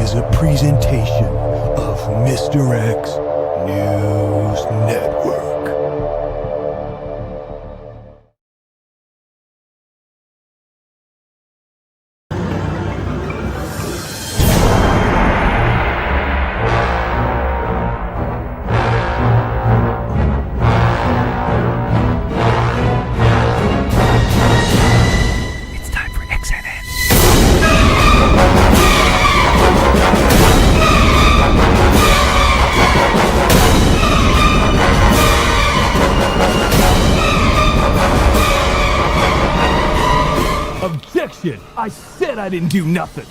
is a presentation of Mr. X News Network. Objection! I said I didn't do nothing!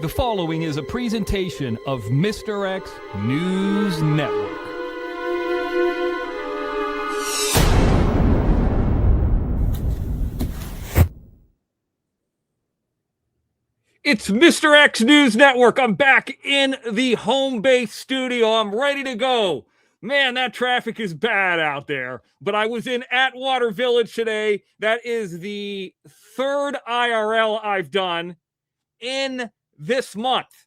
The following is a presentation of Mr. X News Network. It's Mr. X News Network. I'm back in the home base studio. I'm ready to go. Man, that traffic is bad out there. But I was in Atwater Village today. That is the third IRL I've done in this month.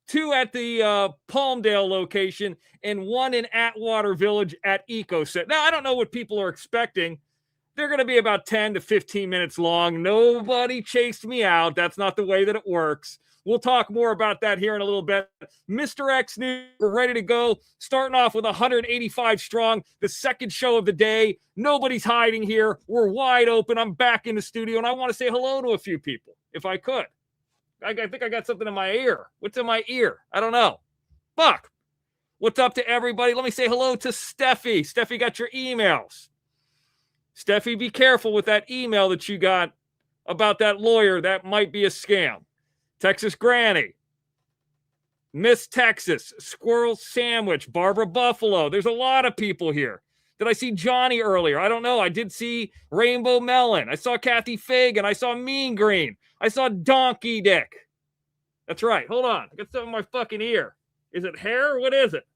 2 at the Palmdale location and 1 in Atwater Village at EcoSet. Now, I don't know what people are expecting. They're going to be about 10 to 15 minutes long. Nobody chased me out. That's not the way that it works. We'll talk more about that here in a little bit. Mr. X News, we're ready to go. Starting off with 185 strong, the second show of the day. Nobody's hiding here. We're wide open. I'm back in the studio, and I want to say hello to a few people, if I could. I think I got something in my ear. What's in my ear? I don't know. Fuck. What's up to everybody? Let me say hello to Steffi. Steffi got your emails. Steffi, be careful with that email that you got about that lawyer. That might be a scam. Texas Granny, Miss Texas, Squirrel Sandwich, Barbara Buffalo. There's a lot of people here. Did I see Johnny earlier? I don't know. I did see Rainbow Melon. I saw Kathy Fagan. I saw Mean Green. I saw Donkey Dick. That's right. Hold on. I got something in my fucking ear. Is it hair? What is it?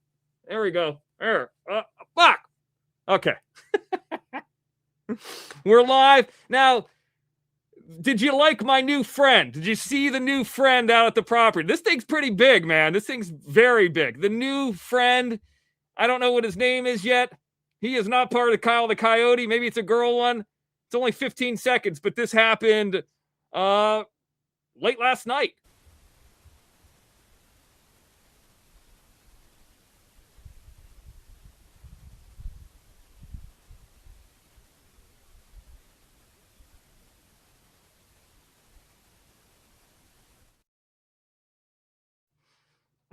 There we go. There. Fuck. Okay. We're live. Now, did you like my new friend? Did you see the new friend out at the property? This thing's pretty big, man. This thing's very big. The new friend, I don't know what his name is yet. He is not part of Kyle the Coyote. Maybe it's a girl one. It's only 15 seconds, but this happened late last night.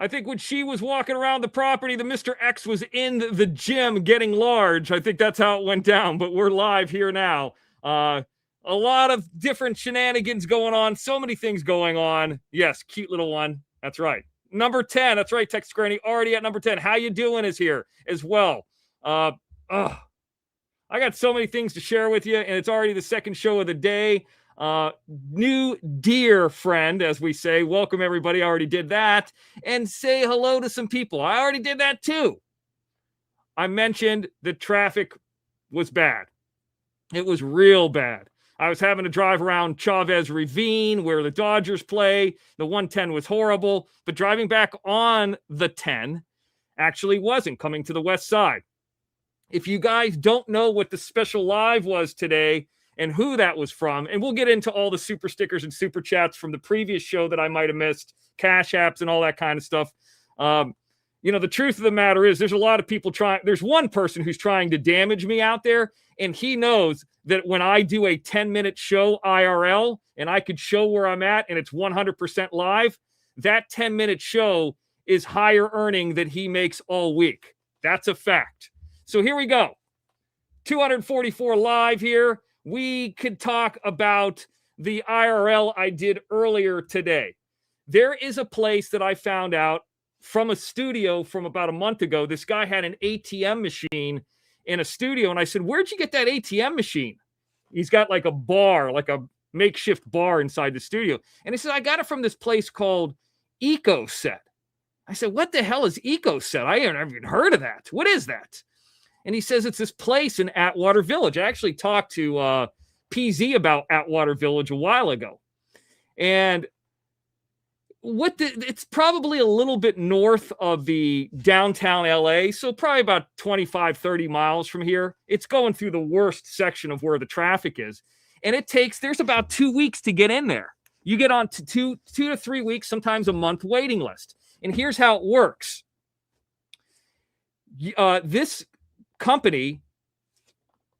I think when she was walking around the property, the Mr. X was in the gym getting large. I think that's how it went down, but we're live here now. A lot of different shenanigans going on. So many things going on. Yes, cute little one. That's right. Number 10. That's right, Texas Granny. Already at number 10. How you doing is here as well. I got so many things to share with you, and it's already the second show of the day. New dear friend, as we say. Welcome, everybody. I already did that. And say hello to some people. I already did that, too. I mentioned the traffic was bad. It was real bad. I was having to drive around Chavez Ravine, where the Dodgers play. The 110 was horrible. But driving back on the 10 actually wasn't, coming to the west side. If you guys don't know what the special live was today, and who that was from, and we'll get into all the super stickers and super chats from the previous show that I might have missed, cash apps and all that kind of stuff. The truth of the matter is there's a lot of people trying. There's one person who's trying to damage me out there, and he knows that when I do a 10-minute show IRL and I could show where I'm at and it's 100% live, that 10-minute show is higher earning than he makes all week. That's a fact. So here we go. 244 live here. We could talk about the IRL I did earlier today. There is a place that I found out from a studio from about a month ago. This guy had an ATM machine in a studio, and I said, where'd you get that ATM machine? He's got like a bar, like a makeshift bar inside the studio. And he said, I got it from this place called EcoSet. I said, what the hell is EcoSet? I haven't even heard of that. What is that? And he says it's this place in Atwater Village. I actually talked to PZ about Atwater Village a while ago. And it's probably a little bit north of the downtown LA, so probably about 25, 30 miles from here. It's going through the worst section of where the traffic is. And there's about 2 weeks to get in there. You get on to two to 3 weeks, sometimes a month waiting list. And here's how it works. This company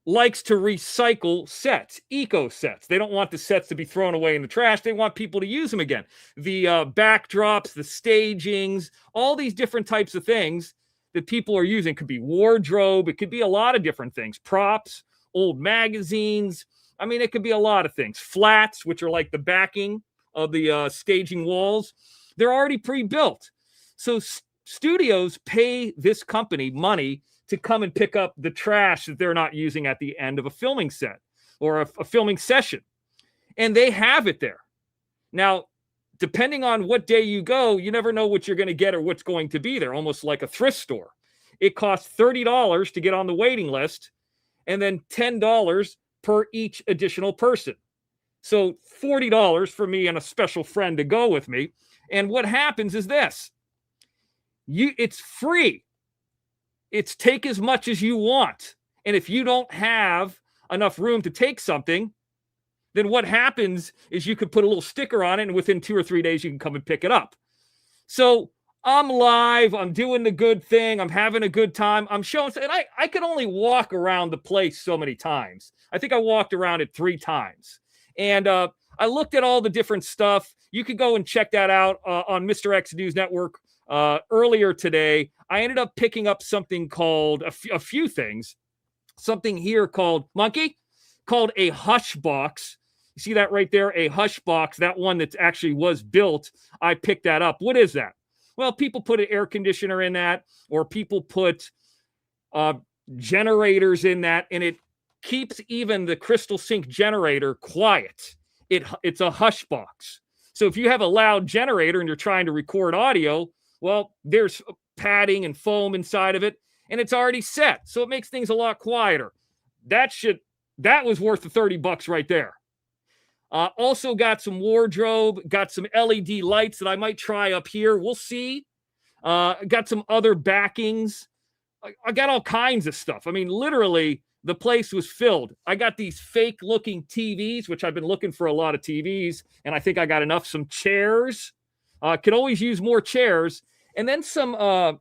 likes to recycle sets, eco sets. They don't want the sets to be thrown away in the trash. They want people to use them again. The backdrops, the stagings, all these different types of things that people are using. It could be wardrobe. It could be a lot of different things. Props, old magazines. I mean, it could be a lot of things. Flats, which are like the backing of the staging walls. They're already pre-built. So studios pay this company money to come and pick up the trash that they're not using at the end of a filming set or a filming session. And they have it there. Now, depending on what day you go, you never know what you're going to get or what's going to be there, almost like a thrift store. It costs $30 to get on the waiting list and then $10 per each additional person. So $40 for me and a special friend to go with me. And what happens is this. It's free. It's take as much as you want. And if you don't have enough room to take something, then what happens is you could put a little sticker on it, and within 2 or 3 days, you can come and pick it up. So I'm live. I'm doing the good thing. I'm having a good time. I'm showing, and I could only walk around the place so many times. I think I walked around it 3 times. And I looked at all the different stuff. You could go and check that out on Mr. X News Network earlier today. I ended up picking up something called a few things. Something here called a hush box. You see that right there? A hush box. That one that actually was built. I picked that up. What is that? Well, people put an air conditioner in that, or people put generators in that, and it keeps even the crystal sink generator quiet. It's a hush box. So if you have a loud generator and you're trying to record audio, well, there's padding and foam inside of it, and it's already set. So it makes things a lot quieter. That was worth the $30 right there. Also got some wardrobe, got some LED lights that I might try up here. We'll see. Got some other backings. I got all kinds of stuff. I mean, literally, the place was filled. I got these fake looking TVs, which I've been looking for a lot of TVs, and I think I got enough. Some chairs. Could always use more chairs. And then some, what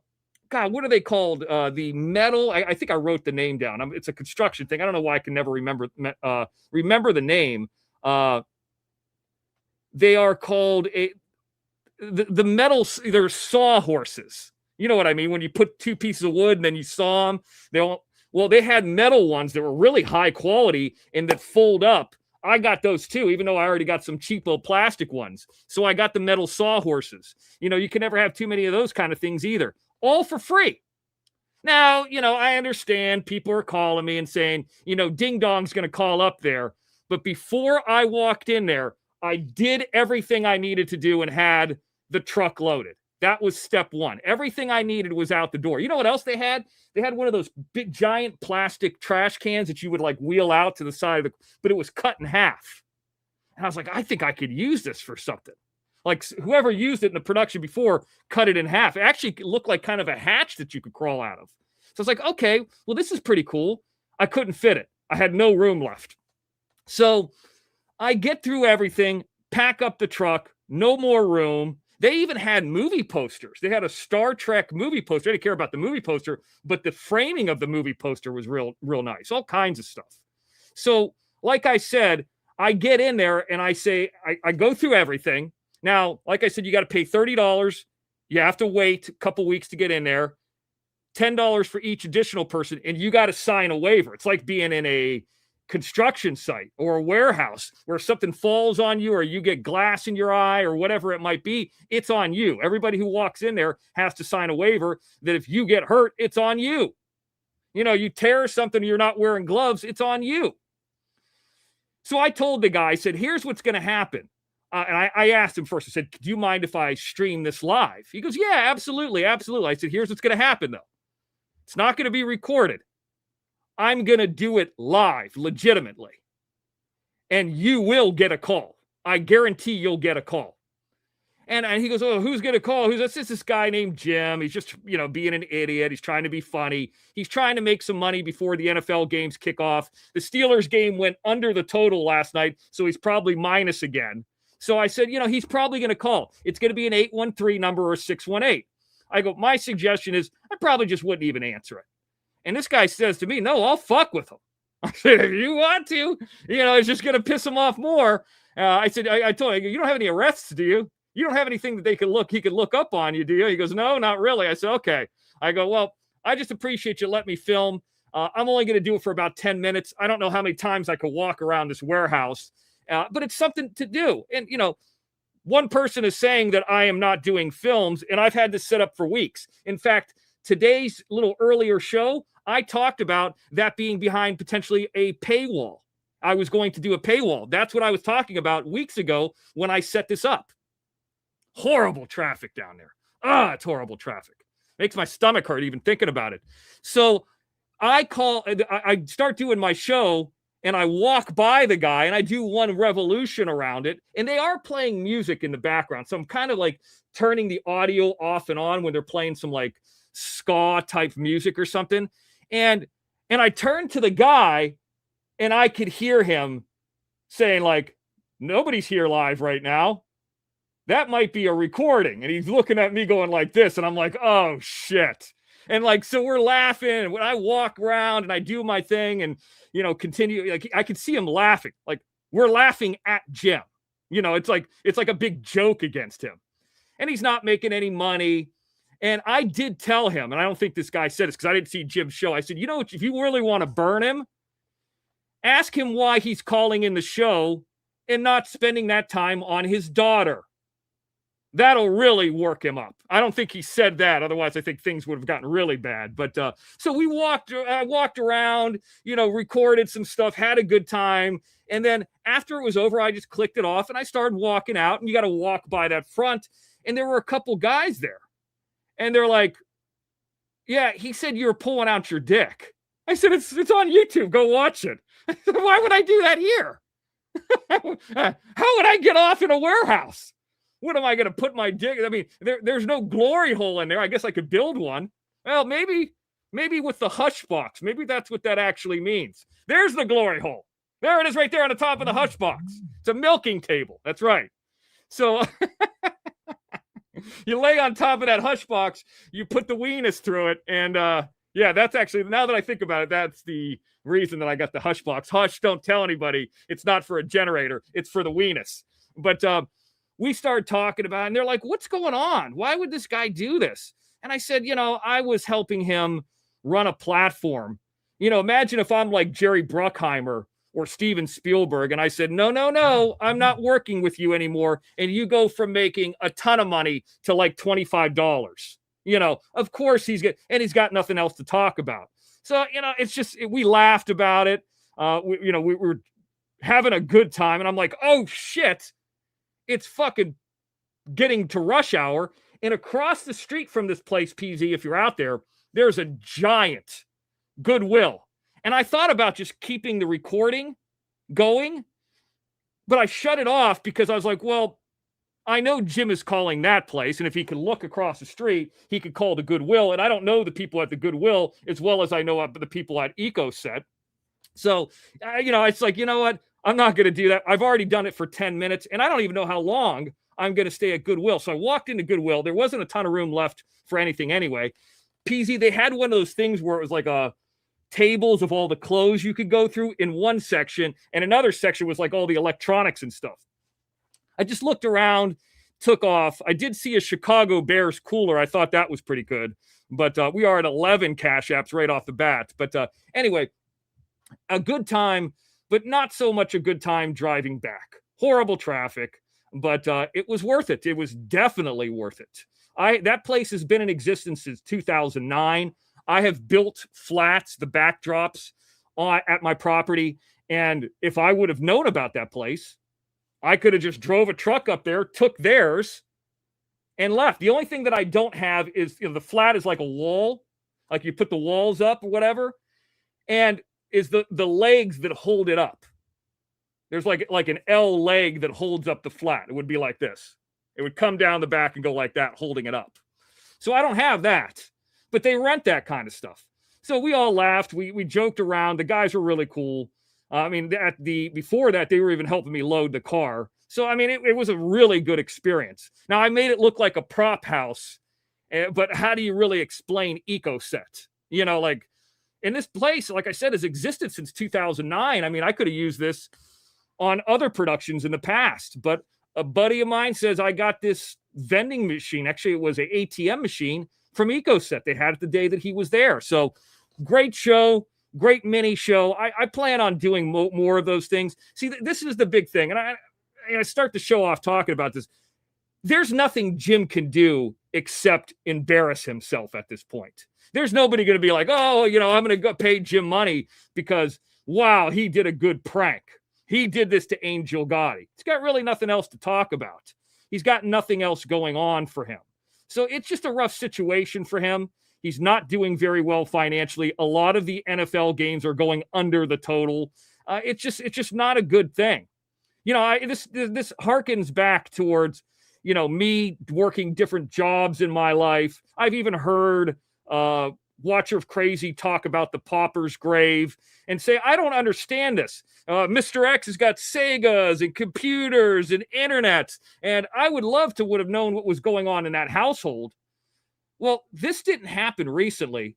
are they called? The metal. I think I wrote the name down. It's a construction thing. I don't know why I can never remember the name. They are called the metal. They're sawhorses. You know what I mean? When you put 2 pieces of wood and then you saw them, they had metal ones that were really high quality and that fold up. I got those too, even though I already got some cheapo plastic ones. So I got the metal sawhorses. You can never have too many of those kind of things either. All for free. Now, I understand people are calling me and saying, Ding Dong's going to call up there. But before I walked in there, I did everything I needed to do and had the truck loaded. That was step 1. Everything I needed was out the door. You know what else they had? They had one of those big, giant plastic trash cans that you would wheel out to the side of but it was cut in half. And I was like, I think I could use this for something. Like whoever used it in the production before cut it in half. It actually looked like kind of a hatch that you could crawl out of. So I was like, okay, well, this is pretty cool. I couldn't fit it. I had no room left. So I get through everything, pack up the truck, no more room. They even had movie posters. They had a Star Trek movie poster. I didn't care about the movie poster, but the framing of the movie poster was real nice. All kinds of stuff. So, like I said, I get in there and I say, I go through everything. Now, like I said, you got to pay $30. You have to wait a couple weeks to get in there. $10 for each additional person, and you got to sign a waiver. It's like being in a construction site or a warehouse where something falls on you or you get glass in your eye or whatever it might be, it's on you. Everybody who walks in there has to sign a waiver that if you get hurt, it's on you. You tear something, you're not wearing gloves, it's on you. So I told the guy, I said, here's what's going to happen. And I asked him first, I said, do you mind if I stream this live? He goes, yeah, absolutely. Absolutely. I said, here's what's going to happen though. It's not going to be recorded. I'm going to do it live, legitimately. and you will get a call. I guarantee you'll get a call. And he goes, oh, who's going to call? It's just this guy named Jim. He's just, being an idiot. He's trying to be funny. He's trying to make some money before the NFL games kick off. The Steelers game went under the total last night, so he's probably minus again. So I said, he's probably going to call. It's going to be an 813 number or 618. I go, my suggestion is I probably just wouldn't even answer it. And this guy says to me, no, I'll fuck with him. I said, if you want to, it's just going to piss him off more. I said, I told him, you don't have any arrests, do you? You don't have anything that he could look up on you, do you? He goes, no, not really. I said, okay. I go, well, I just appreciate you letting me film. I'm only going to do it for about 10 minutes. I don't know how many times I could walk around this warehouse, but it's something to do. And, one person is saying that I am not doing films, and I've had this set up for weeks. In fact, today's little earlier show, I talked about that being behind potentially a paywall. I was going to do a paywall. That's what I was talking about weeks ago when I set this up. Horrible traffic down there. It's horrible traffic. Makes my stomach hurt even thinking about it. So I start doing my show, and I walk by the guy, and I do one revolution around it, and they are playing music in the background. So I'm kind of like turning the audio off and on when they're playing some like ska type music or something. And I turned to the guy, and I could hear him saying like, nobody's here live right now. That might be a recording. And he's looking at me going like this. And I'm like, oh shit. And like, so we're laughing. And when I walk around and I do my thing and, continue, like I can see him laughing. Like we're laughing at Jim. It's like a big joke against him. And he's not making any money. And I did tell him, and I don't think this guy said this because I didn't see Jim's show. I said, if you really want to burn him, ask him why he's calling in the show and not spending that time on his daughter. That'll really work him up. I don't think he said that. Otherwise, I think things would have gotten really bad. But so I walked around, recorded some stuff, had a good time. And then after it was over, I just clicked it off and I started walking out. And you got to walk by that front. And there were a couple guys there. And they're like, yeah, he said you were pulling out your dick. I said, it's on YouTube. Go watch it. Why would I do that here? How would I get off in a warehouse? What am I going to put my dick? I mean, there's no glory hole in there. I guess I could build one. Well, maybe with the hush box. Maybe that's what that actually means. There's the glory hole. There it is right there on the top of the hush box. It's a milking table. That's right. So you lay on top of that hush box, you put the weenus through it. And yeah, that's actually, now that I think about it, that's the reason that I got the hush box. Hush, don't tell anybody. It's not for a generator. It's for the weenus. But we started talking about it, and they're like, what's going on? Why would this guy do this? And I said, I was helping him run a platform. Imagine if I'm like Jerry Bruckheimer or Steven Spielberg, and I said, no, I'm not working with you anymore. And you go from making a ton of money to like $25. Of course he's got nothing else to talk about. So, it's just, we laughed about it. We were having a good time, and I'm like, oh shit. It's fucking getting to rush hour. And across the street from this place, PZ, if you're out there, there's a giant Goodwill. And I thought about just keeping the recording going, but I shut it off because I was like, well, I know Jim is calling that place. And if he could look across the street, he could call the Goodwill. And I don't know the people at the Goodwill as well as I know the people at EcoSet. So, it's like, you know what? I'm not going to do that. I've already done it for 10 minutes, and I don't even know how long I'm going to stay at Goodwill. So I walked into Goodwill. There wasn't a ton of room left for anything anyway. PZ, they had one of those things where it was like tables of all the clothes you could go through in one section, and another section was like all the electronics and stuff. I just looked around, took off. I did see a Chicago Bears cooler. I thought that was pretty good, but we are at 11 cash apps right off the bat. But anyway, a good time, but not so much a good time driving back. Horrible traffic, but it was worth it. It was definitely worth it. That place has been in existence since 2009. I have built flats, the backdrops at my property. And if I would have known about that place, I could have just drove a truck up there, took theirs, and left. The only thing that I don't have is, the flat is like a wall, like you put the walls up or whatever, and is the legs that hold it up. There's like an L leg that holds up the flat. It would be like this. It would come down the back and go like that, holding it up. So I don't have that, but they rent that kind of stuff. So we all laughed. We joked around. The guys were really cool. Before that, they were even helping me load the car. So, I mean, it was a really good experience. Now, I made it look like a prop house, but how do you really explain EcoSet? You know, like, in this place, like I said, has existed since 2009. I mean, I could have used this on other productions in the past, but a buddy of mine says I got this vending machine. Actually, it was an ATM machine from EcoSet. They had it the day that he was there. So great show, great mini show. I plan on doing more of those things. See, this is the big thing. And I start the show off talking about this. There's nothing Jim can do except embarrass himself at this point. There's nobody going to be like, oh, I'm going to go pay Jim money because, wow, he did a good prank. He did this to Angel Gotti. He's got really nothing else to talk about. He's got nothing else going on for him. So it's just a rough situation for him. He's not doing very well financially. A lot of the NFL games are going under the total. It's just not a good thing. This harkens back towards, me working different jobs in my life. I've even heard Watcher of Crazy talk about the pauper's grave and say, I don't understand this. Mr. X has got Segas and computers and internets, and I would have known what was going on in that household. Well, this didn't happen recently.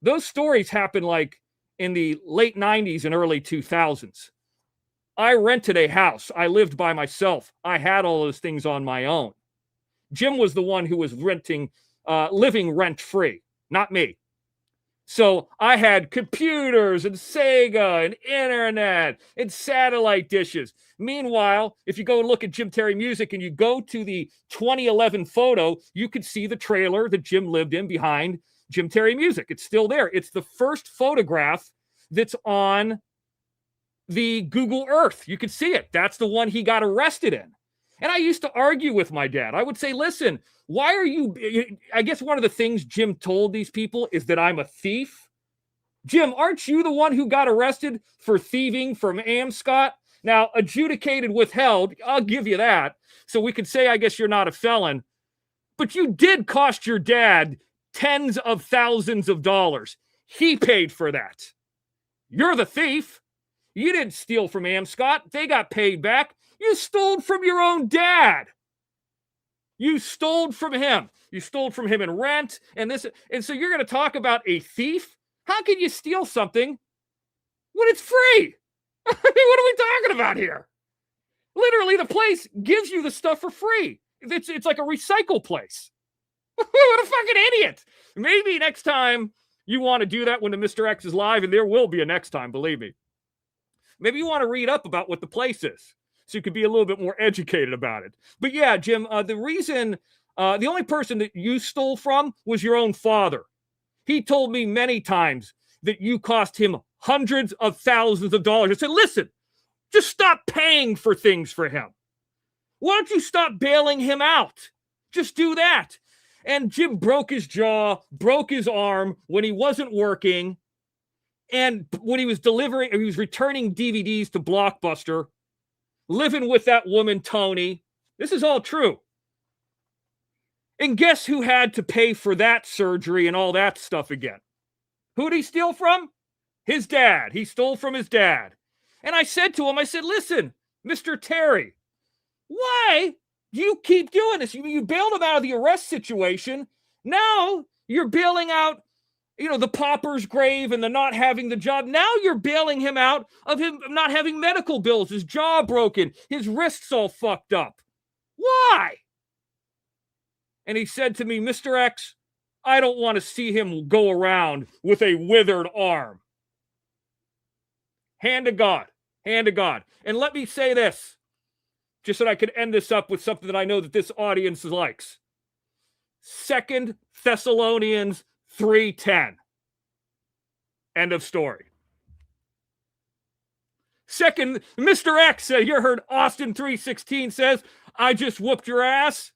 Those stories happened like in the late 90s and early 2000s. I rented a house. I lived by myself. I had all those things on my own. Jim was the one who was living rent-free, not me. So I had computers and Sega and internet and satellite dishes. Meanwhile, if you go and look at Jim Terry Music and you go to the 2011 photo, you could see the trailer that Jim lived in behind Jim Terry Music. It's still there. It's the first photograph that's on the Google Earth. You could see it. That's the one he got arrested in. And I used to argue with my dad. I would say, listen, why are you... I guess one of the things Jim told these people is that I'm a thief. Jim, aren't you the one who got arrested for thieving from Amscott? Now, adjudicated withheld, I'll give you that. So we could say, I guess you're not a felon. But you did cost your dad tens of thousands of dollars. He paid for that. You're the thief. You didn't steal from Amscott. They got paid back. You stole from your own dad. You stole from him. You stole from him in rent and this. And so you're going to talk about a thief? How can you steal something when it's free? What are we talking about here? Literally, the place gives you the stuff for free. It's like a recycle place. What a fucking idiot. Maybe next time you want to do that when the Mr. X is live, and there will be a next time, believe me. Maybe you want to read up about what the place is so you could be a little bit more educated about it. But yeah, Jim, the only person that you stole from was your own father. He told me many times that you cost him hundreds of thousands of dollars. I said, listen, just stop paying for things for him. Why don't you stop bailing him out? Just do that. And Jim broke his jaw, broke his arm when he wasn't working. And when he was returning DVDs to Blockbuster, living with that woman, Tony. This is all true. And guess who had to pay for that surgery and all that stuff again? Who did he steal from? His dad. He stole from his dad. And I said to him, listen, Mr. Terry, why do you keep doing this? You bailed him out of the arrest situation. Now you're bailing out the pauper's grave and the not having the job. Now you're bailing him out of him not having medical bills, his jaw broken, his wrists all fucked up. Why? And he said to me, Mr. X, I don't want to see him go around with a withered arm. Hand to God. Hand to God. And let me say this, just so that I can end this up with something that I know that this audience likes. 2 Thessalonians 3:10. End of story. Second, Mr. X, you heard Austin 3:16 says, I just whooped your ass.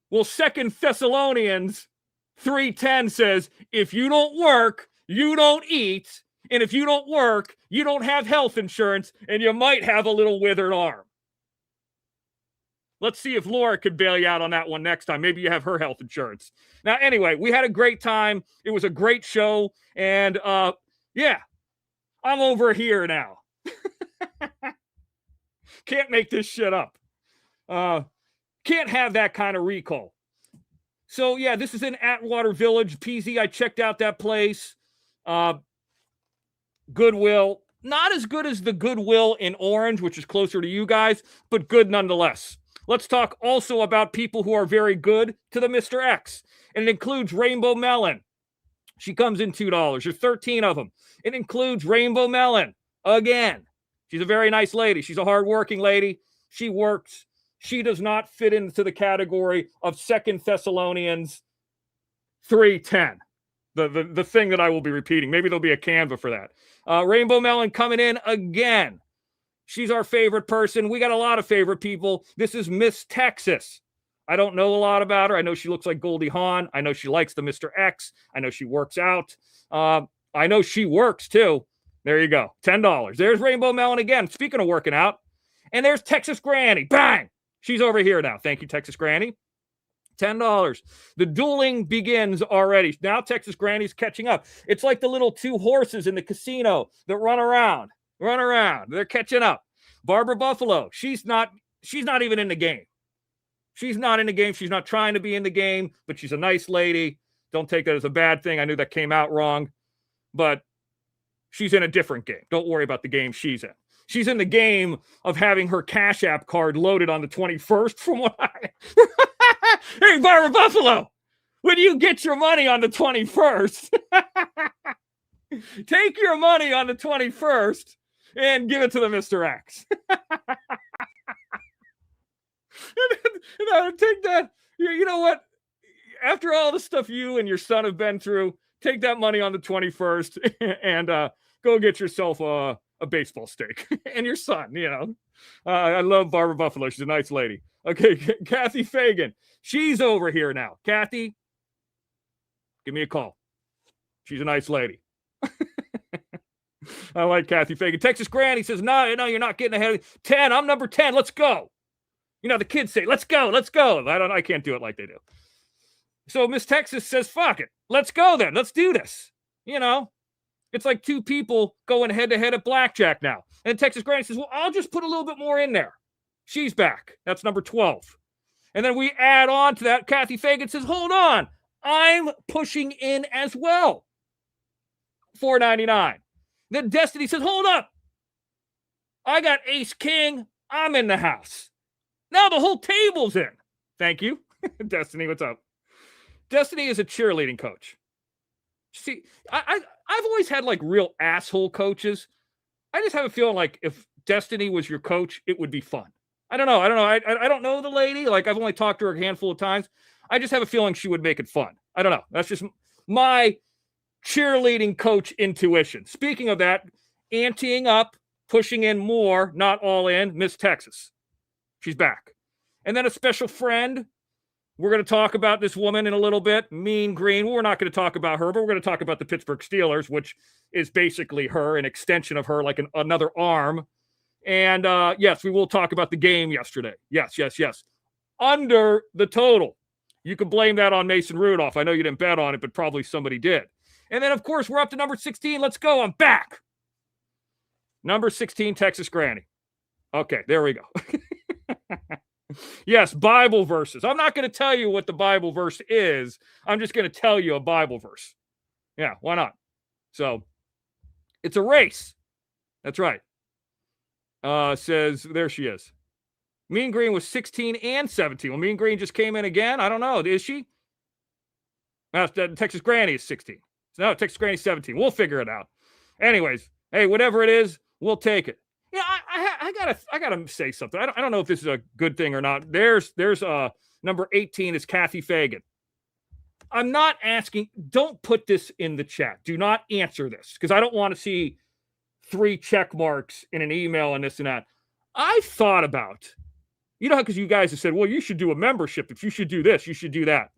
Well, 2 Thessalonians 3:10 says, if you don't work, you don't eat. And if you don't work, you don't have health insurance, and you might have a little withered arm. Let's see if Laura could bail you out on that one next time. Maybe you have her health insurance. Now, anyway, we had a great time. It was a great show. And yeah, I'm over here now. Can't make this shit up. Can't have that kind of recall. So yeah, this is in Atwater Village. PZ, I checked out that place. Goodwill. Not as good as the Goodwill in Orange, which is closer to you guys, but good nonetheless. Let's talk also about people who are very good to the Mr. X. And it includes Rainbow Melon. She comes in $2. There's 13 of them. It includes Rainbow Melon. Again, she's a very nice lady. She's a hardworking lady. She works. She does not fit into the category of 2 Thessalonians 3:10. The thing that I will be repeating. Maybe there'll be a Canva for that. Rainbow Melon coming in again. She's our favorite person. We got a lot of favorite people. This is Miss Texas. I don't know a lot about her. I know she looks like Goldie Hawn. I know she likes the Mr. X. I know she works out. I know she works too. There you go. $10. There's Rainbow Melon again. Speaking of working out. And there's Texas Granny. Bang! She's over here now. Thank you, Texas Granny. $10. The dueling begins already. Now Texas Granny's catching up. It's like the little 2 horses in the casino that run around. They're catching up. Barbara Buffalo, she's not even in the game. She's not in the game. She's not trying to be in the game, but she's a nice lady. Don't take that as a bad thing. I knew that came out wrong, but she's in a different game. Don't worry about the game she's in. She's in the game of having her Cash App card loaded on the 21st from what I... Hey, Barbara Buffalo, when you get your money on the 21st, take your money on the 21st and give it to the Mr. X. and take that. You know what? After all the stuff you and your son have been through, take that money on the 21st and go get yourself a baseball stake. And your son, you know. I love Barbara Buffalo. She's a nice lady. Okay, Kathy Fagan. She's over here now. Kathy, give me a call. She's a nice lady. I like Kathy Fagan. Texas Granny says, no, you're not getting ahead of 10. I'm number 10. Let's go. You know, the kids say, let's go. I can't do it like they do. So Miss Texas says, fuck it. Let's go then. Let's do this. You know, it's like 2 people going head to head at blackjack now. And Texas Granny says, well, I'll just put a little bit more in there. She's back. That's number 12. And then we add on to that. Kathy Fagan says, hold on. I'm pushing in as well. $4.99. Then Destiny says, hold up. I got Ace King. I'm in the house. Now the whole table's in. Thank you. Destiny, what's up? Destiny is a cheerleading coach. See, I've always had like real asshole coaches. I just have a feeling like if Destiny was your coach, it would be fun. I don't know. I don't know the lady. Like I've only talked to her a handful of times. I just have a feeling she would make it fun. I don't know. That's just my cheerleading coach intuition. Speaking of that, anteing up, pushing in more, not all in, Miss Texas. She's back. And then a special friend. We're going to talk about this woman in a little bit, Mean Green. We're not going to talk about her, but we're going to talk about the Pittsburgh Steelers, which is basically her, an extension of her, like another arm. And yes, we will talk about the game yesterday. Yes. Under the total. You can blame that on Mason Rudolph. I know you didn't bet on it, but probably somebody did. And then, of course, we're up to number 16. Let's go. I'm back. Number 16, Texas Granny. Okay, there we go. Yes, Bible verses. I'm not going to tell you what the Bible verse is. I'm just going to tell you a Bible verse. Yeah, why not? So, it's a race. That's right. Says, there she is. Mean Green was 16 and 17. Well, Mean Green just came in again. I don't know. Is she? Texas Granny is 16. No, Texas Granny's 17. We'll figure it out. Anyways, hey, whatever it is, we'll take it. Yeah, I gotta say something. I don't know if this is a good thing or not. There's number 18 is Kathy Fagan. I'm not asking. Don't put this in the chat. Do not answer this because I don't want to see 3 check marks in an email and this and that. I thought about, you know, because you guys have said, well, you should do a membership. If you should do this, you should do that.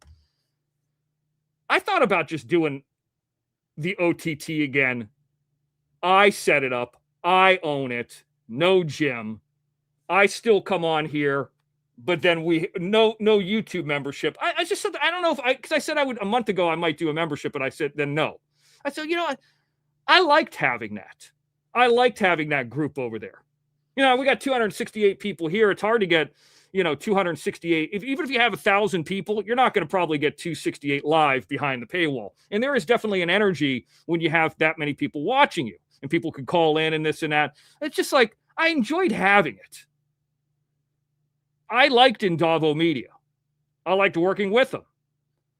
I thought about just doing the OTT again I set it up. I own it. No Jim. I still come on here, but then no YouTube membership. I just said, I don't know if because I said I would a month ago, I might do a membership, but I said then no. I said, I liked having that. I liked having that group over there. We got 268 people here. It's hard to get, 268. Even if you have 1,000 people, you're not going to probably get 268 live behind the paywall. And there is definitely an energy when you have that many people watching you and people could call in and this and that. It's just like, I enjoyed having it. I liked Indavo Media. I liked working with them.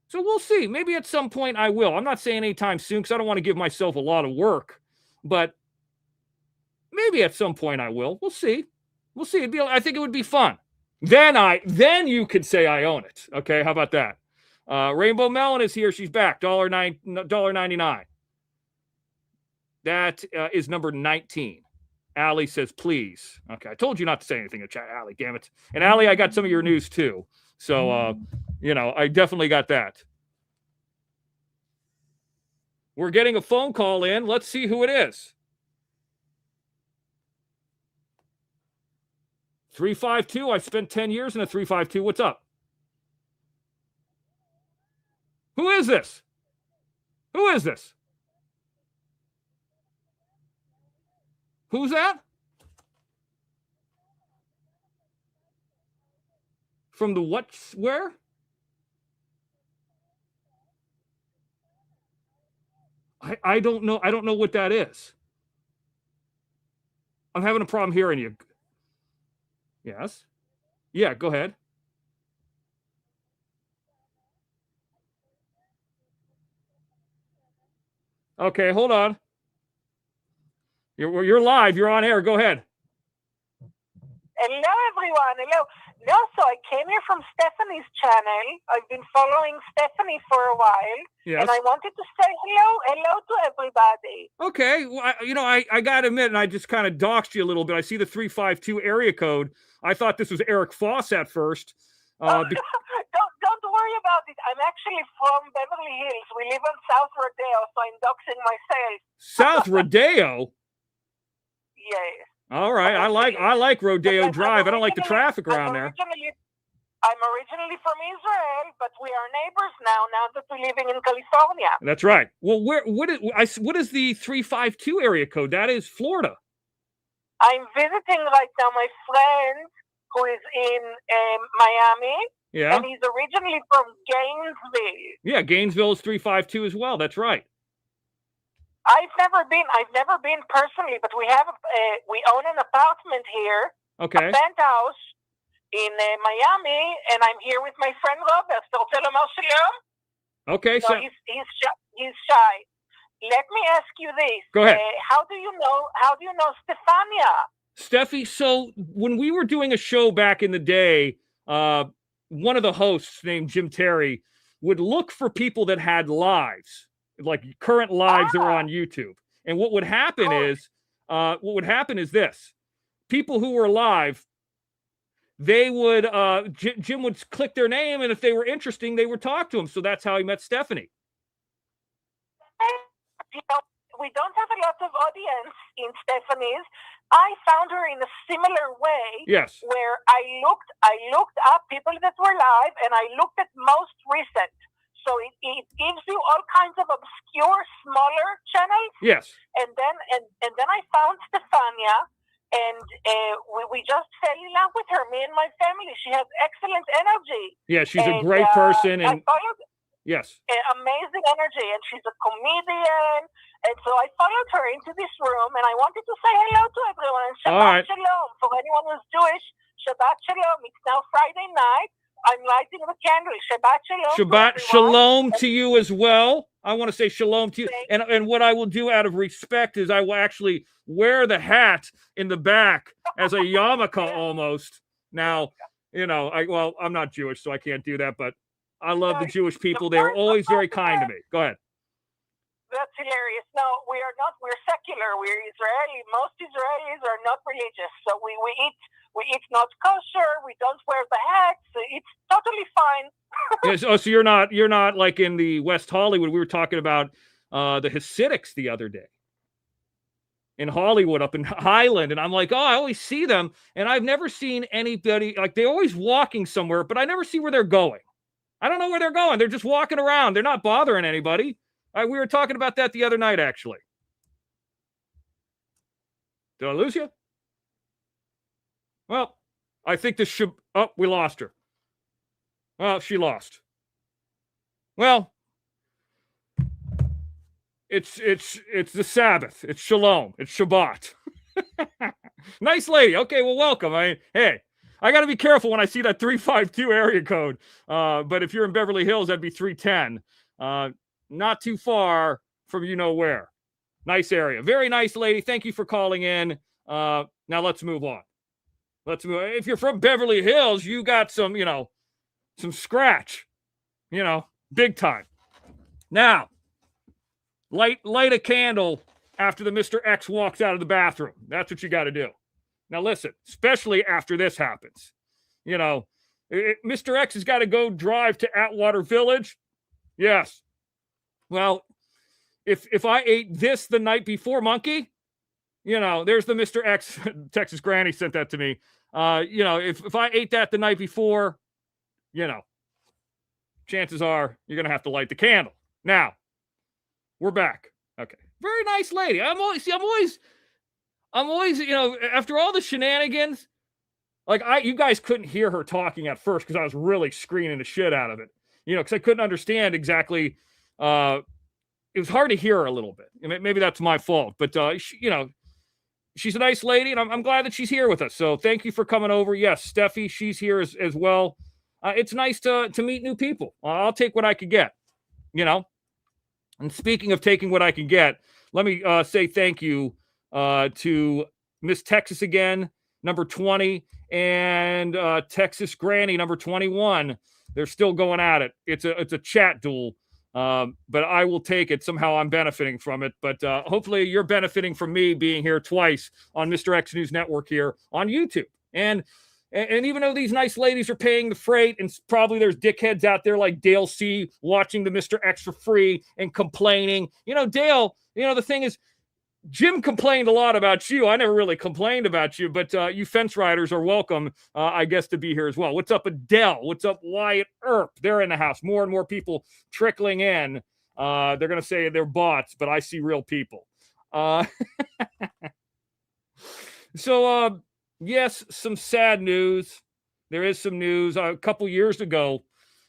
So we'll see. Maybe at some point I will. I'm not saying anytime soon because I don't want to give myself a lot of work, but maybe at some point I will. We'll see. We'll see. I think it would be fun. Then you could say I own it. Okay, how about that? Rainbow Melon is here. She's back. $1.99. That is number 19. Allie says, please. Okay, I told you not to say anything in chat, Allie, damn it. And Allie, I got some of your news too. So, I definitely got that. We're getting a phone call in. Let's see who it is. 352. I spent 10 years in a 352. What's up? Who is this? Who is this? Who's that? From the what? Where? I don't know. I don't know what that is. I'm having a problem hearing you. Yes. Yeah, go ahead. Okay, hold on. You're live. You're on air. Go ahead. Hello, everyone. Hello. No, so I came here from Stephanie's channel. I've been following Stephanie for a while. Yes. And I wanted to say hello to everybody. Okay. Well, I got to admit, and I just kind of doxed you a little bit. I see the 352 area code. I thought this was Eric Foss at first. Don't worry about it. I'm actually from Beverly Hills. We live on South Rodeo, so I'm doxing myself. South Rodeo? Yes. All right. I like Rodeo Drive. I don't like the traffic around there. I'm originally from Israel, but we are neighbors now that we're living in California. That's right. Well, what is the 352 area code? That is Florida. I'm visiting right now my friend who is in Miami. Yeah. And he's originally from Gainesville. Yeah, Gainesville is 352 as well. That's right. I've never been personally, but we own an apartment here. Okay. A penthouse in Miami, and I'm here with my friend Robert. So tell him shalom. Okay. So he's shy. Let me ask you this. Go ahead. How do you know Stefania? Steffi, so when we were doing a show back in the day, one of the hosts named Jim Terry would look for people that had lives, like current lives that were on YouTube. And what would happen is this: people who were live, they would Jim would click their name, and if they were interesting, they would talk to him. So that's how he met Stephanie. We don't have a lot of audience in Stephanie's. I found her in a similar way. Yes. Where I looked up people that were live, and I looked at most recent. So it gives you all kinds of obscure, smaller channels. Yes. And then I found Stefania, and we just fell in love with her. Me and my family. She has excellent energy. Yeah, she's a great person, and yes, amazing energy, and she's a comedian. And so I followed her into this room, and I wanted to say hello to everyone. And Shabbat Shalom. For anyone who's Jewish, Shabbat Shalom. It's now Friday night. I'm lighting the candle. Shabbat Shalom. Shabbat Shalom to you as well. I want to say Shalom to you. And what I will do out of respect is I will actually wear the hat in the back as a yarmulke almost. Now, I'm not Jewish, so I can't do that, but I love the Jewish people. They were always very kind to me. Go ahead. That's hilarious. No, we are not. We're secular. We're Israeli. Most Israelis are not religious. So we eat not kosher. We don't wear the hats. It's totally fine. Yes. Oh, so you're not like in the West Hollywood. We were talking about the Hasidics the other day. in Hollywood, up in Highland. And I'm like, oh, I always see them. And I've never seen anybody, like they're always walking somewhere, but I never see where they're going. I don't know where they're going. They're just walking around. They're not bothering anybody. We were talking about that the other night, actually. Did I lose you? Well, I think this should, oh, we lost her. Well, she lost. Well, it's the Sabbath. It's Shalom. It's Shabbat. Nice lady. Okay, well, welcome. Hey, I got to be careful when I see that 352 area code. But if you're in Beverly Hills, that'd be 310. Not too far from you know where. Nice area. Very nice lady. Thank you for calling in. Now let's move on. If you're from Beverly Hills, you got some, some scratch, big time. Now, light a candle after the Mr. X walks out of the bathroom. That's what you got to do. Now, listen, especially after this happens. Mr. X has got to go drive to Atwater Village. Yes. Well, if I ate this the night before, Monkey, there's the Mr. X. Texas Granny sent that to me. If I ate that the night before, chances are you're going to have to light the candle. Now, we're back. Okay. Very nice lady. I'm always, after all the shenanigans, you guys couldn't hear her talking at first because I was really screening the shit out of it, because I couldn't understand exactly. It was hard to hear her a little bit. Maybe that's my fault, but she's a nice lady, and I'm glad that she's here with us. So thank you for coming over. Yes, Steffi, she's here as well. It's nice to meet new people. I'll take what I could get, And speaking of taking what I can get, let me say thank you to Miss Texas again, number 20, and Texas Granny, number 21. They're still going at it. It's a chat duel. But I will take it. Somehow I'm benefiting from it. But hopefully you're benefiting from me being here twice on Mr. X News Network here on YouTube. And even though these nice ladies are paying the freight, and probably there's dickheads out there like Dale C watching the Mr. X for free and complaining. Dale, the thing is, Jim complained a lot about you. I never really complained about you, but you fence riders are welcome, I guess, to be here as well. What's up, Adele? What's up, Wyatt Earp? They're in the house. More and more people trickling in. They're going to say they're bots, but I see real people. So, yes, some sad news. There is some news. A couple years ago,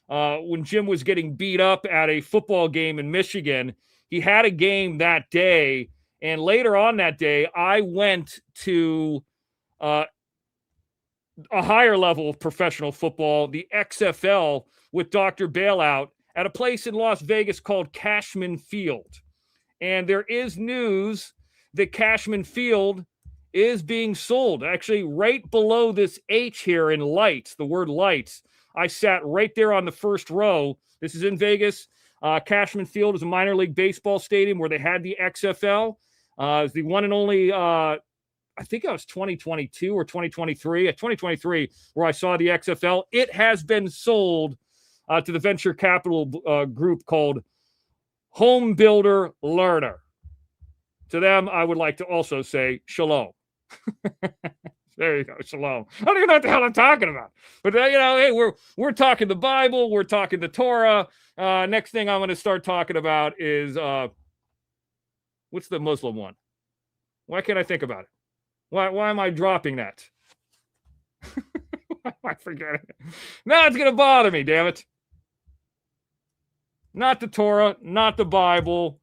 when Jim was getting beat up at a football game in Michigan, he had a game that day. And later on that day, I went to a higher level of professional football, the XFL, with Dr. Bailout at a place in Las Vegas called Cashman Field. And there is news that Cashman Field is being sold. Actually, right below this H here in lights, the word lights, I sat right there on the first row. This is in Vegas. Cashman Field is a minor league baseball stadium where they had the XFL. It's the one and only, I think it was 2022 or 2023, 2023, where I saw the XFL. It has been sold to the venture capital group called Home Builder Learner. To them, I would like to also say shalom. There you go, shalom. I don't even know what the hell I'm talking about. But, hey, we're talking the Bible. We're talking the Torah. Next thing I'm going to start talking about is... what's the Muslim one? Why can't I think about it? Why am I dropping that? Why am I forgetting it? Now it's going to bother me, damn it. Not the Torah, not the Bible,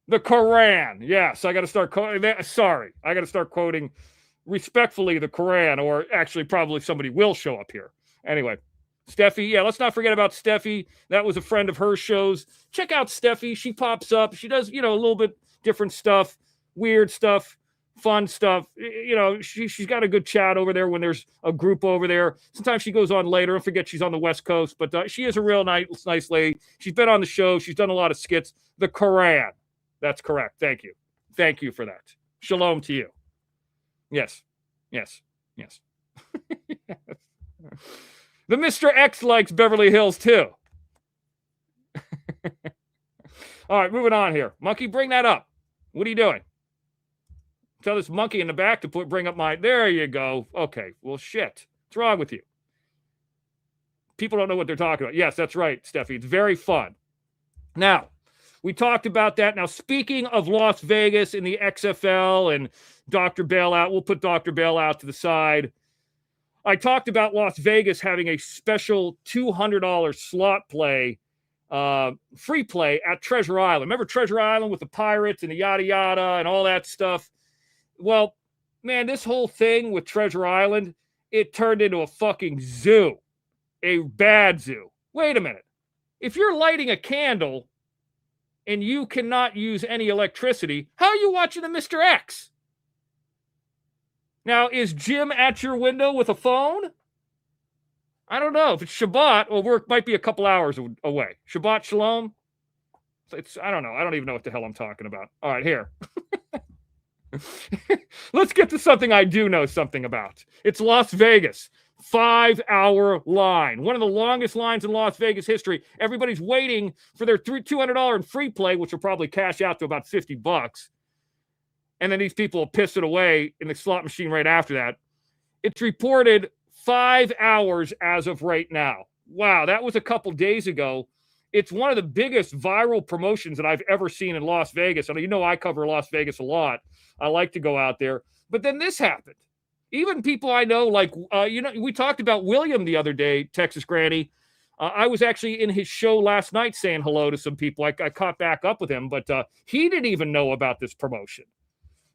the Quran. Yes, I got to start quoting. Sorry, I got to start quoting respectfully the Quran, or actually probably somebody will show up here. Anyway, Steffi, yeah, let's not forget about Steffi. That was a friend of her shows. Check out Steffi. She pops up. She does, a little bit different stuff, weird stuff, fun stuff. She's got a good chat over there when there's a group over there. Sometimes she goes on later. Don't forget she's on the West Coast, but she is a real nice lady. She's been on the show. She's done a lot of skits. The Quran. That's correct. Thank you. Thank you for that. Shalom to you. Yes. Yes. Yes. Yes. The Mr. X likes Beverly Hills too. All right, moving on here. Monkey, bring that up. What are you doing? Tell this monkey in the back to bring up my, there you go. Okay, well, shit. What's wrong with you? People don't know what they're talking about. Yes, that's right, Steffi. It's very fun. Now, we talked about that. Now, speaking of Las Vegas and the XFL and Dr. Bailout, we'll put Dr. Bailout to the side. I talked about Las Vegas having a special $200 slot play, free play at Treasure Island. Remember Treasure Island with the pirates and the yada yada and all that stuff? Well, man, this whole thing with Treasure Island, it turned into a fucking zoo, a bad zoo. Wait a minute. If you're lighting a candle and you cannot use any electricity, how are you watching the Mr. X? Now, is Jim at your window with a phone? I don't know. If it's Shabbat, well, work might be a couple hours away. Shabbat Shalom? I don't know. I don't even know what the hell I'm talking about. All right, here. Let's get to something I do know something about. It's Las Vegas. 5-hour line. One of the longest lines in Las Vegas history. Everybody's waiting for their $200 in free play, which will probably cash out to about $50. And then these people will piss it away in the slot machine right after that. It's reported 5 hours as of right now. Wow, that was a couple days ago. It's one of the biggest viral promotions that I've ever seen in Las Vegas. I mean, you know, I cover Las Vegas a lot. I like to go out there. But then this happened. Even people I know, like, we talked about William the other day, Texas Granny. I was actually in his show last night saying hello to some people. I caught back up with him, but he didn't even know about this promotion.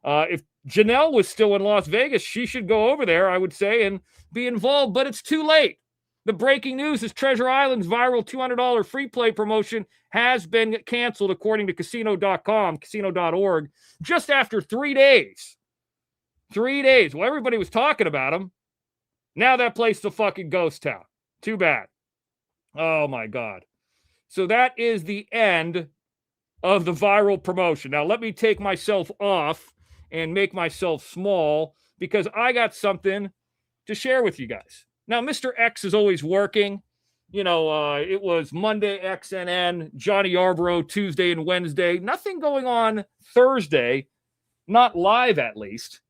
If Janelle was still in Las Vegas, she should go over there, I would say, and be involved, but it's too late. The breaking news is Treasure Island's viral $200 free play promotion has been canceled, according to casino.com, casino.org, just after 3 days. 3 days. Well, everybody was talking about them. Now that place is a fucking ghost town. Too bad. Oh, my God. So that is the end of the viral promotion. Now, let me take myself off and make myself small because I got something to share with you guys. Now, Mr. X is always working. You know, it was Monday, XNN, Johnny Yarborough, Tuesday and Wednesday. Nothing going on Thursday, not live at least.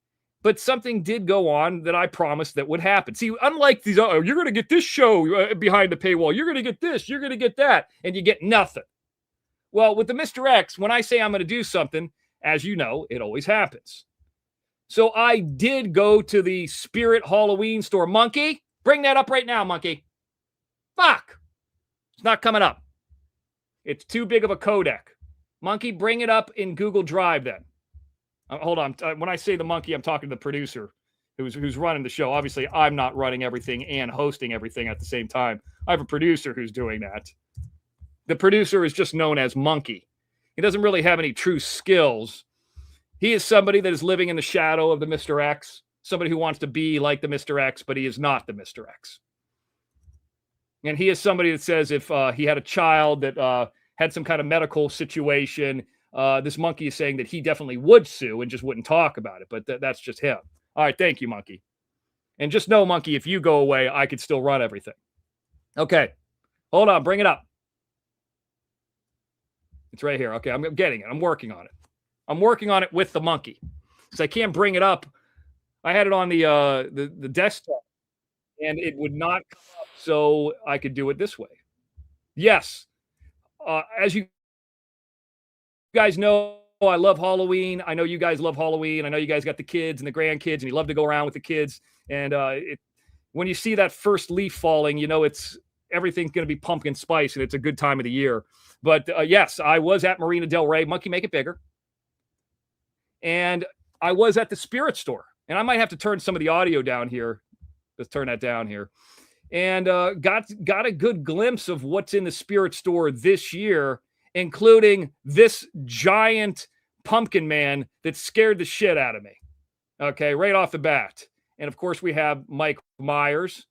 But something did go on that I promised that would happen. See, unlike these, you're going to get this show behind the paywall. You're going to get this. You're going to get that. And you get nothing. Well, with the Mr. X, when I say I'm going to do something, as you know, it always happens. So I did go to the Spirit Halloween store. Monkey, bring that up right now, Monkey. Fuck. It's not coming up. It's too big of a codec. Monkey, bring it up in Google Drive then. Hold on. When I say the monkey, I'm talking to the producer who's running the show. Obviously, I'm not running everything and hosting everything at the same time. I have a producer who's doing that. The producer is just known as Monkey. He doesn't really have any true skills. He is somebody that is living in the shadow of the Mr. X, somebody who wants to be like the Mr. X, but he is not the Mr. X. And he is somebody that says if he had a child that had some kind of medical situation, this monkey is saying that he definitely would sue and just wouldn't talk about it. But that's just him. All right. Thank you, Monkey. And just know, Monkey, if you go away, I could still run everything. Okay. Hold on. Bring it up. It's right here. Okay. I'm getting it. I'm working on it. I'm working on it with the monkey because I can't bring it up. I had it on the desktop and it would not come up, so I could do it this way. Yes. As you guys know, I love Halloween. I know you guys love Halloween. I know you guys got the kids and the grandkids and you love to go around with the kids. And when you see that first leaf falling, you know everything's going to be pumpkin spice and it's a good time of the year. But yes, I was at Marina Del Rey. Monkey, make it bigger. And I was at the Spirit store. And I might have to turn some of the audio down here. Let's turn that down here. And got a good glimpse of what's in the Spirit store this year, including this giant pumpkin man that scared the shit out of me. Okay, right off the bat. And of course, we have Mike Myers.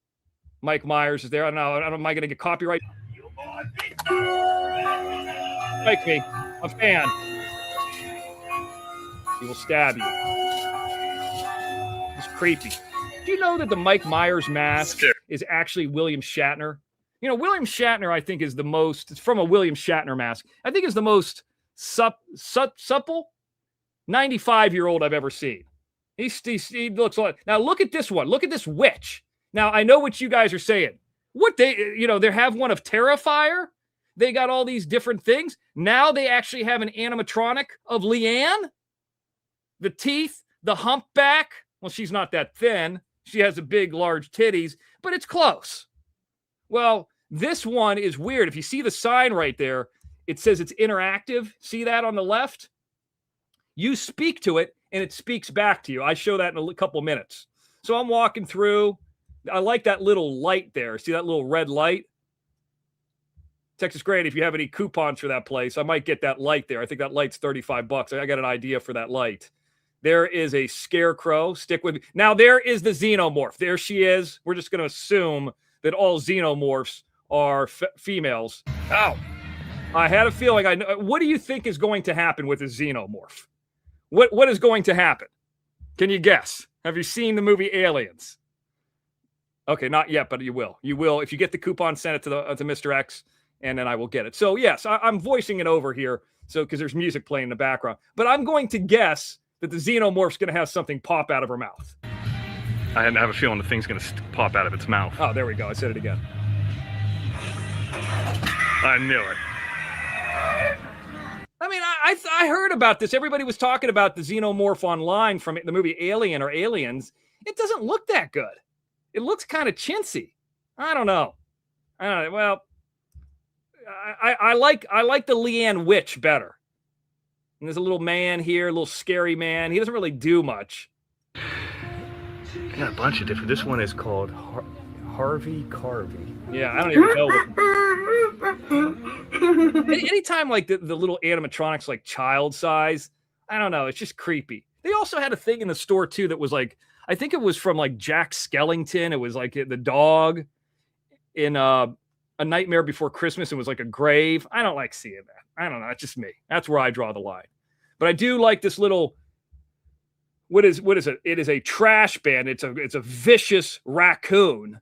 Mike Myers is there. I don't know. Am I going to get copyright? Mike me. A fan. He will stab you. It's creepy. Do you know that the Mike Myers mask is actually William Shatner? You know, William Shatner, I think, is the most, it's from a William Shatner mask. I think is the most supple 95-year-old I've ever seen. He looks like. Now look at this one. Look at this witch. Now I know what you guys are saying. What they have one of Terrifier. They got all these different things. Now they actually have an animatronic of Leanne. The teeth, the humpback. Well, she's not that thin. She has a big, large titties, but it's close. Well, this one is weird. If you see the sign right there, it says it's interactive. See that on the left? You speak to it, and it speaks back to you. I show that in a couple minutes. So I'm walking through. I like that little light there. See that little red light? Texas Great, if you have any coupons for that place, I might get that light there. I think that light's $35. I got an idea for that light. There is a scarecrow. Stick with me. Now, there is the xenomorph. There she is. We're just going to assume that all xenomorphs are females. Ow. I had a feeling. What do you think is going to happen with a xenomorph? What is going to happen? Can you guess? Have you seen the movie Aliens? Okay, not yet, but you will. You will. If you get the coupon, send it to Mr. X, and then I will get it. So, yes, I'm voicing it over here because there's music playing in the background. But I'm going to guess that the xenomorph's going to have something pop out of her mouth. I have a feeling the thing's going to pop out of its mouth. Oh, there we go. I said it again. I knew it. I mean, I heard about this. Everybody was talking about the xenomorph online from the movie Alien or Aliens. It doesn't look that good. It looks kind of chintzy. I don't know. Well, I like the Leanne Witch better. And there's a little man here, a little scary man. He doesn't really do much. I got a bunch of different. This one is called Harvey Carvey. Yeah, I don't even know. Anytime like the little animatronics like child size, I don't know. It's just creepy. They also had a thing in the store too that was like, I think it was from like Jack Skellington. It was like the dog in A Nightmare Before Christmas. It was like a grave. I don't like seeing that. I don't know. It's just me. That's where I draw the line. But I do like this little. What is it? It is a trash band. It's a vicious raccoon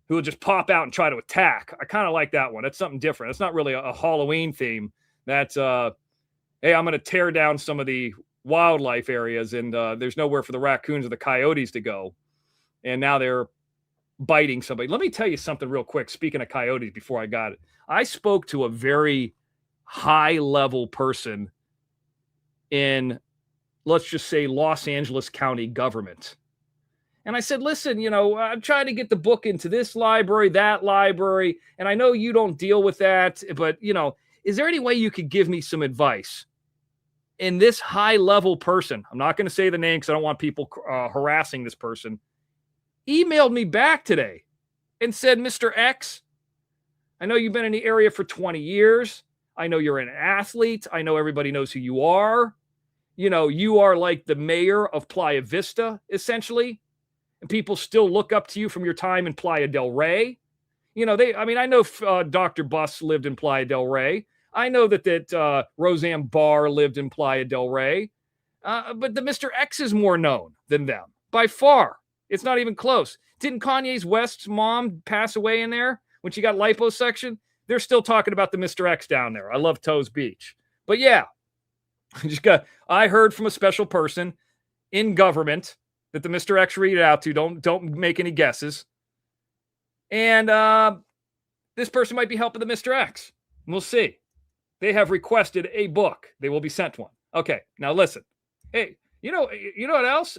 who will just pop out and try to attack. I kind of like that one. That's something different. It's not really a Halloween theme. That's hey, I'm going to tear down some of the wildlife areas, and there's nowhere for the raccoons or the coyotes to go. And now they're biting somebody. Let me tell you something real quick. Speaking of coyotes, before I got it, I spoke to a very high-level person in, let's just say, Los Angeles County government. And I said, listen, I'm trying to get the book into this library, that library, and I know you don't deal with that, but, is there any way you could give me some advice? And this high-level person, I'm not going to say the name because I don't want people harassing this person, emailed me back today and said, Mr. X, I know you've been in the area for 20 years. I know you're an athlete. I know everybody knows who you are. You are like the mayor of Playa Vista, essentially. And people still look up to you from your time in Playa del Rey. I know Dr. Buss lived in Playa del Rey. I know that Roseanne Barr lived in Playa del Rey. But the Mr. X is more known than them, by far. It's not even close. Didn't Kanye West's mom pass away in there when she got liposuction? They're still talking about the Mr. X down there. I love Toes Beach. But yeah, I heard from a special person in government that the Mr. X read it out to. Don't make any guesses. And this person might be helping the Mr. X. We'll see. They have requested a book. They will be sent one. Okay, now listen. Hey, you know what else?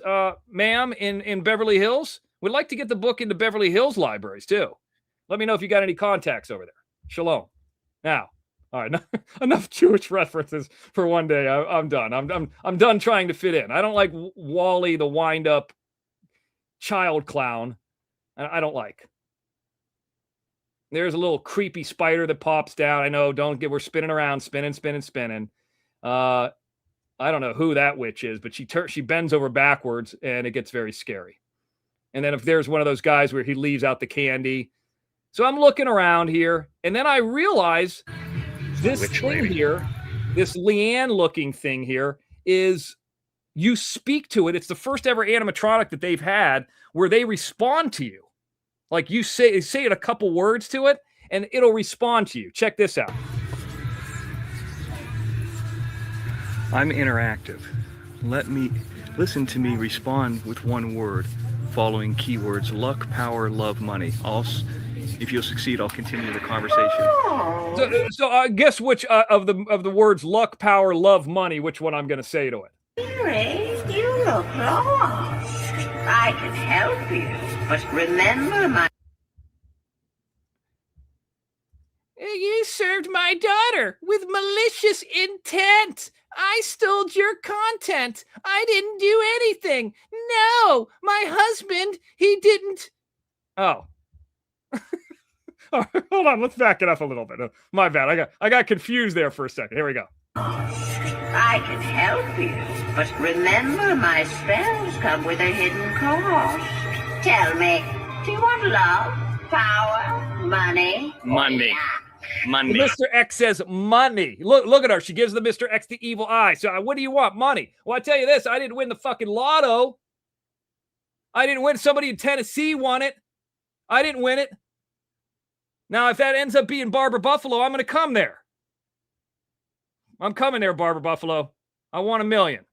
Ma'am in Beverly Hills, would like to get the book into Beverly Hills libraries too. Let me know if you got any contacts over there. Shalom. Now, all right, enough Jewish references for one day. I'm done. I'm done trying to fit in. I don't like Wally, the wind-up child clown. I don't like. There's a little creepy spider that pops down. I know. We're spinning around, spinning. I don't know who that witch is, but she bends over backwards, and it gets very scary. And then if there's one of those guys where he leaves out the candy. So I'm looking around here, and then I realize this thing here, this Leanne-looking thing here, is you speak to it. It's the first ever animatronic that they've had where they respond to you. Like you say it a couple words to it, and it'll respond to you. Check this out. I'm interactive. Listen to me respond with one word, following keywords: luck, power, love, money. If you'll succeed, I'll continue the conversation. So guess which of the words luck, power, love, money, which one I'm going to say to it. Ray, you look lost. I can help you, but remember my... You served my daughter with malicious intent. I stole your content. I didn't do anything. No, my husband, he didn't. Oh. Hold on, let's back it up a little bit. My bad. I got confused there for a second. Here we go. I can help you, but remember my spells come with a hidden cost. Tell me, do you want love, power, money? Money. Money. Mr. X says money. Look at her. She gives the Mr. X the evil eye. So what do you want? Money. Well, I tell you this. I didn't win the fucking lotto. I didn't win. Somebody in Tennessee won it. I didn't win it. Now, if that ends up being Barbara Buffalo, I'm going to come there. I'm coming there, Barbara Buffalo. I want $1 million.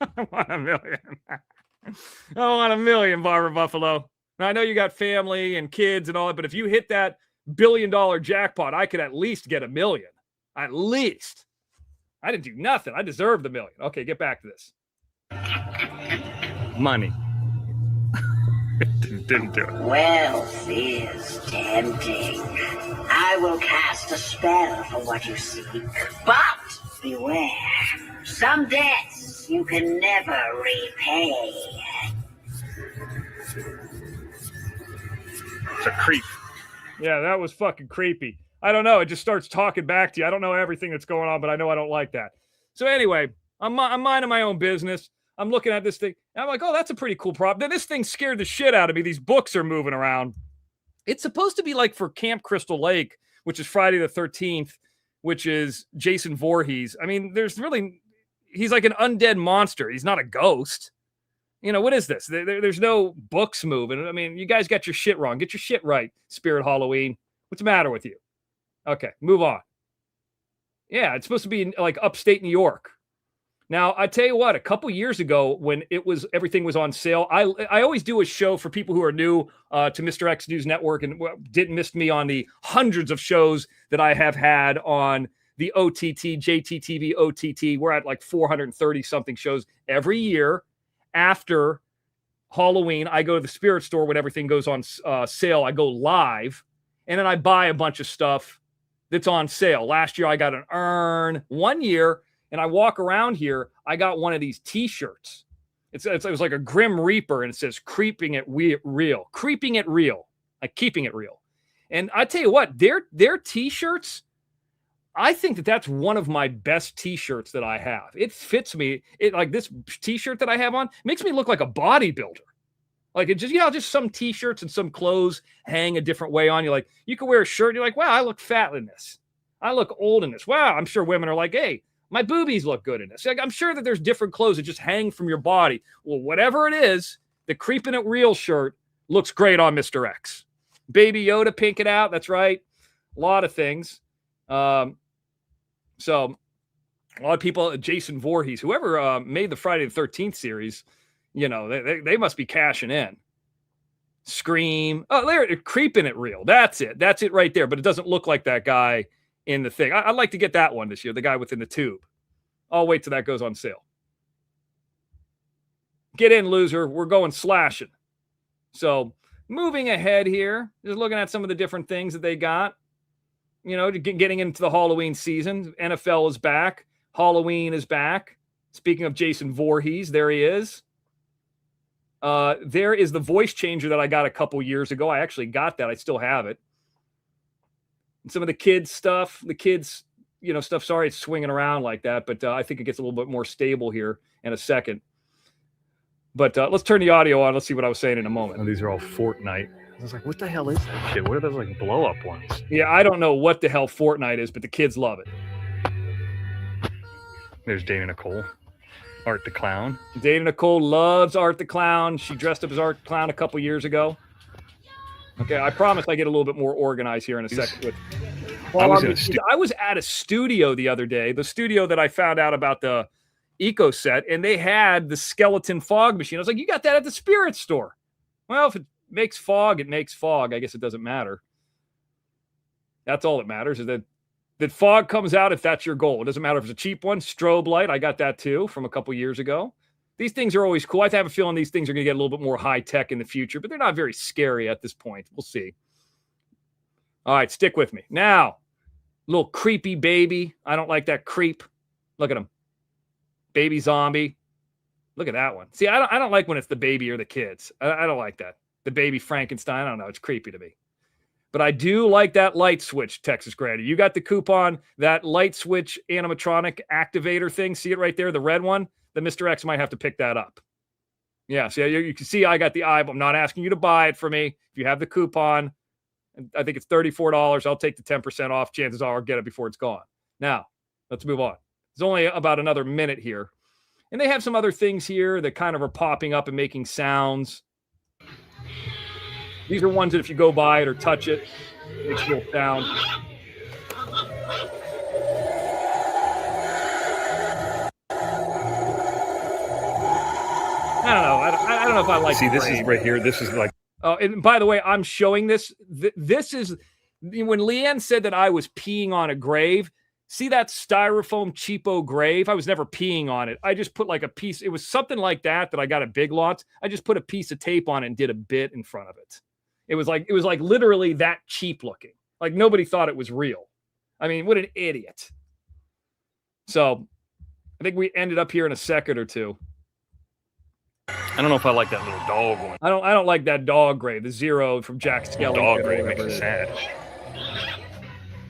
I want $1 million. I want $1 million, Barbara Buffalo. Now, I know you got family and kids and all that, but if you hit that $1 billion jackpot, I could at least get $1 million. At least. I didn't do nothing. I deserve the $1 million. Okay, get back to this. Money. Didn't do it. Wealth is tempting. I will cast a spell for what you seek, but beware. Some debts you can never repay. It's a creep. Yeah, that was fucking creepy. I don't know. It just starts talking back to you. I don't know everything that's going on, but I know I don't like that. So anyway, I'm minding my own business. I'm looking at this thing. And I'm like, oh, that's a pretty cool prop. Then this thing scared the shit out of me. These books are moving around. It's supposed to be like for Camp Crystal Lake, which is Friday the 13th, which is Jason Voorhees. I mean, he's like an undead monster. He's not a ghost. You know, what is this? There's no books moving. I mean, you guys got your shit wrong. Get your shit right, Spirit Halloween. What's the matter with you? Okay, move on. Yeah, it's supposed to be like upstate New York. Now, I tell you what, a couple years ago when everything was on sale, I always do a show for people who are new to Mr. X News Network and didn't miss me on the hundreds of shows that I have had on the OTT, JTTV, OTT. We're at like 430 something shows every year. After Halloween, I go to the Spirit store when everything goes on sale. I go live, and then I buy a bunch of stuff that's on sale. Last year, I got an urn. 1 year, and I walk around here, I got one of these T-shirts. It was like a Grim Reaper, and it says, creeping it real. Creeping it real. Like keeping it real. And I tell you what, their T-shirts, I think that's one of my best T-shirts that I have. It fits me. It like this T-shirt that I have on makes me look like a bodybuilder. Like it just, just some T-shirts and some clothes hang a different way on you. Like you can wear a shirt and you're like, wow, I look fat in this. I look old in this. Wow, I'm sure women are like, hey, my boobies look good in this. Like, I'm sure that there's different clothes that just hang from your body. Well, whatever it is, the Creeping It Real shirt looks great on Mr. X. Baby Yoda pinking out. That's right. A lot of things. So a lot of people, Jason Voorhees, whoever made the Friday the 13th series, they must be cashing in. Scream. Oh, they're Creeping It Real. That's it. That's it right there. But it doesn't look like that guy in the thing. I'd like to get that one this year, the guy within the tube. I'll wait till that goes on sale. Get in, loser. We're going slashing. So moving ahead here, just looking at some of the different things that they got. Getting into the Halloween season. NFL is back. Halloween is back. Speaking of Jason Voorhees, there he is. There is the voice changer that I got a couple years ago. I actually got that. I still have it. And some of the kids stuff, stuff, sorry, it's swinging around like that, but I think it gets a little bit more stable here in a second. But let's turn the audio on. Let's see what I was saying in a moment. Oh, these are all Fortnite. I was like, what the hell is that shit? What are those like blow up ones? Yeah, I don't know what the hell Fortnite is, but the kids love it. There's Dana Nicole, Art the Clown. Dana Nicole loves Art the Clown. She dressed up as Art the Clown a couple years ago. Okay, I promise I get a little bit more organized here in a second. I was at a studio the other day. The studio that I found out about the Eco set, and they had the skeleton fog machine. I was like, you got that at the Spirit store. Well, if it makes fog, it makes fog. I guess it doesn't matter. That's all that matters, is that fog comes out if that's your goal. It doesn't matter if it's a cheap one. Strobe light, I got that too from a couple years ago. These things are always cool. I have a feeling these things are going to get a little bit more high-tech in the future, but they're not very scary at this point. We'll see. All right, stick with me. Now, little creepy baby. I don't like that creep. Look at him. Baby zombie. Look at that one. See, I don't like when it's the baby or the kids. I don't like that. The baby Frankenstein. I don't know. It's creepy to me. But I do like that light switch, Texas Granny. You got the coupon, that light switch animatronic activator thing. See it right there, the red one? The Mr. X might have to pick that up. Yeah, so you can see I got the eyeball. I'm not asking you to buy it for me. If you have the coupon, I think it's $34. I'll take the 10% off. Chances are I'll get it before it's gone. Now, let's move on. There's only about another minute here. And they have some other things here that kind of are popping up and making sounds. These are ones that if you go by it or touch it, it makes a little sound. I don't know. I don't know if I like. See, this is right here. This is like. Oh, and by the way, I'm showing this. This is when Leanne said that I was peeing on a grave. See that styrofoam cheapo grave? I was never peeing on it. I just put like a piece. It was something like that I got at Big Lots. I just put a piece of tape on it and did a bit in front of it. It was like literally that cheap looking. Like nobody thought it was real. I mean, what an idiot. So I think we ended up here in a second or two. I don't know if I like that little dog one. I don't like that dog grave, the Zero from Jack Skellington. Dog grave makes me sad.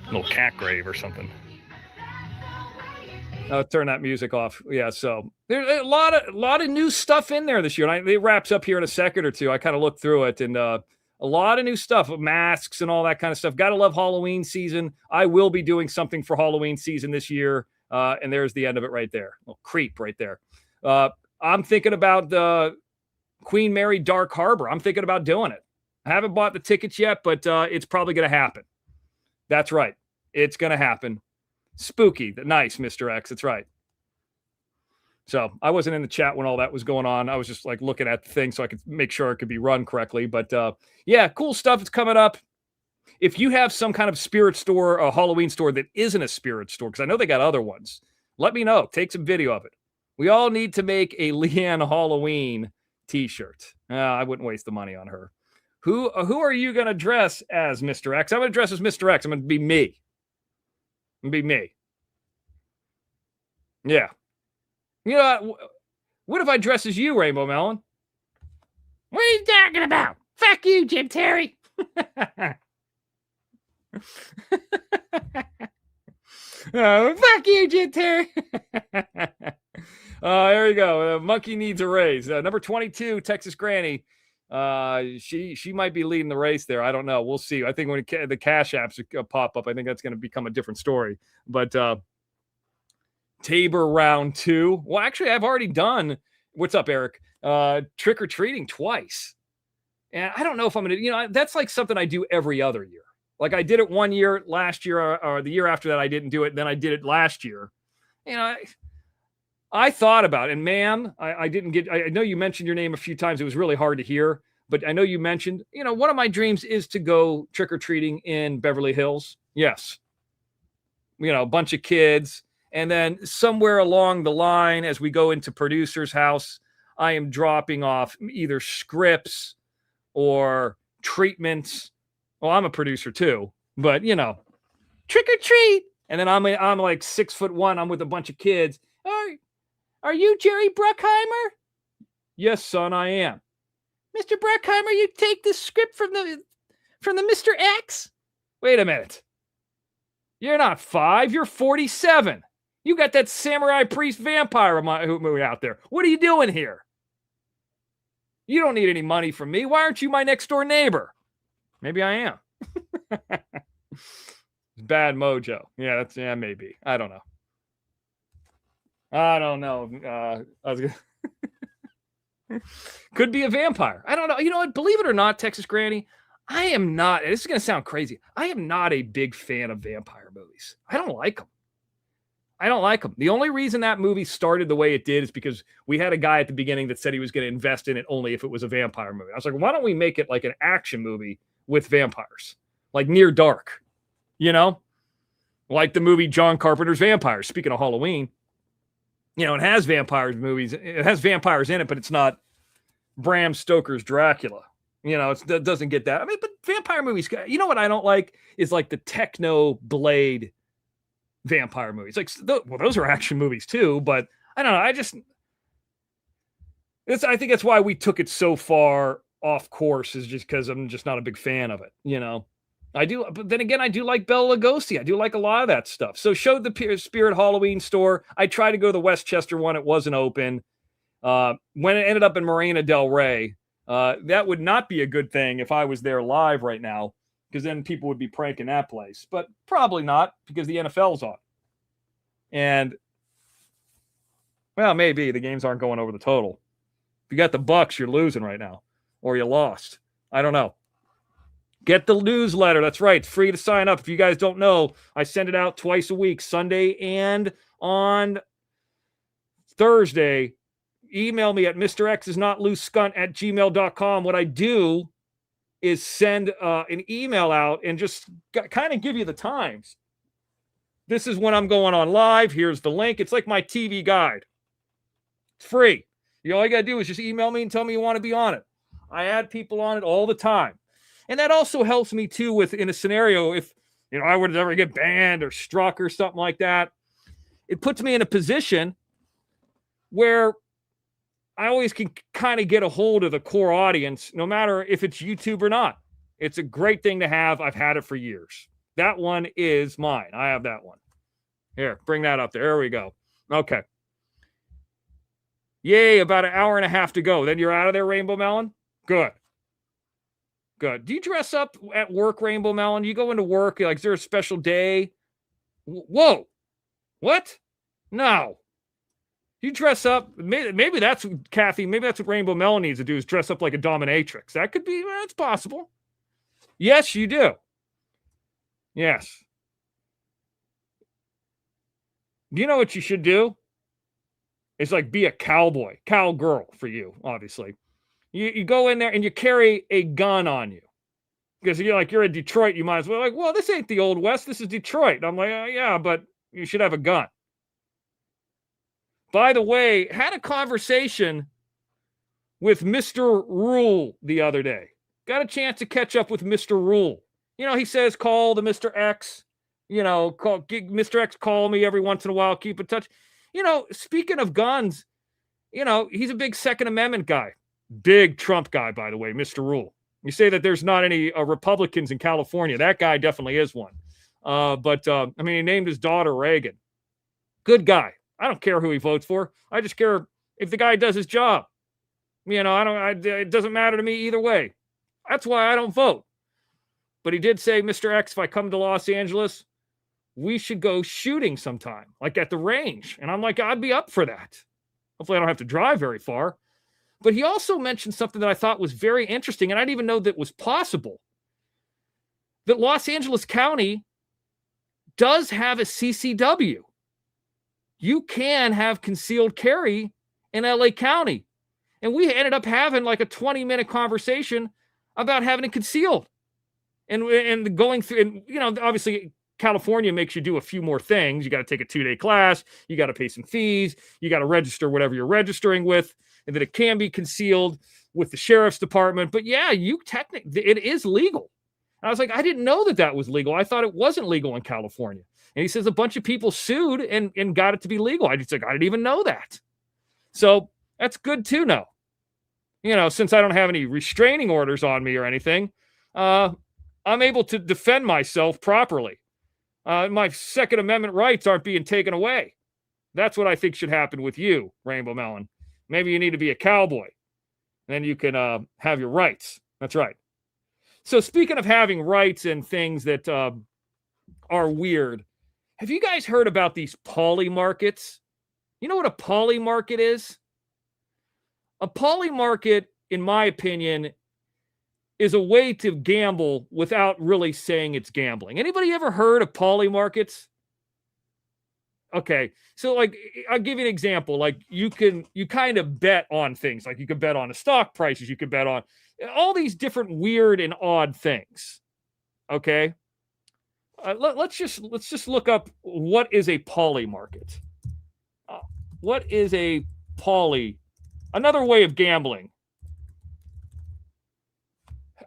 Little cat grave or something. Turn that music off. Yeah, so there's a lot of new stuff in there this year. And it wraps up here in a second or two. I kind of looked through it, and a lot of new stuff, masks and all that kind of stuff. Got to love Halloween season. I will be doing something for Halloween season this year, and there's the end of it right there. Little creep right there. I'm thinking about the Queen Mary Dark Harbor. I'm thinking about doing it. I haven't bought the tickets yet, but it's probably going to happen. That's right. It's going to happen. Spooky. Nice, Mr. X. That's right. So I wasn't in the chat when all that was going on. I was just like looking at the thing so I could make sure it could be run correctly. But yeah, cool stuff is coming up. If you have some kind of spirit store, a Halloween store that isn't a spirit store, because I know they got other ones, let me know. Take some video of it. We all need to make a Leanne Halloween t-shirt. I wouldn't waste the money on her. Who are you going to dress as, Mr. X? I'm going to dress as Mr. X. I'm going to be me. Be me. Yeah. You know, what if I dress as you, Rainbow Melon? What are you talking about? Fuck you, Jim Terry. Fuck you, Jim Terry. There we go. Monkey needs a raise. Number 22, Texas Granny. She might be leading the race there. I don't know. We'll see. I think when the cash apps pop up, I think that's going to become a different story. But Tabor round 2. Well, actually, I've already done. What's up, Eric? Trick or treating twice, and I don't know if I'm going to. That's like something I do every other year. Like I did it one year, last year, or the year after that, I didn't do it. Then I did it last year. I thought about it, and ma'am, I didn't get. I know you mentioned your name a few times. It was really hard to hear, but I know you mentioned. One of my dreams is to go trick or treating in Beverly Hills. Yes, a bunch of kids, and then somewhere along the line, as we go into producer's house, I am dropping off either scripts or treatments. Well, I'm a producer too, but trick or treat, and then I'm like 6'1". I'm with a bunch of kids. Are you Jerry Bruckheimer? Yes, son, I am. Mr. Bruckheimer, you take the script from the Mr. X? Wait a minute. You're not 5, you're 47. You got that samurai priest vampire movie out there. What are you doing here? You don't need any money from me. Why aren't you my next door neighbor? Maybe I am. Bad mojo. Yeah, maybe. I don't know. Could be a vampire. I don't know. You know what? Believe it or not, Texas Granny, I am not. This is going to sound crazy. I am not a big fan of vampire movies. I don't like them. I don't like them. The only reason that movie started the way it did is because we had a guy at the beginning that said he was going to invest in it only if it was a vampire movie. I was like, why don't we make it like an action movie with vampires, like Near Dark, like the movie John Carpenter's Vampires. Speaking of Halloween, it has vampires movies. It has vampires in it, but it's not Bram Stoker's Dracula. It doesn't get that. I mean, but vampire movies, what I don't like is like the techno Blade vampire movies. Like, those are action movies too, but I don't know. I think that's why we took it so far off course, is just because I'm just not a big fan of it. I do, but then again, I do like Bela Lugosi. I do like a lot of that stuff. So showed the Spirit Halloween store. I tried to go to the Westchester one. It wasn't open. When it ended up in Marina Del Rey, that would not be a good thing if I was there live right now, because then people would be pranking that place. But probably not, because the NFL's on. And, well, maybe the games aren't going over the total. If you got the Bucks, you're losing right now, or you lost. I don't know. Get the newsletter. That's right. It's free to sign up. If you guys don't know, I send it out twice a week, Sunday and on Thursday. Email me at mrxisnotlooseScunt@gmail.com. What I do is send an email out and just kind of give you the times. This is when I'm going on live. Here's the link. It's like my TV guide. It's free. All you got to do is just email me and tell me you want to be on it. I add people on it all the time. And that also helps me too with, in a scenario, if I would ever get banned or struck or something like that, it puts me in a position where I always can kind of get a hold of the core audience, no matter if it's YouTube or not. It's a great thing to have. I've had it for years. That one is mine. I have that one. Here, bring that up there. There we go. Okay. Yay, about an hour and a half to go. Then you're out of there, Rainbow Melon? Good. Good. Do you dress up at work, Rainbow Melon? Do you go into work? Like, is there a special day? Whoa. What? No. You dress up. Maybe that's, Kathy, maybe that's what Rainbow Melon needs to do, is dress up like a dominatrix. That could be, that's possible. Yes, you do. Yes. Do you know what you should do? It's like be a cowboy, cowgirl for you, obviously. You go in there and you carry a gun on you. Because you're in Detroit, you might as well, well, this ain't the Old West, this is Detroit. I'm like, yeah, but you should have a gun. By the way, had a conversation with Mr. Rule the other day. Got a chance to catch up with Mr. Rule. He says, call the Mr. X, Mr. X, call me every once in a while, keep in touch. Speaking of guns, he's a big Second Amendment guy. Big Trump guy, by the way, Mr. Rule. You say that there's not any Republicans in California. That guy definitely is one. He named his daughter Reagan. Good guy. I don't care who he votes for. I just care if the guy does his job. It doesn't matter to me either way. That's why I don't vote. But he did say, Mr. X, if I come to Los Angeles, we should go shooting sometime, like at the range. And I'm like, I'd be up for that. Hopefully I don't have to drive very far. But he also mentioned something that I thought was very interesting, and I didn't even know that was possible. That Los Angeles County does have a CCW. You can have concealed carry in LA County. And we ended up having like a 20-minute conversation about having it concealed. And going through, and, obviously California makes you do a few more things. You got to take a 2-day class. You got to pay some fees. You got to register whatever you're registering with, and that it can be concealed with the sheriff's department. But yeah, it is legal. And I was like, I didn't know that was legal. I thought it wasn't legal in California. And he says a bunch of people sued and got it to be legal. I didn't even know that. So that's good to know. Since I don't have any restraining orders on me or anything, I'm able to defend myself properly. My Second Amendment rights aren't being taken away. That's what I think should happen with you, Rainbow Melon. Maybe you need to be a cowboy. Then you can have your rights. That's right. So speaking of having rights and things that are weird, have you guys heard about these poly markets? You know what a poly market is? A poly market, in my opinion, is a way to gamble without really saying it's gambling. Anybody ever heard of poly markets? Okay. So like, I'll give you an example. Like you kind of bet on things. Like you could bet on the stock prices. You could bet on all these different weird and odd things. Okay. Let's just look up what is a poly market. What is a poly? Another way of gambling.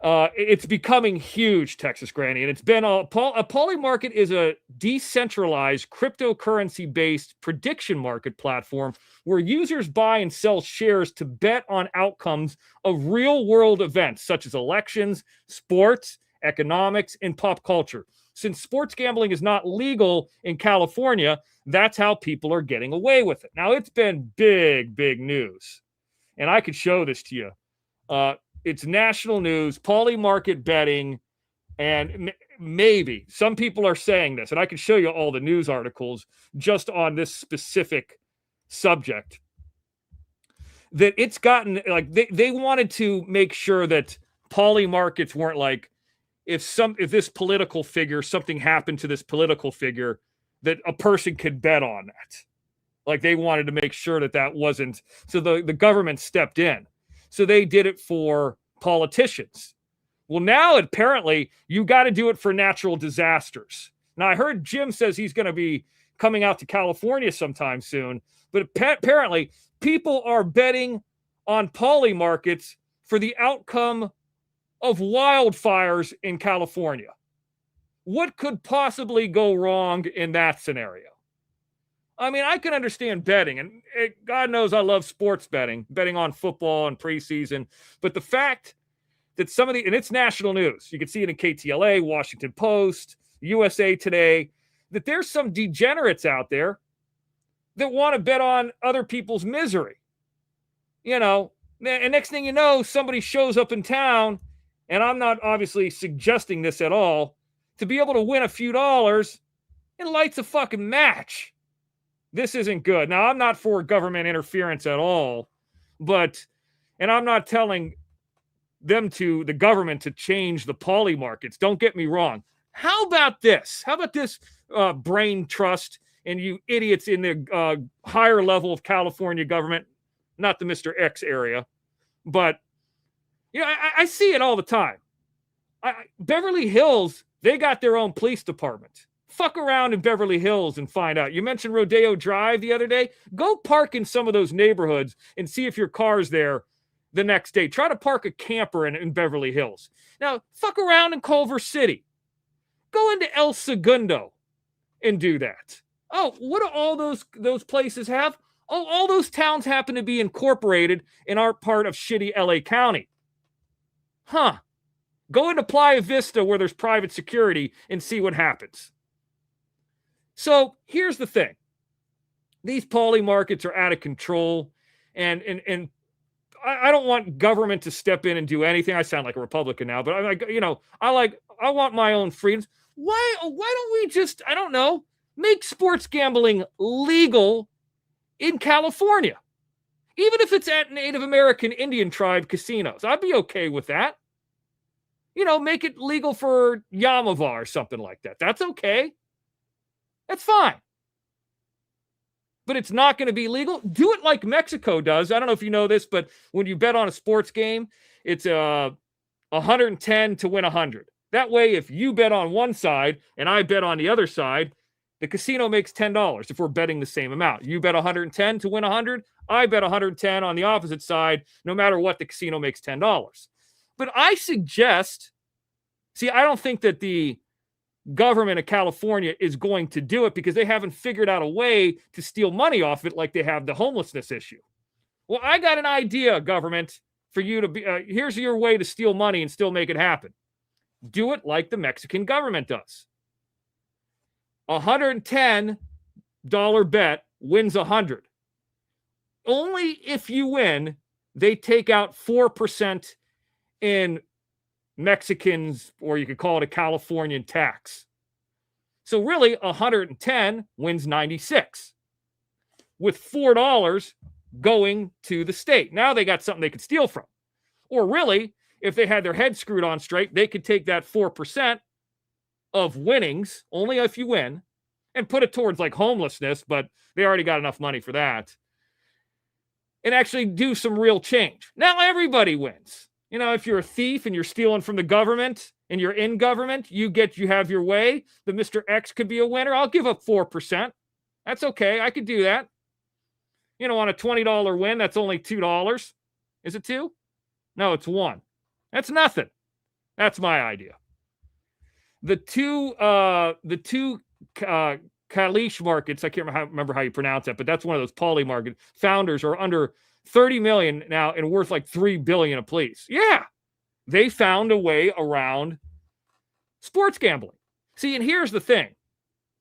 It's becoming huge, Texas Granny, and it's been a poly market is a decentralized cryptocurrency-based prediction market platform where users buy and sell shares to bet on outcomes of real-world events such as elections, sports, economics, and pop culture. Since sports gambling is not legal in California, that's how people are getting away with it. Now, it's been big news, and I could show this to you. It's national news, poly market betting, and maybe some people are saying this, and I can show you all the news articles just on this specific subject, that it's gotten like they wanted to make sure that poly markets weren't like if this political figure, something happened to this political figure, that a person could bet on that. Like they wanted to make sure that wasn't, so the government stepped in. So they did it for politicians. Well, now apparently you got to do it for natural disasters. Now, I heard Jim says he's going to be coming out to California sometime soon, but apparently people are betting on poly markets for the outcome of wildfires in California. What could possibly go wrong in that scenario? I mean, I can understand betting, and God knows I love sports betting on football and preseason. But the fact that and it's national news, you can see it in KTLA, Washington Post, USA Today, that there's some degenerates out there that want to bet on other people's misery. And next thing you know, somebody shows up in town, and I'm not obviously suggesting this at all, to be able to win a few dollars and lights a fucking match. This isn't good. Now, I'm not for government interference at all, and I'm not telling the government to change the poly markets. Don't get me wrong. How about this? How about this brain trust and you idiots in the higher level of California government, not the Mr. X area, but I see it all the time. Beverly Hills, they got their own police department. Fuck around in Beverly Hills and find out. You mentioned Rodeo Drive the other day. Go park in some of those neighborhoods and see if your car's there the next day. Try to park a camper in Beverly Hills. Now, fuck around in Culver City. Go into El Segundo and do that. Oh, what do all those places have? Oh, all those towns happen to be incorporated and aren't part of shitty LA County. Huh. Go into Playa Vista where there's private security and see what happens. So here's the thing. These poly markets are out of control, and I don't want government to step in and do anything. I sound like a Republican now, but I want my own freedoms. Why don't we just, I don't know, make sports gambling legal in California? Even if it's at Native American Indian tribe casinos, I'd be okay with that. Make it legal for Yamava or something like that. That's okay. That's fine. But it's not going to be legal. Do it like Mexico does. I don't know if you know this, but when you bet on a sports game, it's 110 to win 100. That way, if you bet on one side and I bet on the other side, the casino makes $10 if we're betting the same amount. You bet 110 to win 100. I bet 110 on the opposite side. No matter what, the casino makes $10. But I suggest, I don't think that the government of California is going to do it because they haven't figured out a way to steal money off it like they have the homelessness issue. Well, I got an idea, government, for you to be, here's your way to steal money and still make it happen. Do it like the Mexican government does. $110 bet wins 100. Only if you win, they take out 4% in Mexicans, or you could call it a Californian tax. So really, 110 wins 96, with $4 going to the state. Now they got something they could steal from. Or really, if they had their head screwed on straight, they could take that 4% of winnings, only if you win, and put it towards like homelessness, but they already got enough money for that. And actually do some real change. Now everybody wins. You know, if you're a thief and you're stealing from the government and you're in government, you have your way. The Mr. X could be a winner. I'll give up 4%. That's okay. I could do that. You know, on a $20 win, that's only $2. Is it 2? No, it's 1. That's nothing. That's my idea. The two Kalish markets, I can't remember how you pronounce that, but that's one of those poly market founders are under 30 million now and worth like 3 billion apiece. Yeah. They found a way around sports gambling. See, and here's the thing.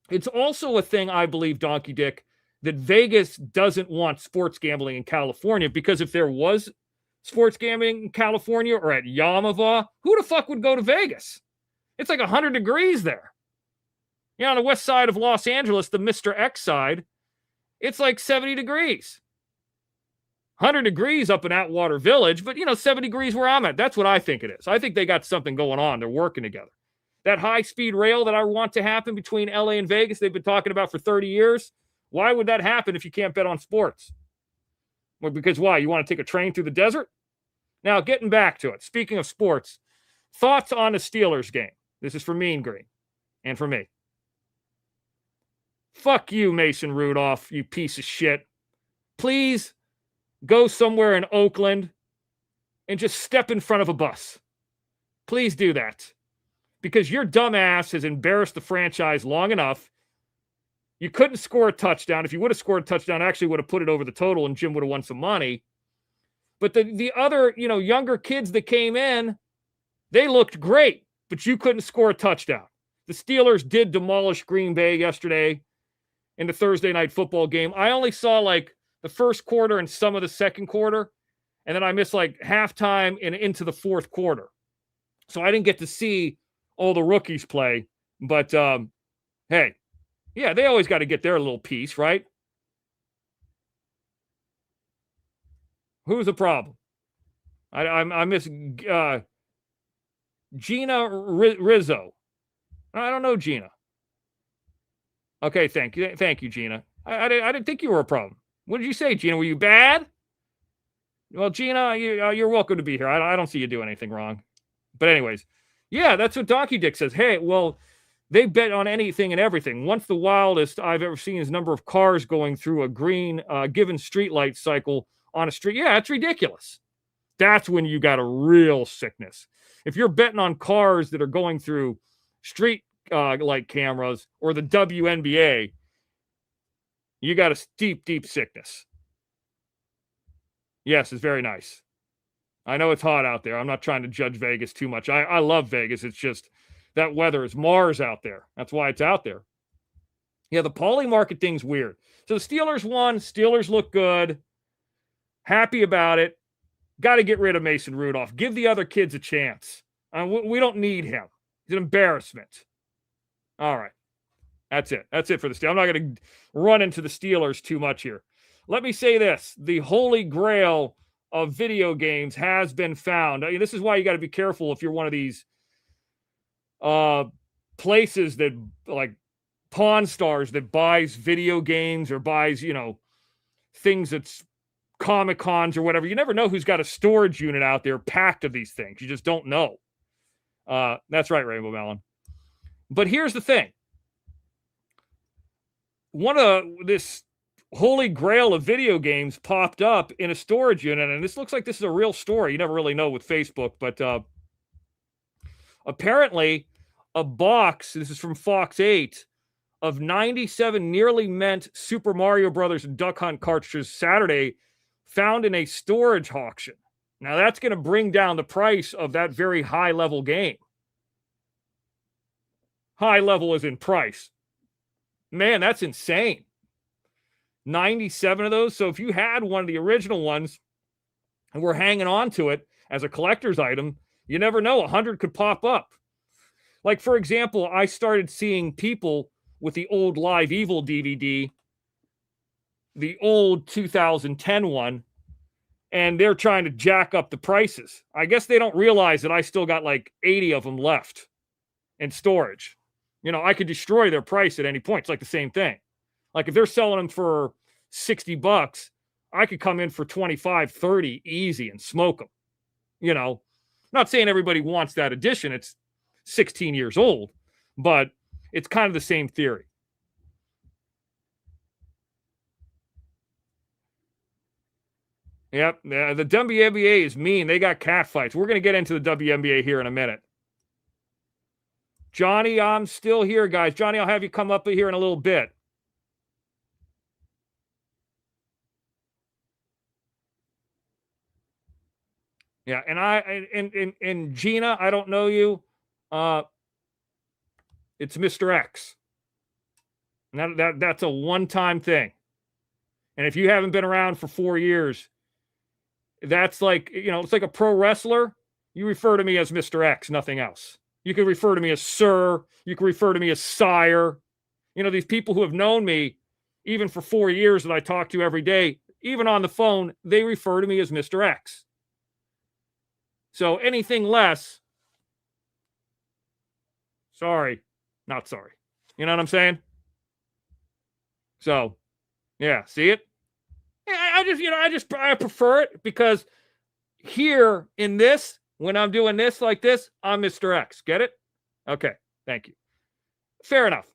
It's also a thing, I believe, Donkey Dick, that Vegas doesn't want sports gambling in California, because if there was sports gambling in California or at Yamava, who the fuck would go to Vegas? It's like 100 degrees there. You know, on the west side of Los Angeles, the Mr. X side, it's like 70 degrees. 100 degrees up in Atwater Village, but, 70 degrees where I'm at. That's what I think it is. I think they got something going on. They're working together. That high-speed rail that I want to happen between LA and Vegas, they've been talking about for 30 years. Why would that happen if you can't bet on sports? Well, because why? You want to take a train through the desert? Now, getting back to it. Speaking of sports, thoughts on the Steelers game. This is for Mean Green and for me. Fuck you, Mason Rudolph, you piece of shit. Please go somewhere in Oakland and just step in front of a bus. Please do that. Because your dumb ass has embarrassed the franchise long enough. You couldn't score a touchdown. If you would have scored a touchdown, I actually would have put it over the total and Jim would have won some money. But the other, younger kids that came in, they looked great, but you couldn't score a touchdown. The Steelers did demolish Green Bay yesterday in the Thursday night football game. I only saw like the first quarter and some of the second quarter, and then I missed like halftime and into the fourth quarter. So I didn't get to see all the rookies play, but hey, yeah, they always got to get their little piece, right? Who's the problem? I miss Gina Rizzo. I don't know Gina. Okay, thank you, Gina. I didn't think you were a problem. What did you say, Gina? Were you bad? Well, Gina, you're welcome to be here. I don't see you do anything wrong. But anyways, yeah, that's what Donkey Dick says. Hey, well, they bet on anything and everything. Once the wildest I've ever seen is number of cars going through a green given streetlight cycle on a street. Yeah, it's ridiculous. That's when you got a real sickness. If you're betting on cars that are going through street light cameras or the WNBA, you got a deep, deep sickness. Yes, it's very nice. I know it's hot out there. I'm not trying to judge Vegas too much. I love Vegas. It's just that weather is Mars out there. That's why it's out there. Yeah, the poly market thing's weird. So the Steelers won. Steelers look good. Happy about it. Got to get rid of Mason Rudolph. Give the other kids a chance. We don't need him. He's an embarrassment. All right. That's it. That's it for the Steelers. I'm not going to run into the Steelers too much here. Let me say this. The holy grail of video games has been found. I mean, this is why you got to be careful if you're one of these places that, like, Pawn Stars that buys video games or buys, things that's Comic-Cons or whatever. You never know who's got a storage unit out there packed of these things. You just don't know. That's right, Rainbow Melon. But here's the thing. One of this holy grail of video games popped up in a storage unit, and this looks like this is a real story. You never really know with Facebook, but apparently a box, this is from Fox 8, of 97 nearly mint Super Mario Brothers and Duck Hunt cartridges Saturday found in a storage auction. Now that's going to bring down the price of that very high level game. High level is in price. Man, that's insane. 97 of those. So if you had one of the original ones and were hanging on to it as a collector's item, you never know. 100 could pop up. Like, for example, I started seeing people with the old Live Evil DVD, the old 2010 one, and they're trying to jack up the prices. I guess they don't realize that I still got like 80 of them left in storage. I could destroy their price at any point. It's like the same thing. Like if they're selling them for $60, I could come in for 25, 30 easy and smoke them. Not saying everybody wants that edition. It's 16 years old, but it's kind of the same theory. Yep. The WNBA is mean. They got cat fights. We're going to get into the WNBA here in a minute. Johnny, I'm still here, guys. Johnny, I'll have you come up here in a little bit. Yeah, and Gina, I don't know you. It's Mr. X. And that's a one-time thing. And if you haven't been around for 4 years, that's like, it's like a pro wrestler. You refer to me as Mr. X, nothing else. You can refer to me as sir. You can refer to me as sire. These people who have known me even for 4 years that I talk to every day, even on the phone, they refer to me as Mr. X. So anything less, sorry, not sorry. You know what I'm saying? So, yeah, see it? I prefer it because here in this, when I'm doing this like this, I'm Mr. X. Get it? Okay, thank you. Fair enough.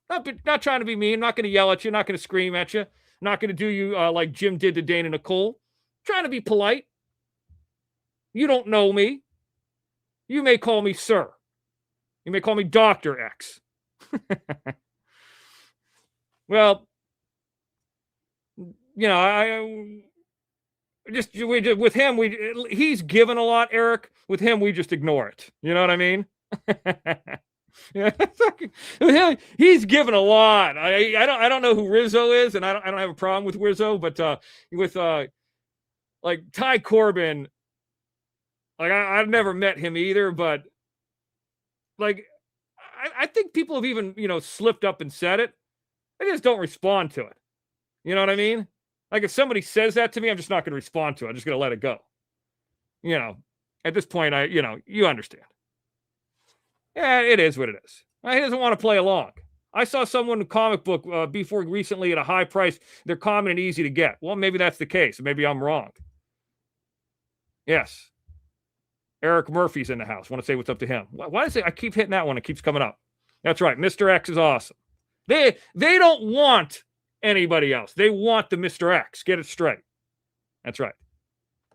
Not trying to be mean. Not going to yell at you. Not going to scream at you. Not going to do you like Jim did to Dana Nicole. Trying to be polite. You don't know me. You may call me sir. You may call me Dr. X. Well, with him, he's given a lot, Eric. With him, we just ignore it. You know what I mean? Yeah, he's given a lot. I don't know who Rizzo is, and I don't have a problem with Rizzo, but with like Ty Corbin, like I've never met him either, but like I think people have even slipped up and said it. I just don't respond to it. You know what I mean? Like if somebody says that to me, I'm just not going to respond to it. I'm just going to let it go. At this point, you understand. Yeah, it is what it is. He doesn't want to play along. I saw someone in comic book before recently at a high price. They're common and easy to get. Well, maybe that's the case. Maybe I'm wrong. Yes. Eric Murphy's in the house. Want to say what's up to him. Why is it I keep hitting that one? It keeps coming up. That's right. Mr. X is awesome. They don't want anybody else. They want the Mr. X. Get it straight. That's right.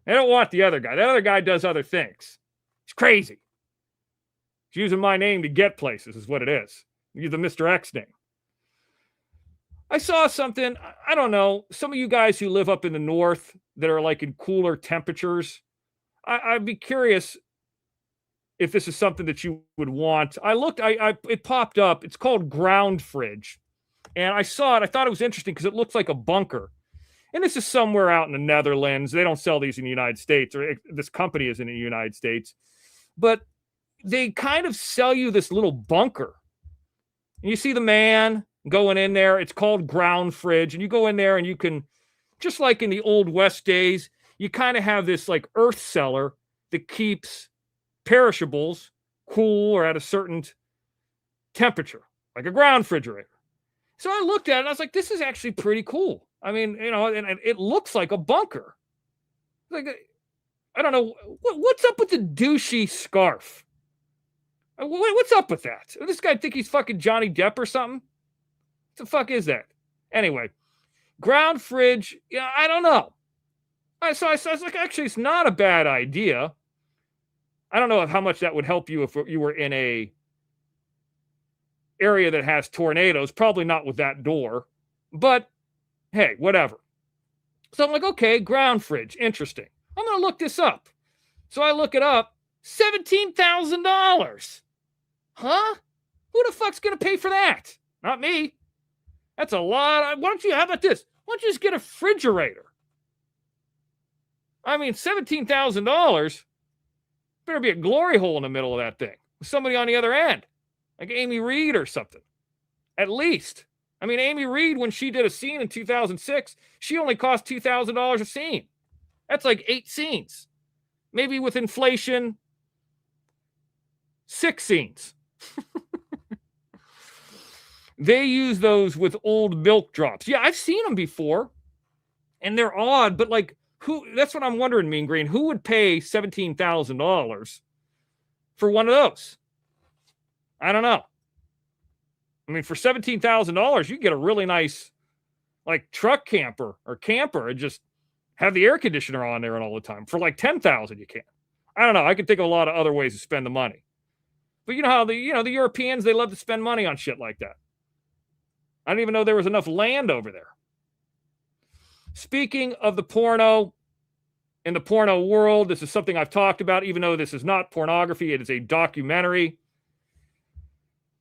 They don't want the other guy. That other guy does other things. It's crazy. He's using my name to get places is what it is. Use the Mr. X name. I saw something, I don't know, some of you guys who live up in the north that are like in cooler temperatures, I'd be curious if this is something that you would want. I looked, it popped up. It's called Ground Fridge. And I saw it. I thought it was interesting because it looks like a bunker. And this is somewhere out in the Netherlands. They don't sell these in the United States, or this company is in the United States. But they kind of sell you this little bunker. And you see the man going in there. It's called Ground Fridge. And you go in there and you can, just like in the old West days, you kind of have this like earth cellar that keeps perishables cool or at a certain temperature, like a ground refrigerator. So I looked at it and I was like, this is actually pretty cool. I mean, and it looks like a bunker. Like, I don't know. What's up with the douchey scarf? What's up with that? Does this guy think he's fucking Johnny Depp or something? What the fuck is that? Anyway, Ground Fridge, I don't know. So I was like, actually, it's not a bad idea. I don't know how much that would help you if you were in a area that has tornadoes. Probably not with that door. But, hey, whatever. So I'm like, okay, Ground Fridge. Interesting. I'm going to look this up. So I look it up. $17,000. Huh? Who the fuck's going to pay for that? Not me. That's a lot. How about this? Why don't you just get a refrigerator? I mean, $17,000. Better be a glory hole in the middle of that thing. With somebody on the other end. Like Amy Reed or something. At least. I mean, Amy Reed, when she did a scene in 2006, she only cost $2,000 a scene. That's like 8 scenes. Maybe with inflation, 6 scenes. They use those with old milk drops. Yeah, I've seen them before, and they're odd, but like, who? That's what I'm wondering, Mean Green. Who would pay $17,000 for one of those? I don't know. I mean, for $17,000, you get a really nice, like, truck camper or camper and just have the air conditioner on there and all the time. For like $10,000, you can. I don't know. I could think of a lot of other ways to spend the money. But you know how the Europeans, they love to spend money on shit like that. I didn't even know there was enough land over there. Speaking of the porno, in the porno world, this is something I've talked about, even though this is not pornography, it is a documentary.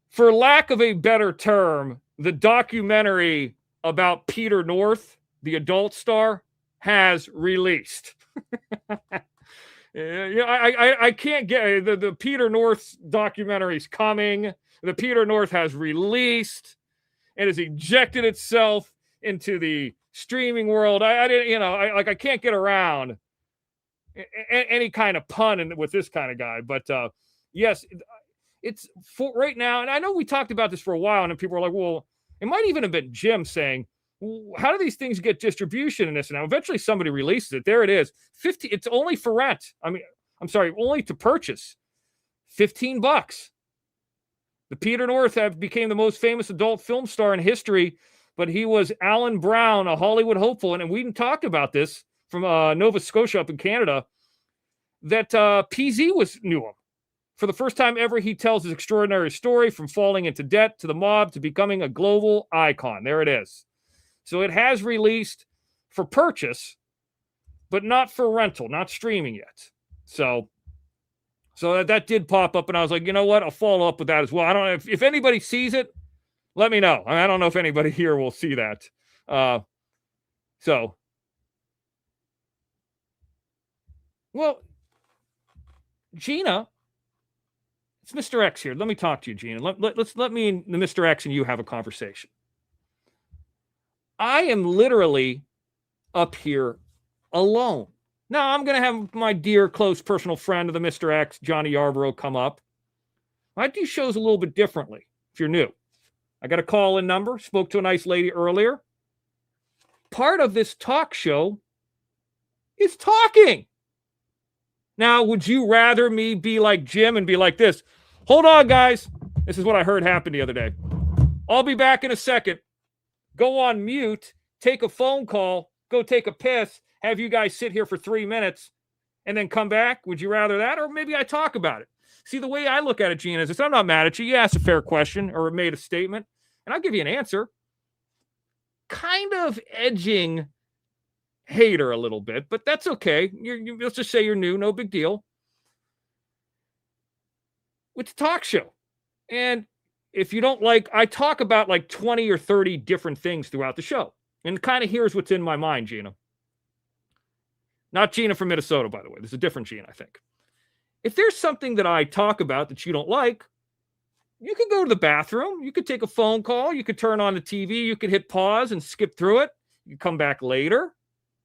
For lack of a better term, the documentary about Peter North, the adult star, has released. I can't get the Peter North documentary's coming. The Peter North has released. It has ejected itself into the streaming world. I can't get around any kind of pun with this kind of guy. But yes, it's for right now. And I know we talked about this for a while, and people were like, well, it might even have been Jim saying, how do these things get distribution in this? And now eventually somebody releases it. There it is. It's only for rent. Only to purchase. $15. The Peter North became the most famous adult film star in history, but he was Alan Brown, a Hollywood hopeful. And we talked about this from Nova Scotia up in Canada, that PZ knew him. For the first time ever, he tells his extraordinary story from falling into debt to the mob to becoming a global icon. There it is. So it has released for purchase, but not for rental, not streaming yet. So that did pop up, and I was like, you know what? I'll follow up with that as well. I don't know if anybody sees it, let me know. I don't know if anybody here will see that. Well, Gina, it's Mr. X here. Let me talk to you, Gina. Let me and the Mr. X and you have a conversation. I am literally up here alone. Now, I'm going to have my dear, close, personal friend of the Mr. X, Johnny Yarborough, come up. I do shows a little bit differently, if you're new. I got a call-in number, spoke to a nice lady earlier. Part of this talk show is talking. Now, would you rather me be like Jim and be like this? Hold on, guys. This is what I heard happen the other day. I'll be back in a second. Go on mute, take a phone call, go take a piss, have you guys sit here for 3 minutes, and then come back? Would you rather that? Or maybe I talk about it. See, the way I look at it, Gina, is I'm not mad at you. You asked a fair question or made a statement, and I'll give you an answer. Kind of edging hater a little bit, but that's okay. Let's just say you're new, no big deal. It's a talk show. And if you don't like, I talk about like 20 or 30 different things throughout the show. And kind of here's what's in my mind, Gina. Not Gina from Minnesota, by the way. There's a different Gina, I think. If there's something that I talk about that you don't like, you could go to the bathroom. You could take a phone call. You could turn on the TV. You could hit pause and skip through it. You come back later.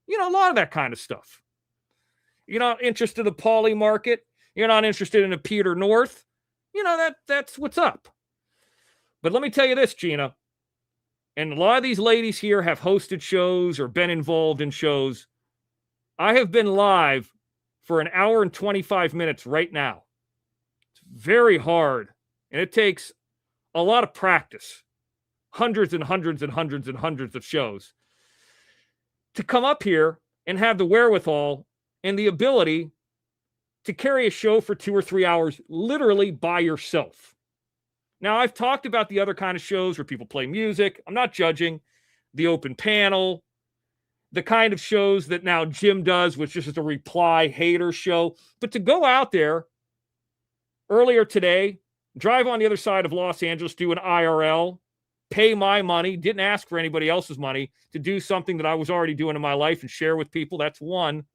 You know, a lot of that kind of stuff. You're not interested in the poly market. You're not interested in a Peter North. You know, that's what's up. But let me tell you this, Gina. And a lot of these ladies here have hosted shows or been involved in shows. I have been live for an hour and 25 minutes right now. It's very hard. And it takes a lot of practice. Hundreds and hundreds and hundreds and hundreds of shows. To come up here and have the wherewithal and the ability to carry a show for 2 or 3 hours literally by yourself. Now, I've talked about the other kind of shows where people play music. I'm not judging. The open panel, the kind of shows that now Jim does, which is just a reply hater show. But to go out there earlier today, drive on the other side of Los Angeles, do an IRL, pay my money, didn't ask for anybody else's money to do something that I was already doing in my life and share with people. That's one.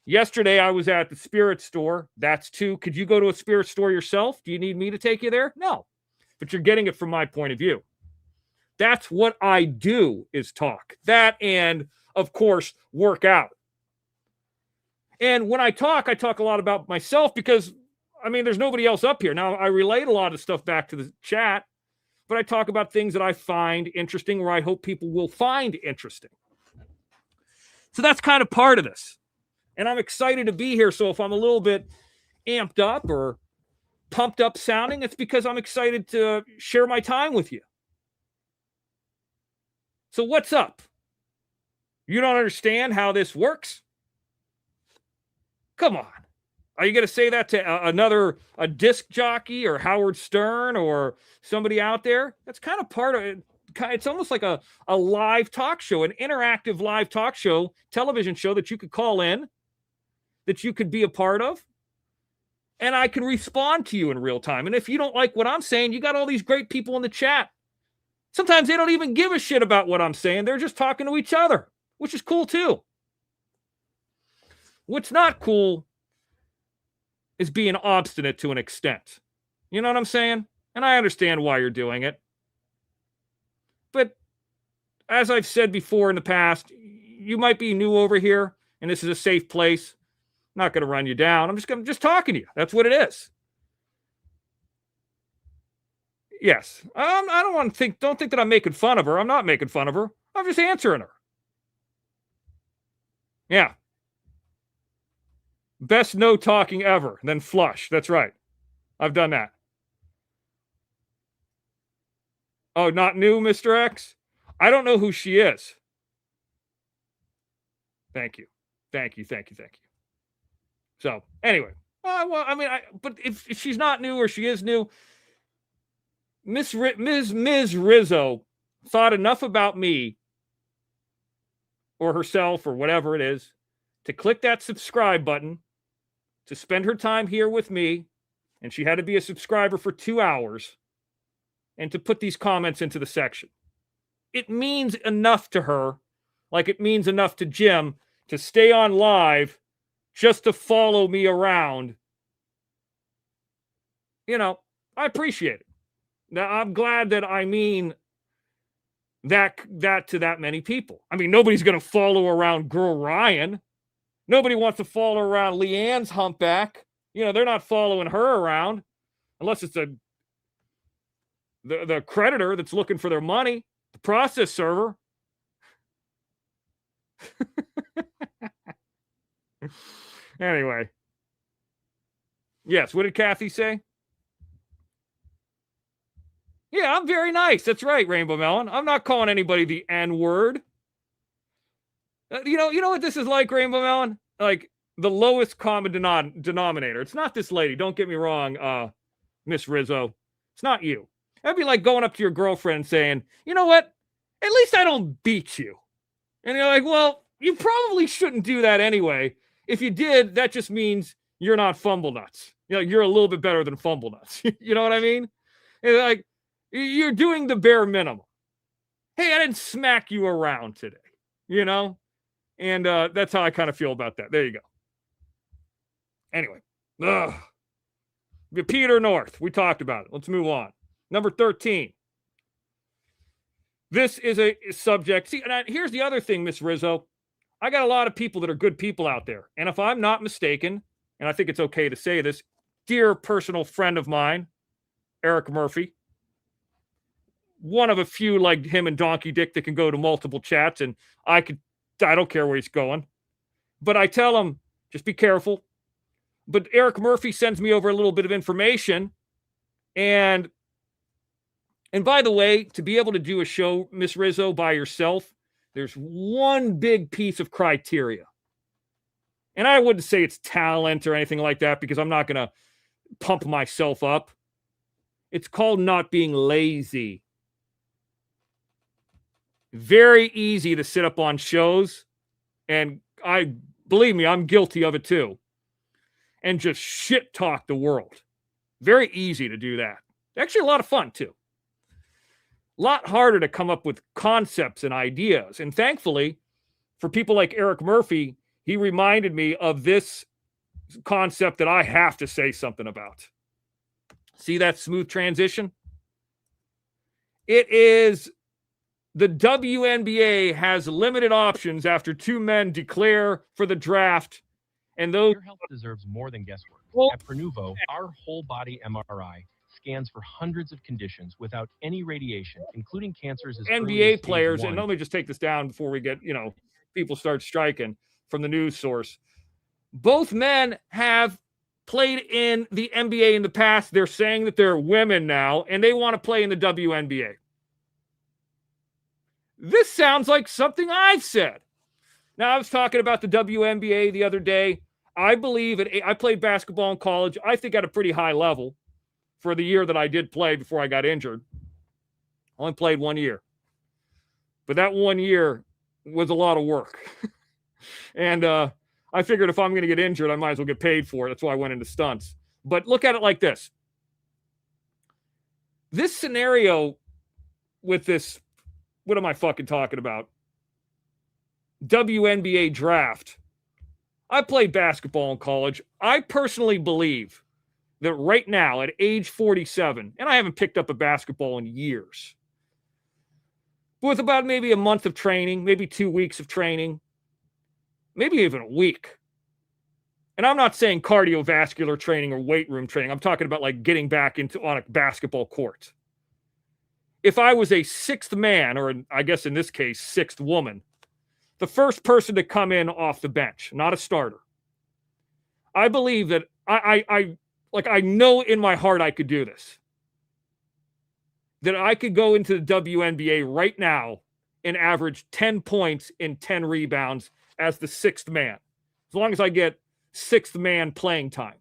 Yesterday, I was at the Spirit store. That's two. Could you go to a Spirit store yourself? Do you need me to take you there? No. But you're getting it from my point of view. That's what I do, is talk. That and, of course, work out. And when I talk a lot about myself because, I mean, there's nobody else up here. Now, I relate a lot of stuff back to the chat, but I talk about things that I find interesting or I hope people will find interesting. So that's kind of part of this. And I'm excited to be here. So if I'm a little bit amped up or pumped up sounding, it's because I'm excited to share my time with you. So what's up? You don't understand how this works? Come on. Are you going to say that to a disc jockey or Howard Stern or somebody out there? That's kind of part of it. It's almost like a live talk show, an interactive live talk show, television show that you could call in, that you could be a part of, and I can respond to you in real time. And if you don't like what I'm saying, you got all these great people in the chat. Sometimes they don't even give a shit about what I'm saying. They're just talking to each other, which is cool too. What's not cool is being obstinate to an extent. You know what I'm saying? And I understand why you're doing it. But as I've said before in the past, you might be new over here, and this is a safe place. I'm not going to run you down. I'm just talking to you. That's what it is. Yes. I don't want to don't think that I'm making fun of her. I'm not making fun of her. I'm just answering her. Yeah. Best no talking ever, then flush. That's right. I've done that. Oh, not new, Mr. X? I don't know who she is. Thank you. So, anyway. Well, I mean, but if she's not new or she is new, Ms. Rizzo thought enough about me or herself or whatever it is to click that subscribe button, to spend her time here with me, and she had to be a subscriber for 2 hours, and to put these comments into the section. It means enough to her, like it means enough to Jim, to stay on live just to follow me around. You know, I appreciate it. Now, I'm glad that I mean that to that many people. I mean, nobody's going to follow around Girl Ryan. Nobody wants to follow around Leanne's humpback. You know, they're not following her around unless it's the creditor that's looking for their money, the process server. Anyway. Yes, what did Kathy say? Yeah, I'm very nice. That's right, Rainbow Melon. I'm not calling anybody the N-word. You know what this is like, Rainbow Melon? Like the lowest common denominator. It's not this lady. Don't get me wrong, Miss Rizzo. It's not you. That'd be like going up to your girlfriend and saying, you know what? At least I don't beat you. And you're like, well, you probably shouldn't do that anyway. If you did, that just means you're not fumble nuts. You know, you're a little bit better than fumble nuts. You know what I mean? It's like, you're doing the bare minimum. Hey, I didn't smack you around today, you know? And that's how I kind of feel about that. There you go. Anyway. Peter North. We talked about it. Let's move on. Number 13. This is a subject. See, and here's the other thing, Miss Rizzo. I got a lot of people that are good people out there. And if I'm not mistaken, and I think it's okay to say this, dear personal friend of mine, Eric Murphy, one of a few like him and Donkey Dick that can go to multiple chats, and I don't care where he's going. But I tell him, just be careful. But Eric Murphy sends me over a little bit of information. And by the way, to be able to do a show, Miss Rizzo, by yourself, there's one big piece of criteria. And I wouldn't say it's talent or anything like that because I'm not going to pump myself up. It's called not being lazy. Very easy to sit up on shows. And believe me, I'm guilty of it too. And just shit talk the world. Very easy to do that. Actually, a lot of fun too. A lot harder to come up with concepts and ideas. And thankfully, for people like Eric Murphy, he reminded me of this concept that I have to say something about. See that smooth transition? It is the WNBA has limited options after 2 men declare for the draft. And those Your health deserves more than guesswork. Well, At Prenuvo, our whole body MRI scans for hundreds of conditions without any radiation, including cancers as early NBA as stage players, 1. and let me just take this down before we get, people start striking from the news source. Both men have played in the NBA in the past. They're saying that they're women now, and they want to play in the WNBA. This sounds like something I've said. Now, I was talking about the WNBA the other day. I believe I played basketball in college. I think at a pretty high level for the year that I did play before I got injured. I only played 1 year. But that 1 year was a lot of work. And I figured if I'm going to get injured, I might as well get paid for it. That's why I went into stunts. But look at it like this. This scenario with this, what am I fucking talking about? WNBA draft. I played basketball in college. I personally believe that right now at age 47, and I haven't picked up a basketball in years, with about maybe a month of training, maybe 2 weeks of training, maybe even a week. And I'm not saying cardiovascular training or weight room training. I'm talking about like getting back on a basketball court. If I was a sixth man, or I guess in this case, sixth woman, the first person to come in off the bench, not a starter, I believe that I know in my heart I could do this. That I could go into the WNBA right now and average 10 points and 10 rebounds as the sixth man. As long as I get sixth man playing time.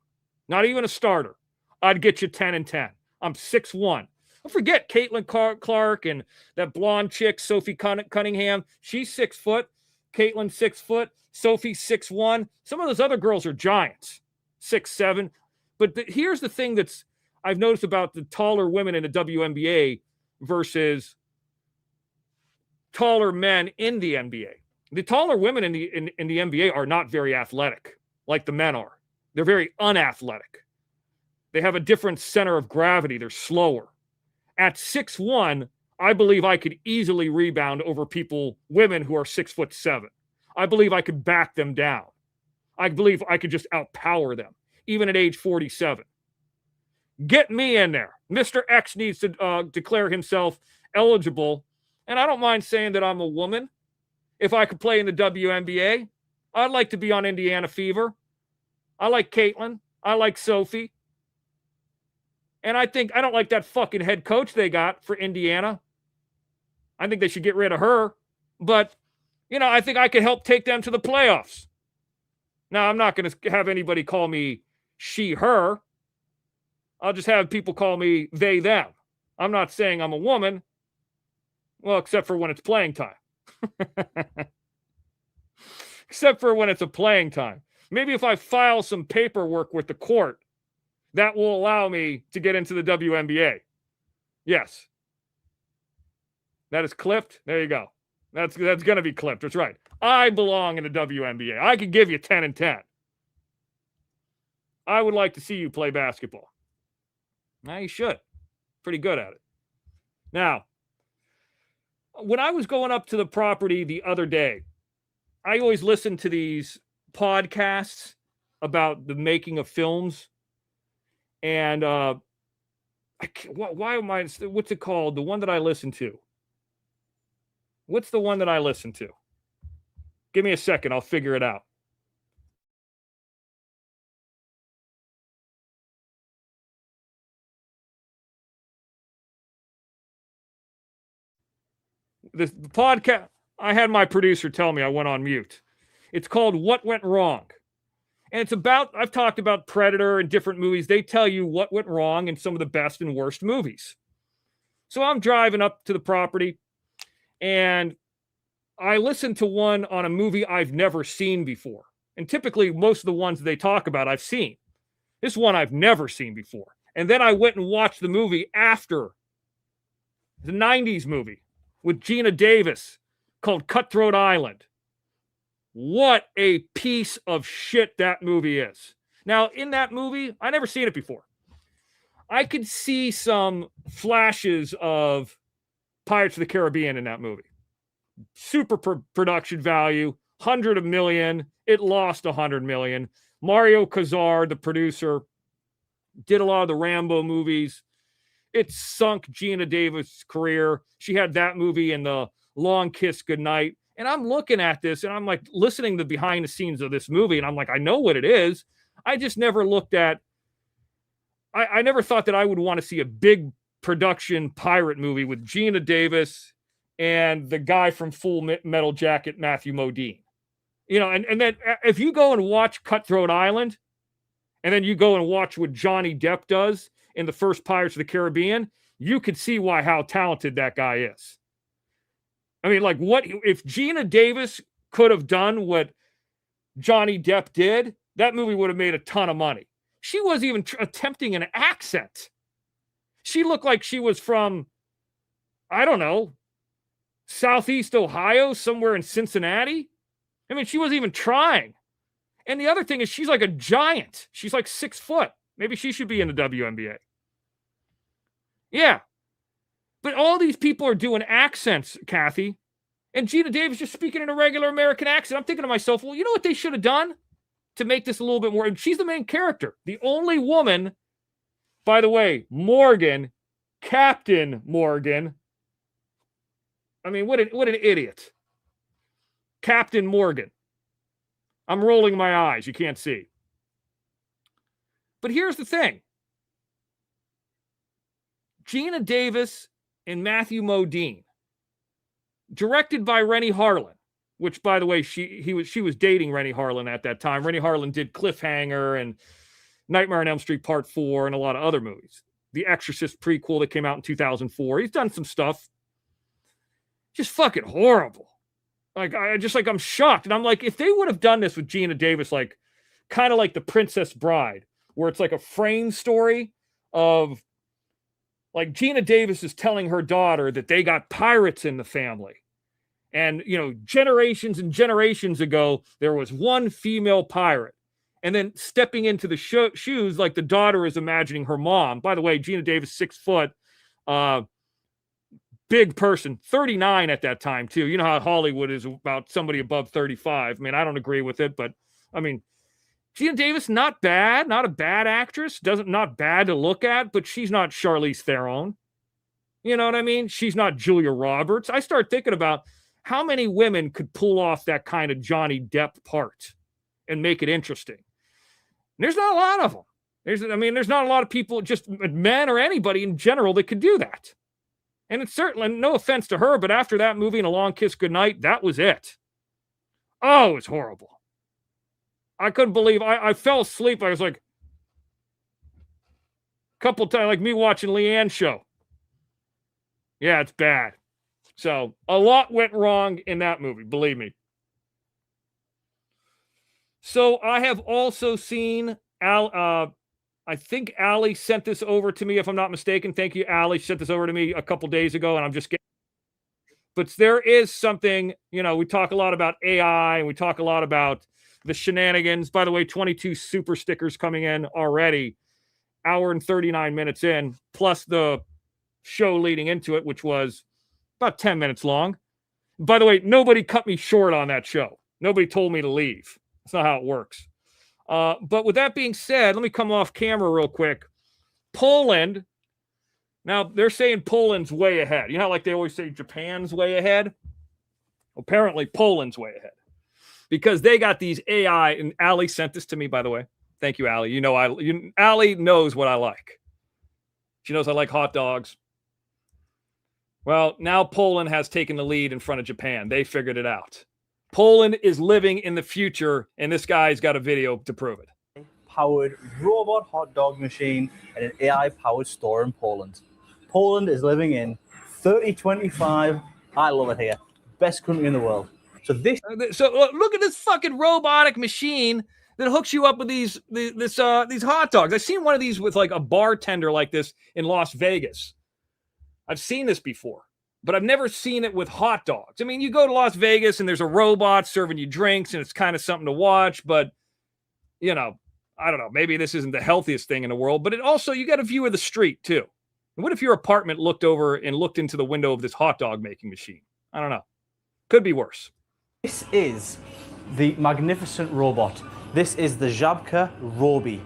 Not even a starter. I'd get you 10 and 10. I'm 6'1". Don't forget Caitlin Clark and that blonde chick, Sophie Cunningham. She's 6 foot. Caitlin 6 foot. Sophie 6'1". Some of those other girls are giants. 6'7". But here's the thing that's I've noticed about the taller women in the WNBA versus taller men in the NBA. The taller women in the NBA are not very athletic like the men are. They're very unathletic. They have a different center of gravity. They're slower. At 6'1", I believe I could easily rebound over women who are 6'7". I believe I could back them down. I believe I could just outpower them, even at age 47. Get me in there. Mr. X needs to declare himself eligible. And I don't mind saying that I'm a woman. If I could play in the WNBA, I'd like to be on Indiana Fever. I like Caitlin. I like Sophie. And I don't like that fucking head coach they got for Indiana. I think they should get rid of her. But, I think I could help take them to the playoffs. Now, I'm not going to have anybody call me she, her. I'll just have people call me they, them. I'm not saying I'm a woman. Well, except for when it's playing time. Except for when it's a playing time. Maybe if I file some paperwork with the court, that will allow me to get into the WNBA. Yes. That is clipped. There you go. That's going to be clipped. That's right. I belong in the WNBA. I could give you 10 and 10. I would like to see you play basketball. Now you should. Pretty good at it. Now, when I was going up to the property the other day, I always listen to these podcasts about the making of films. And what's it called? The one that I listen to. What's the one that I listen to? Give me a second. I'll figure it out. The podcast, I had my producer tell me I went on mute. It's called What Went Wrong. And it's about, I've talked about Predator and different movies. They tell you what went wrong in some of the best and worst movies. So I'm driving up to the property and I listened to one on a movie I've never seen before. And typically most of the ones they talk about I've seen. This one I've never seen before. And then I went and watched the movie after, the 90s movie with Gina Davis called Cutthroat Island. What a piece of shit that movie is. Now, in that movie, I never seen it before. I could see some flashes of Pirates of the Caribbean in that movie. Super production value, 100 million. It lost 100 million. Mario Cazar, the producer, did a lot of the Rambo movies. it sunk Gina Davis' career. She had that movie and The Long Kiss Goodnight. And I'm looking at this and I'm like listening to the behind the scenes of this movie. And I'm like, I know what it is. I just never looked at, I never thought that I would want to see a big production pirate movie with Gina Davis and the guy from Full Metal Jacket, Matthew Modine. You know, and then if you go and watch Cutthroat Island, and then you go and watch what Johnny Depp does in the first Pirates of the Caribbean, you could see how talented that guy is. I mean, like, what if Gina Davis could have done what Johnny Depp did? That movie would have made a ton of money. She wasn't even attempting an accent. She looked like she was from, I don't know, Southeast Ohio, somewhere in Cincinnati. I mean, she wasn't even trying. And the other thing is she's like a giant. She's like 6 foot. Maybe she should be in the WNBA. Yeah. But all these people are doing accents, Kathy. And Gina Davis just speaking in a regular American accent. I'm thinking to myself, well, you know what they should have done to make this a little bit more? And she's the main character. The only woman, by the way, Morgan, Captain Morgan. I mean, what an idiot. Captain Morgan. I'm rolling my eyes. You can't see. But here's the thing. Gina Davis and Matthew Modine, directed by Rennie Harlan, which, by the way, she was dating Rennie Harlan at that time. Rennie Harlan did Cliffhanger and Nightmare on Elm Street Part 4 and a lot of other movies. The Exorcist prequel that came out in 2004. He's done some stuff. Just fucking horrible. I'm shocked. And I'm like, if they would have done this with Gina Davis, like kind of like The Princess Bride, where it's like a frame story of like Gina Davis is telling her daughter that they got pirates in the family. And, you know, generations and generations ago, there was one female pirate. And then stepping into the shoes, like the daughter is imagining her mom. By the way, Gina Davis, 6 foot, big person, 39 at that time, too. You know how Hollywood is about somebody above 35. I mean, I don't agree with it, but I mean, Gina Davis, not bad, not a bad actress, not bad to look at, but she's not Charlize Theron. You know what I mean? She's not Julia Roberts. I start thinking about how many women could pull off that kind of Johnny Depp part and make it interesting. And there's not a lot of them. There's not a lot of people, just men or anybody in general, that could do that. And it's certainly, no offense to her, but after that movie and A Long Kiss Goodnight, that was it. Oh, it was horrible. I couldn't believe, I fell asleep. I was like, a couple times, like me watching Leanne's show. Yeah, it's bad. So a lot went wrong in that movie, believe me. So I have also seen, I think Allie sent this over to me, if I'm not mistaken. Thank you, Allie. She sent this over to me a couple days ago, and I'm just getting. But there is something, you know, we talk a lot about AI, and we talk a lot about the shenanigans. By the way, 22 super stickers coming in already, hour and 39 minutes in, plus the show leading into it, which was about 10 minutes long. By the way, nobody cut me short on that show. Nobody told me to leave. That's not how it works. But with that being said, let me come off camera real quick. Poland. Now, they're saying Poland's way ahead. You know how like they always say Japan's way ahead? Apparently, Poland's way ahead. Because they got these AI, and Allie sent this to me, by the way. Thank you, Allie. You know, Allie knows what I like. She knows I like hot dogs. Well, now Poland has taken the lead in front of Japan. They figured it out. Poland is living in the future, and this guy's got a video to prove it. Powered robot hot dog machine and an AI-powered store in Poland. Poland is living in 3025. I love it here. Best country in the world. So look at this fucking robotic machine that hooks you up with these hot dogs. I've seen one of these with like a bartender like this in Las Vegas. I've seen this before, but I've never seen it with hot dogs. I mean, you go to Las Vegas and there's a robot serving you drinks and it's kind of something to watch, but you know, I don't know, maybe this isn't the healthiest thing in the world, but it also, you got a view of the street too. And what if your apartment looked over and looked into the window of this hot dog making machine? I don't know. Could be worse. This is the magnificent robot. This is the Żabka Robi.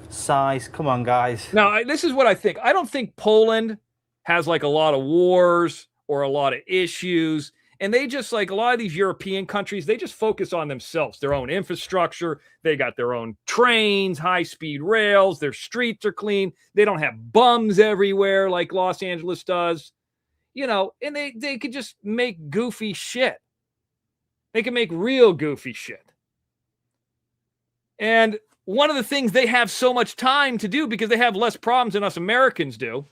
Size. Come on, guys. Now, this is what I think. I don't think Poland has like a lot of wars or a lot of issues. And they just, like a lot of these European countries, they just focus on themselves, their own infrastructure. They got their own trains, high-speed rails. Their streets are clean. They don't have bums everywhere like Los Angeles does. You know, and they could just make goofy shit. They can make real goofy shit. And one of the things they have so much time to do because they have less problems than us Americans do,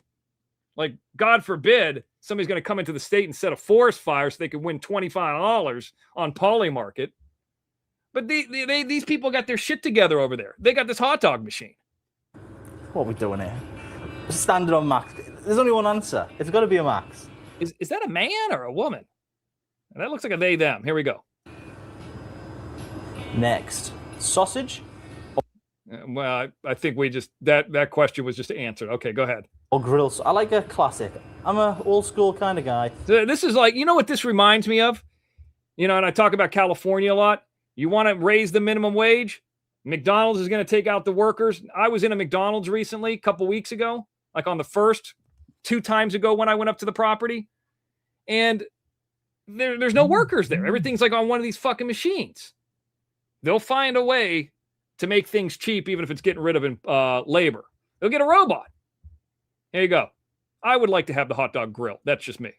like, God forbid, somebody's going to come into the state and set a forest fire so they can win $25 on Polymarket. But these people got their shit together over there. They got this hot dog machine. What are we doing here? Standing on Max. There's only one answer. It's got to be a Max. Is that a man or a woman? That looks like a they, them. Here we go. Next. Sausage? Well, I think we just, that question was just answered. Okay, go ahead. Or grill. I like a classic. I'm a old school kind of guy. So this is like, you know what this reminds me of? You know, and I talk about California a lot. You want to raise the minimum wage? McDonald's is going to take out the workers. I was in a McDonald's recently, a couple weeks ago, like on the first 2 times ago when I went up to the property. And there's no workers there. Everything's like on one of these fucking machines. They'll find a way to make things cheap, even if it's getting rid of labor. They'll get a robot. Here you go. I would like to have the hot dog grill. That's just me.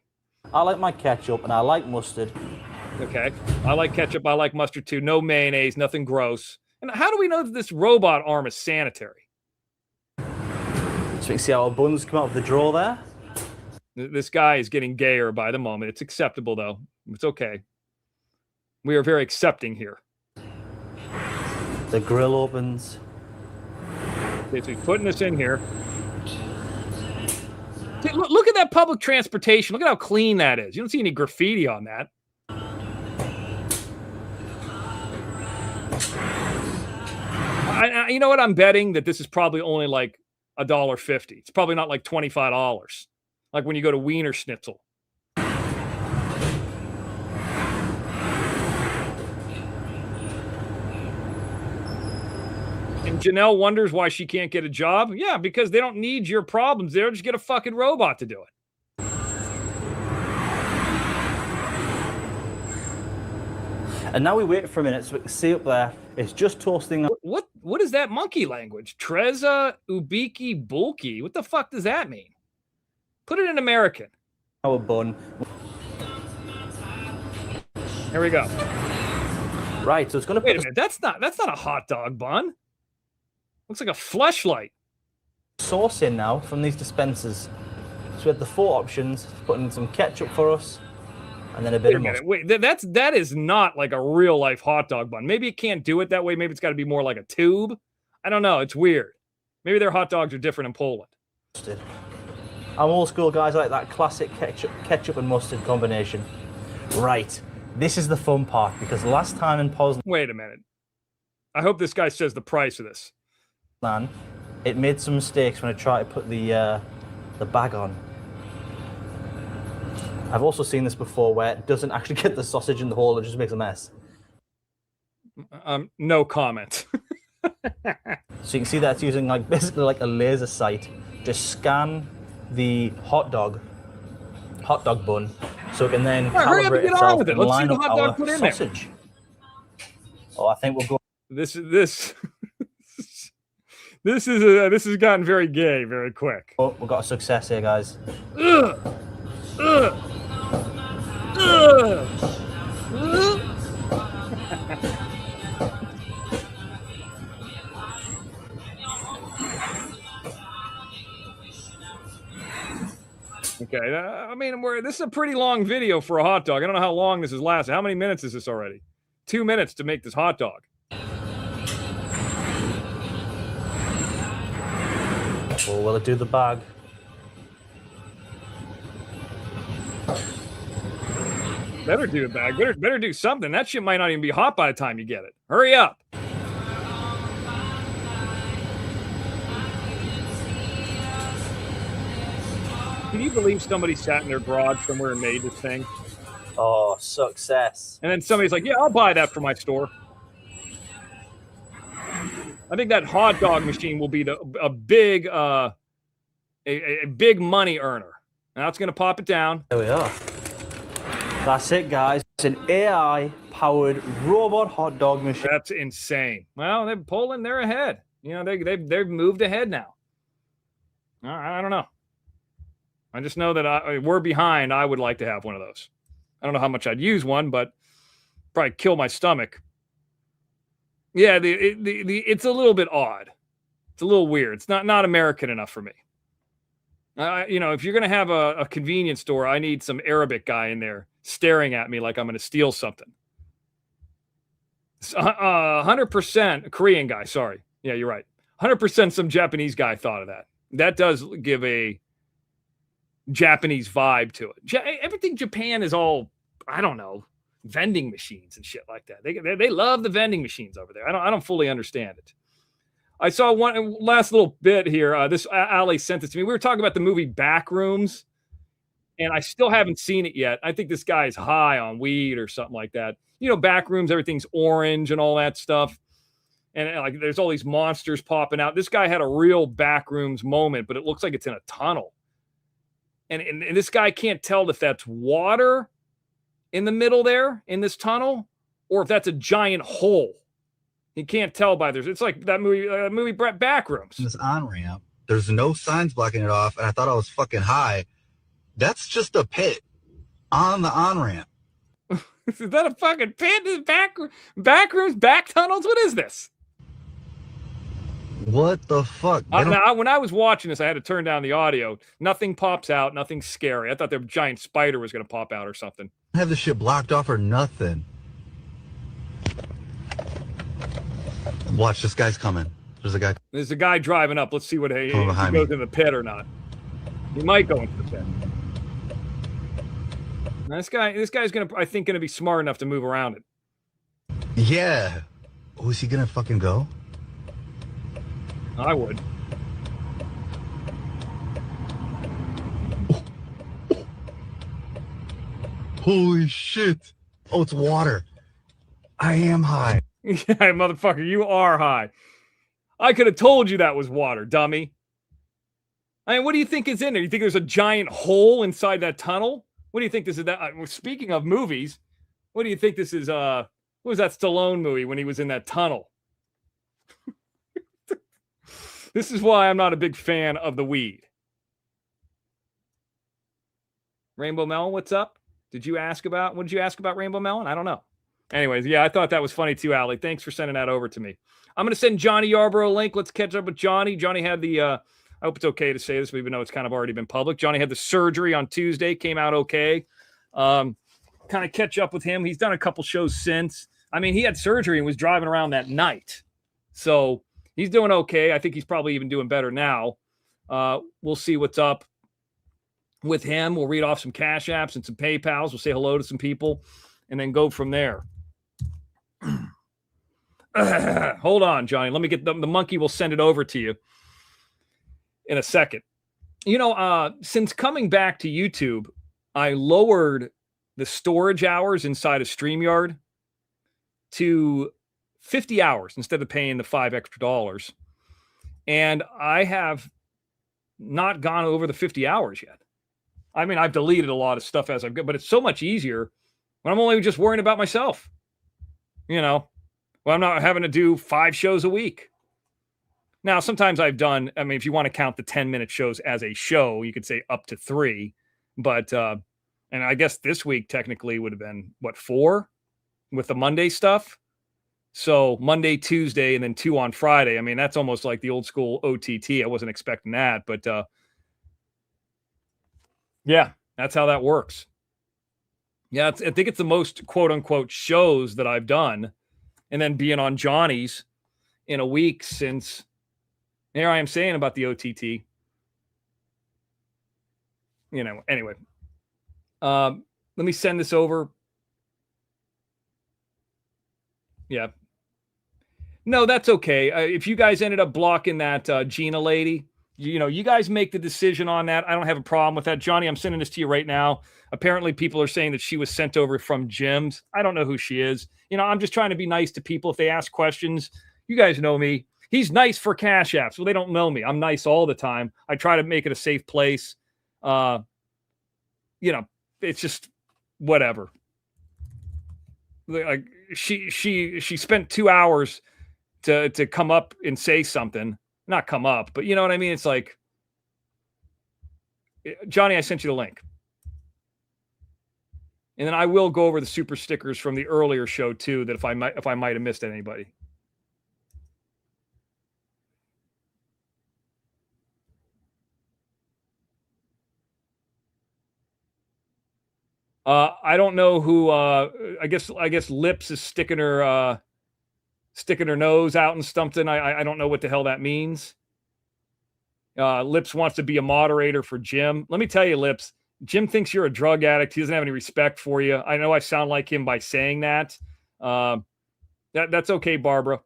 I like my ketchup and I like mustard. Okay. I like ketchup. I like mustard too. No mayonnaise, nothing gross. And how do we know that this robot arm is sanitary? So you can see how our buns come out of the drawer there. This guy is getting gayer by the moment. It's acceptable, though. It's okay. We are very accepting here. The grill opens. Okay, so he's putting this in here. Look at that public transportation. Look at how clean that is. You don't see any graffiti on that. You know what? I'm betting that this is probably only like $1.50. It's probably not like $25. Like when you go to Wiener Schnitzel. And Janelle wonders why she can't get a job. Yeah, because they don't need your problems. They'll just get a fucking robot to do it. And now we wait for a minute so we can see up there. It's just toasting. What is that monkey language? Treza Ubiki Bulki. What the fuck does that mean? Put it in American. Our bun. Here we go. Right, so it's going to wait a minute. That's not a hot dog bun. Looks like a fleshlight. Sauce in now from these dispensers. So we have the 4 options. Putting some ketchup for us, and then a bit of mustard. Wait, that is not like a real life hot dog bun. Maybe it can't do it that way. Maybe it's got to be more like a tube. I don't know. It's weird. Maybe their hot dogs are different in Poland. I'm old school, guys. I like that classic ketchup and mustard combination. Right. This is the fun part because last time in Poznan. Wait a minute. I hope this guy says the price of this. It made some mistakes when I tried to put the bag on. I've also seen this before where it doesn't actually get the sausage in the hole, it just makes a mess. No comment. So you can see that it's using like basically like a laser sight to scan the hot dog bun so it can then calibrate itself and line up our sausage. Oh, I think we'll go. This has gotten very gay very quick. Oh, we've got a success here, guys. Okay, I mean, this is a pretty long video for a hot dog. I don't know how long this has lasted. How many minutes is this already? 2 minutes to make this hot dog. Or will it do the bag? Better do the bag. Better do something. That shit might not even be hot by the time you get it. Hurry up. Can you believe somebody sat in their garage somewhere and made this thing? Oh, success. And then somebody's like, yeah, I'll buy that for my store. I think that hot dog machine will be a big big money earner. Now it's going to pop it down. There we are. That's it, guys. It's an AI-powered robot hot dog machine. That's insane. Well, they're ahead. You know, they've moved ahead now. I don't know. I just know that we're behind. I would like to have one of those. I don't know how much I'd use one, but probably kill my stomach. Yeah, it's a little bit odd. It's a little weird. It's not American enough for me. You know, if you're going to have a convenience store, I need some Arabic guy in there staring at me like I'm going to steal something. 100% Korean guy. Sorry. Yeah, you're right. 100% some Japanese guy thought of that. That does give a Japanese vibe to it. Everything Japan is all, I don't know, vending machines and shit like that. They love the vending machines over there. I don't fully understand it. I saw one last little bit here. This Ali sent it to me. We were talking about the movie Backrooms, and I still haven't seen it yet. I think this guy's high on weed or something like that. You know, Backrooms, everything's orange and all that stuff. And like, there's all these monsters popping out. This guy had a real Backrooms moment, but it looks like it's in a tunnel. And this guy can't tell if that's water in the middle there in this tunnel or if that's a giant hole. He can't tell by this. It's like that movie Backrooms. This on-ramp, there's no signs blocking it off, and I thought I was fucking high. That's just a pit on the on-ramp. Is that a fucking pit? This Backrooms, back tunnels? What is this? What the fuck? When I was watching this, I had to turn down the audio. Nothing pops out. Nothing scary. I thought the giant spider was going to pop out or something. I have this shit blocked off or nothing. Watch, this guy's coming. There's a guy driving up. Let's see what he goes in the pit or not. He might go into the pit. Now, this guy's gonna be smart enough to move around it. Yeah. Oh, is he gonna fucking go? I would. Holy shit. Oh, it's water. I am high. Yeah, motherfucker, you are high. I could have told you that was water, dummy. I mean, what do you think is in there? You think there's a giant hole inside that tunnel? What do you think this is? Speaking of movies, what do you think this is? What was that Stallone movie when he was in that tunnel? This is why I'm not a big fan of the weed. Rainbow Melon, what's up? What did you ask about Rainbow Melon? I don't know. Anyways, yeah, I thought that was funny too, Ali. Thanks for sending that over to me. I'm going to send Johnny Yarborough a link. Let's catch up with Johnny. Johnny had I hope it's okay to say this, even though it's kind of already been public. Johnny had the surgery on Tuesday, came out okay. Kind of catch up with him. He's done a couple shows since. I mean, he had surgery and was driving around that night. So he's doing okay. I think he's probably even doing better now. We'll see what's up with him. We'll read off some Cash Apps and some PayPals. We'll say hello to some people and then go from there. Hold on, Johnny. Let me get the monkey. Will send it over to you in a second. You know, since coming back to YouTube, I lowered the storage hours inside of StreamYard to 50 hours instead of paying the $5 extra. And I have not gone over the 50 hours yet. I mean, I've deleted a lot of stuff as I've gone, but it's so much easier when I'm only just worrying about myself. You know, well, I'm not having to do 5 shows a week. Now, sometimes I've done, I mean, if you want to count the 10-minute shows as a show, you could say up to 3. But, and I guess this week technically would have been, 4 with the Monday stuff? So Monday, Tuesday, and then 2 on Friday. I mean, that's almost like the old school OTT. I wasn't expecting that. But, yeah, that's how that works. Yeah, I think it's the most quote-unquote shows that I've done. And then being on Johnny's in a week since here I am saying about the OTT. You know, anyway. Let me send this over. Yeah. No, that's okay. If you guys ended up blocking that Gina lady, you know, you guys make the decision on that. I don't have a problem with that. Johnny, I'm sending this to you right now. Apparently, people are saying that she was sent over from Jim's. I don't know who she is. You know, I'm just trying to be nice to people if they ask questions. You guys know me. He's nice for Cash Apps. Well, they don't know me. I'm nice all the time. I try to make it a safe place. It's just whatever. Like she spent 2 hours to come up and say something. Not come up, but you know what I mean? It's like, Johnny, I sent you the link. And then I will go over the super stickers from the earlier show too, that if I might have missed anybody. I don't know who. I guess Lips is sticking her nose out and something. I don't know what the hell that means. Lips wants to be a moderator for Jim. Let me tell you, Lips. Jim thinks you're a drug addict. He doesn't have any respect for you. I know I sound like him by saying that. That's okay, Barbara.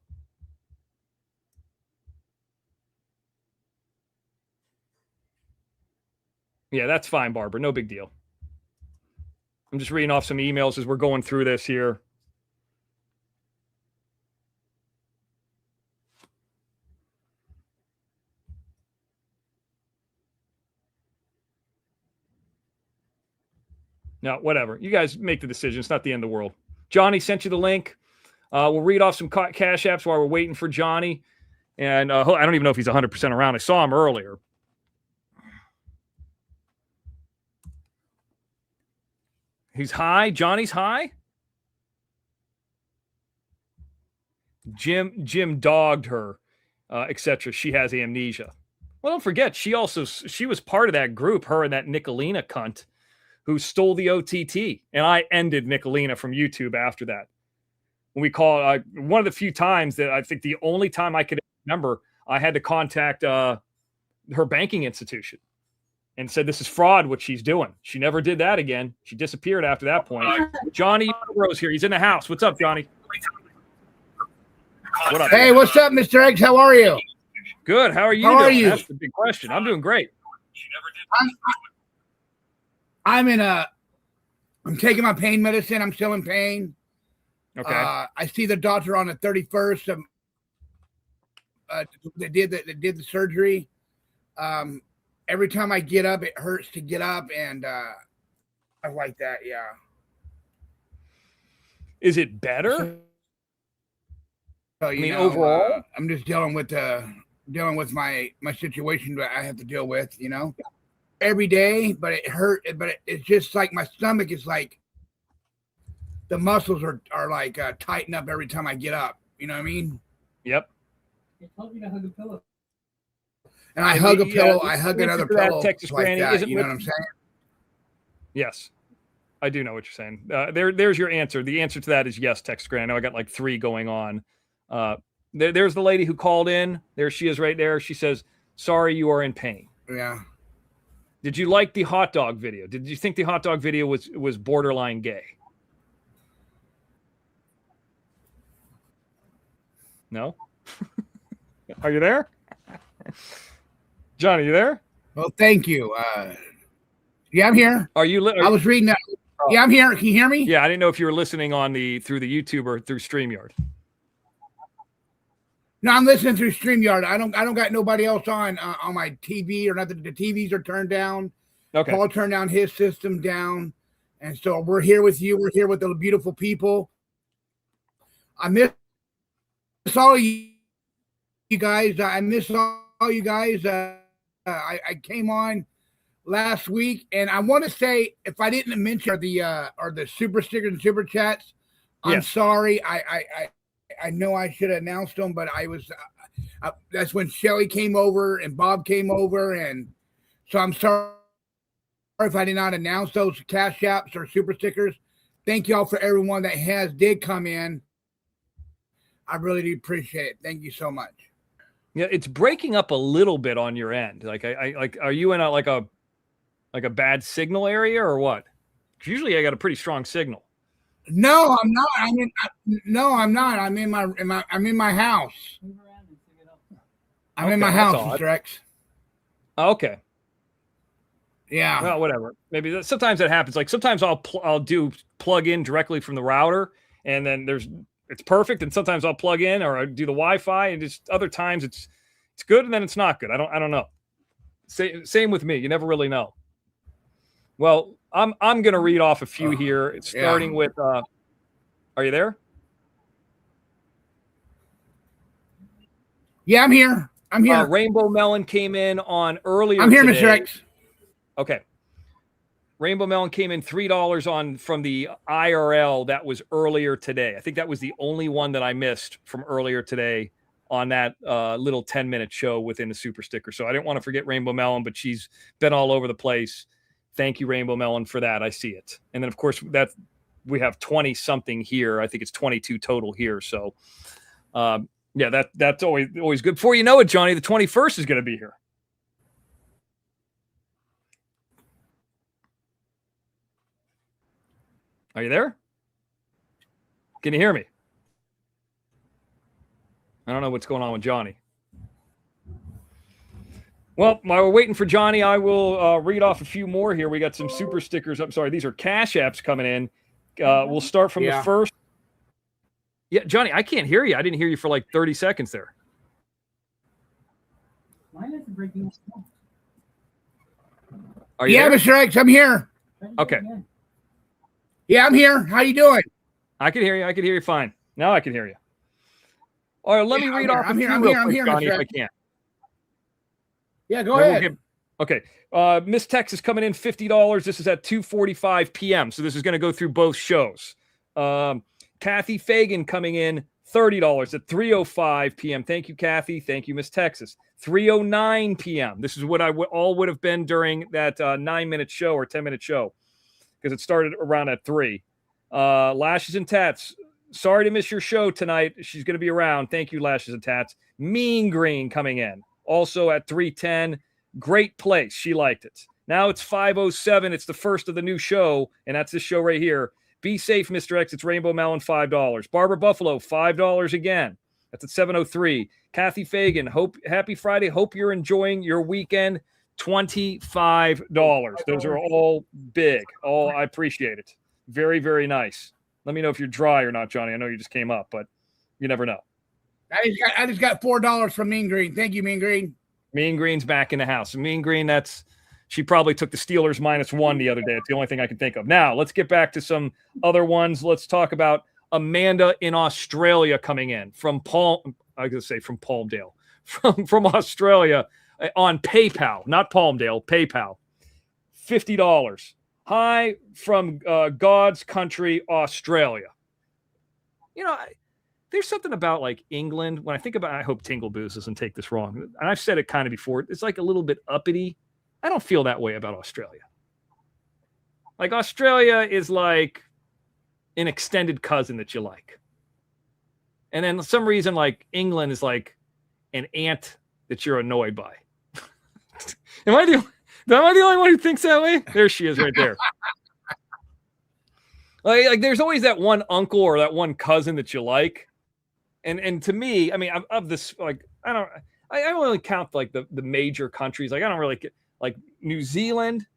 Yeah, that's fine, Barbara. No big deal. I'm just reading off some emails as we're going through this here. No, whatever. You guys make the decision. It's not the end of the world. Johnny sent you the link. We'll read off some Cash Apps while we're waiting for Johnny. And I don't even know if he's 100% around. I saw him earlier. He's high. Johnny's high. Jim dogged her, etc. She has amnesia. Well, don't forget, she was part of that group, her and that Nicolina cunt who stole the OTT. And I ended Nicolina from YouTube after that. When we call one of the few times that I think the only time I could remember, I had to contact her banking institution and said, this is fraud, what she's doing. She never did that again. She disappeared after that point. Johnny Rose here. He's in the house. What's up, Johnny? What up? Hey, what's up, Mr. Eggs? How are you? Good. How are you doing? That's the big question. I'm doing great. I'm taking my pain medicine. I'm still in pain. Okay. I see the doctor on the 31st. That did the surgery. Every time I get up, it hurts to get up, and I like that. Yeah. Is it better? So, overall, I'm just dealing with my situation that I have to deal with, every day. But it hurt. But it's just like my stomach is like the muscles are like tighten up every time I get up. You know what I mean? Yep. They told me to hug a pillow. And I hug a pillow. I hug another pillow. Texas like Granny, that, you know what I'm saying? Yes. I do know what you're saying. There's your answer. The answer to that is yes, Texas Granny. I know I got like 3 going on. There's the lady who called in. There she is right there. She says, sorry, you are in pain. Yeah. Did you like the hot dog video? Did you think the hot dog video was borderline gay? No? Are you there? Johnny, you there? Well, thank you. Yeah, I'm here. Are you? I was reading that. Yeah, I'm here. Can you hear me? Yeah, I didn't know if you were listening through the YouTube or through StreamYard. No, I'm listening through StreamYard. I don't got nobody else on my TV or nothing. The TVs are turned down. Okay. Paul turned down his system down, and so we're here with you. We're here with the beautiful people. I miss all you guys. I miss all you guys. I came on last week, and I want to say, if I didn't mention the super stickers and super chats, I'm sorry. I know I should have announced them, but I was. That's when Shelly came over and Bob came over, and so I'm sorry if I did not announce those Cash Apps or super stickers. Thank y'all for everyone that did come in. I really do appreciate it. Thank you so much. Yeah, it's breaking up a little bit on your end. Like, are you in a bad signal area or what? 'Cause usually I got a pretty strong signal. No, I'm not. I'm not. I'm in my house. I'm in my house, Mr. X. Oh, okay. Yeah. Well, whatever. Maybe sometimes that happens. Like sometimes I'll do plug in directly from the router, and then there's it's perfect, and sometimes I'll plug in or I do the Wi-Fi, and just other times it's good, and then it's not good. I don't know. Same with me. You never really know. Well, I'm going to read off a few here. It's starting with. Are you there? Yeah, I'm here. Rainbow Melon came in on earlier. I'm here, today. Mr. X. Okay. Rainbow Melon came in $3 from the IRL. That was earlier today. I think that was the only one that I missed from earlier today on that little 10-minute show within the Super Sticker. So I didn't want to forget Rainbow Melon, but she's been all over the place. Thank you, Rainbow Melon, for that. I see it. And then, of course, that we have 20-something here. I think it's 22 total here. So, that's always good. Before you know it, Johnny, the 21st is going to be here. Are you there? Can you hear me? I don't know what's going on with Johnny. Well, while we're waiting for Johnny, I will read off a few more here. We got some super stickers. I'm sorry, these are Cash Apps coming in. We'll start from the first. Yeah, Johnny, I can't hear you. I didn't hear you for like 30 seconds there. Mine isn't breaking. Are you there? Mr. X, I'm here. Okay. Yeah, I'm here. How you doing? I can hear you. I can hear you fine. Now I can hear you. All right, let me read off a few real quick, Johnny, if I can. Yeah, go ahead. Okay. Miss Tex is coming in $50. This is at 2:45 p.m., so this is going to go through both shows. Kathy Fagan coming in $30 at 3:05 p.m. Thank you, Kathy. Thank you, Miss Texas. 3:09 p.m. This is what I would have been during that 9-minute show or 10-minute show, because it started around at 3. Lashes and Tats. Sorry to miss your show tonight. She's going to be around. Thank you, Lashes and Tats. Mean Green coming in. Also at 3:10. Great place. She liked it. Now it's 5:07. It's the first of the new show, and that's this show right here. Be safe, Mr. X. It's Rainbow Melon, $5. Barbara Buffalo, $5 again. That's at 7:03. Kathy Fagan, happy Friday. Hope you're enjoying your weekend. $25. Those are all big. I appreciate it. Very, very nice. Let me know if you're dry or not, Johnny. I know you just came up, but you never know. I just got $4 from Mean Green. Thank you, Mean Green. Mean Green's back in the house. Mean Green, she probably took the Steelers -1 the other day. It's the only thing I can think of. Now, let's get back to some other ones. Let's talk about Amanda in Australia coming in from Palmdale, from Australia on PayPal, not Palmdale, PayPal. $50. Hi from God's country, Australia. You know, there's something about like England. When I think about, I hope Tingle Booze doesn't take this wrong, and I've said it kind of before. It's like a little bit uppity. I don't feel that way about Australia. Like Australia is like an extended cousin that you like. And then for some reason, like England is like an aunt that you're annoyed by. Am I the only one who thinks that way? There she is right there. Like there's always that one uncle or that one cousin that you like. And to me, I mean, of this, like, I don't really count like the major countries. Like I don't really get, like New Zealand,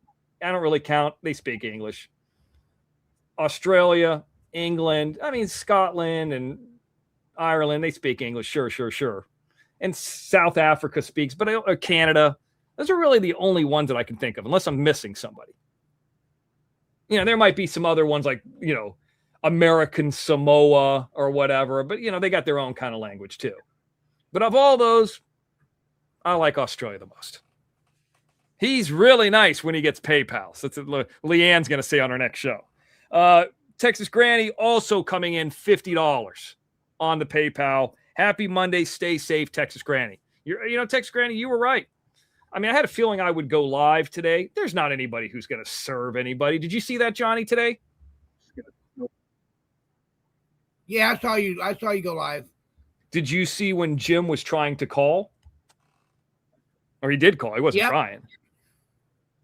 I don't really count. They speak English. Australia, England, I mean, Scotland and Ireland, they speak English. Sure. And South Africa speaks, but Canada, those are really the only ones that I can think of, unless I'm missing somebody. You know, there might be some other ones like, you know, American Samoa or whatever, but, you know, they got their own kind of language too. But of all those, I like Australia the most. He's really nice when he gets PayPal. So that's what Leanne's going to say on our next show. Texas Granny also coming in $50 on the PayPal. Happy Monday. Stay safe, Texas Granny. Texas Granny, you were right. I mean, I had a feeling I would go live today. There's not anybody who's going to serve anybody. Did you see that, Johnny, today? Yeah, I saw you go live. Did you see when Jim was trying to call? Or he did call. He wasn't trying.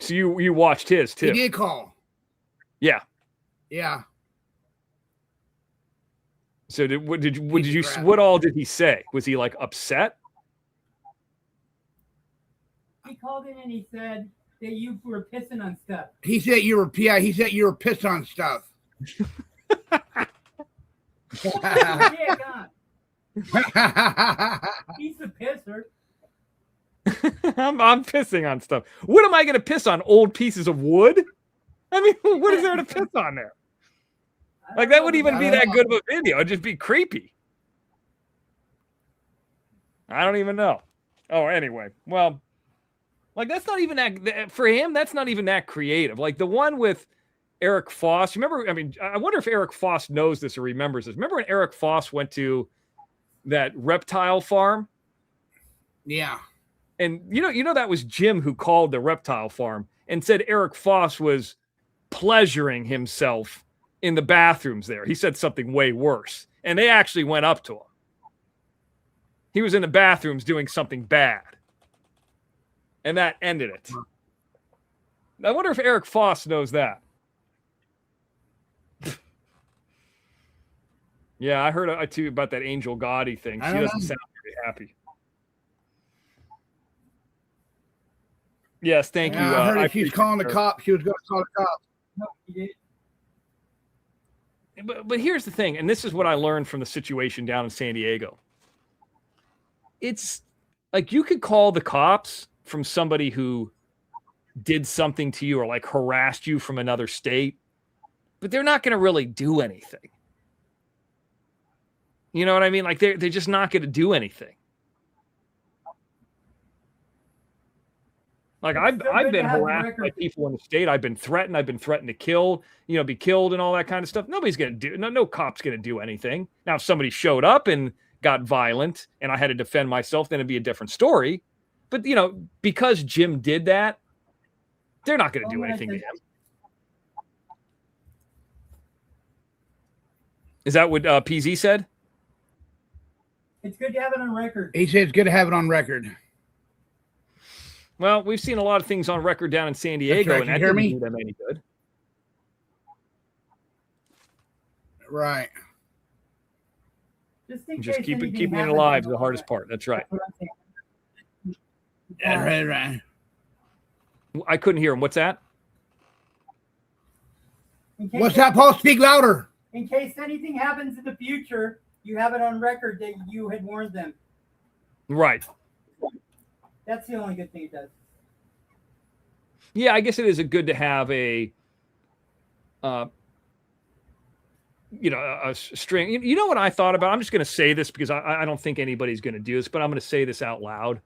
So you watched his too. He did call. Yeah. Yeah. So what all did he say? Was he like upset? He called in and he said that you were pissing on stuff. He said you were pissed on stuff. He's the pisser. I'm pissing on stuff. What am I going to piss on? Old pieces of wood? I mean, what is there to piss on there? Like, that wouldn't even be that good of a video. It'd just be creepy. I don't even know. Oh, anyway. Well, like, that's not even that, for him, that's not even that creative. Like, the one with Eric Foss, remember, I mean, I wonder if Eric Foss knows this or remembers this. Remember when Eric Foss went to that reptile farm? Yeah. And you know that was Jim who called the reptile farm and said Eric Foss was pleasuring himself in the bathrooms there. He said something way worse. And they actually went up to him. He was in the bathrooms doing something bad. And that ended it. I wonder if Eric Foss knows that. Yeah, I heard too about that Angel Gotti thing. She doesn't sound very happy. Yes, thank you. I heard she's calling the cops. She was going to call the cops. No, he did. But here's the thing, and this is what I learned from the situation down in San Diego. It's like you could call the cops from somebody who did something to you or like harassed you from another state, but they're not going to really do anything. You know what I mean? Like they're just not going to do anything. Like I've been harassed by people in the state. I've been threatened. I've been threatened to kill, be killed and all that kind of stuff. Nobody's going to do, no cop's going to do anything. Now, if somebody showed up and got violent and I had to defend myself, then it'd be a different story. But, because Jim did that, they're not going to do anything to him. Is that what PZ said? It's good to have it on record. He said it's good to have it on record. Well, we've seen a lot of things on record down in San Diego, right. and that didn't do them any good. Right. Just keeping it alive is the hardest part. That's right. Right. I couldn't hear him. What's that? What's that, Paul? Speak louder. In case anything happens in the future, you have it on record that you had warned them. Right. That's the only good thing it does. Yeah, I guess it is good to have a string. You know what I thought about? I'm just going to say this because I don't think anybody's going to do this, but I'm going to say this out loud.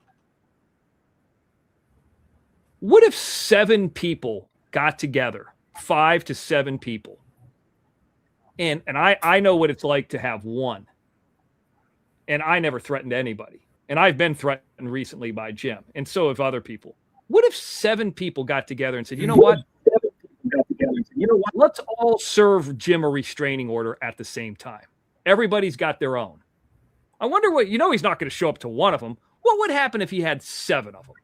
What if 7 people got together, 5 to 7 people, and I know what it's like to have one, and I never threatened anybody. And I've been threatened recently by Jim, and so have other people. What if 7 people got together and said, you know what? Let's all serve Jim a restraining order at the same time. Everybody's got their own. I wonder what, he's not going to show up to one of them. What would happen if he had 7 of them?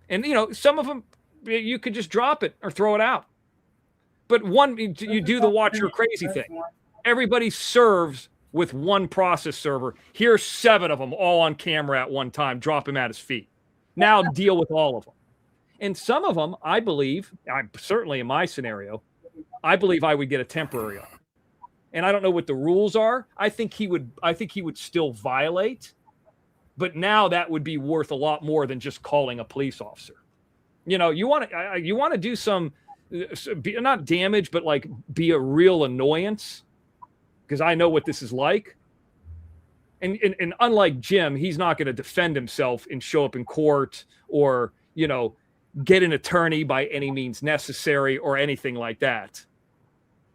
And, some of them, you could just drop it or throw it out. But one, you do the watch your crazy thing. Everybody serves with one process server. Here's 7 of them all on camera at one time. Drop him at his feet. Now deal with all of them. And some of them, I believe, certainly in my scenario, I believe I would get a temporary on. And I don't know what the rules are. I think he would still violate, but now that would be worth a lot more than just calling a police officer. You want to do some, not damage, but like be a real annoyance. Because I know what this is like. And unlike Jim, he's not going to defend himself and show up in court or, get an attorney by any means necessary or anything like that.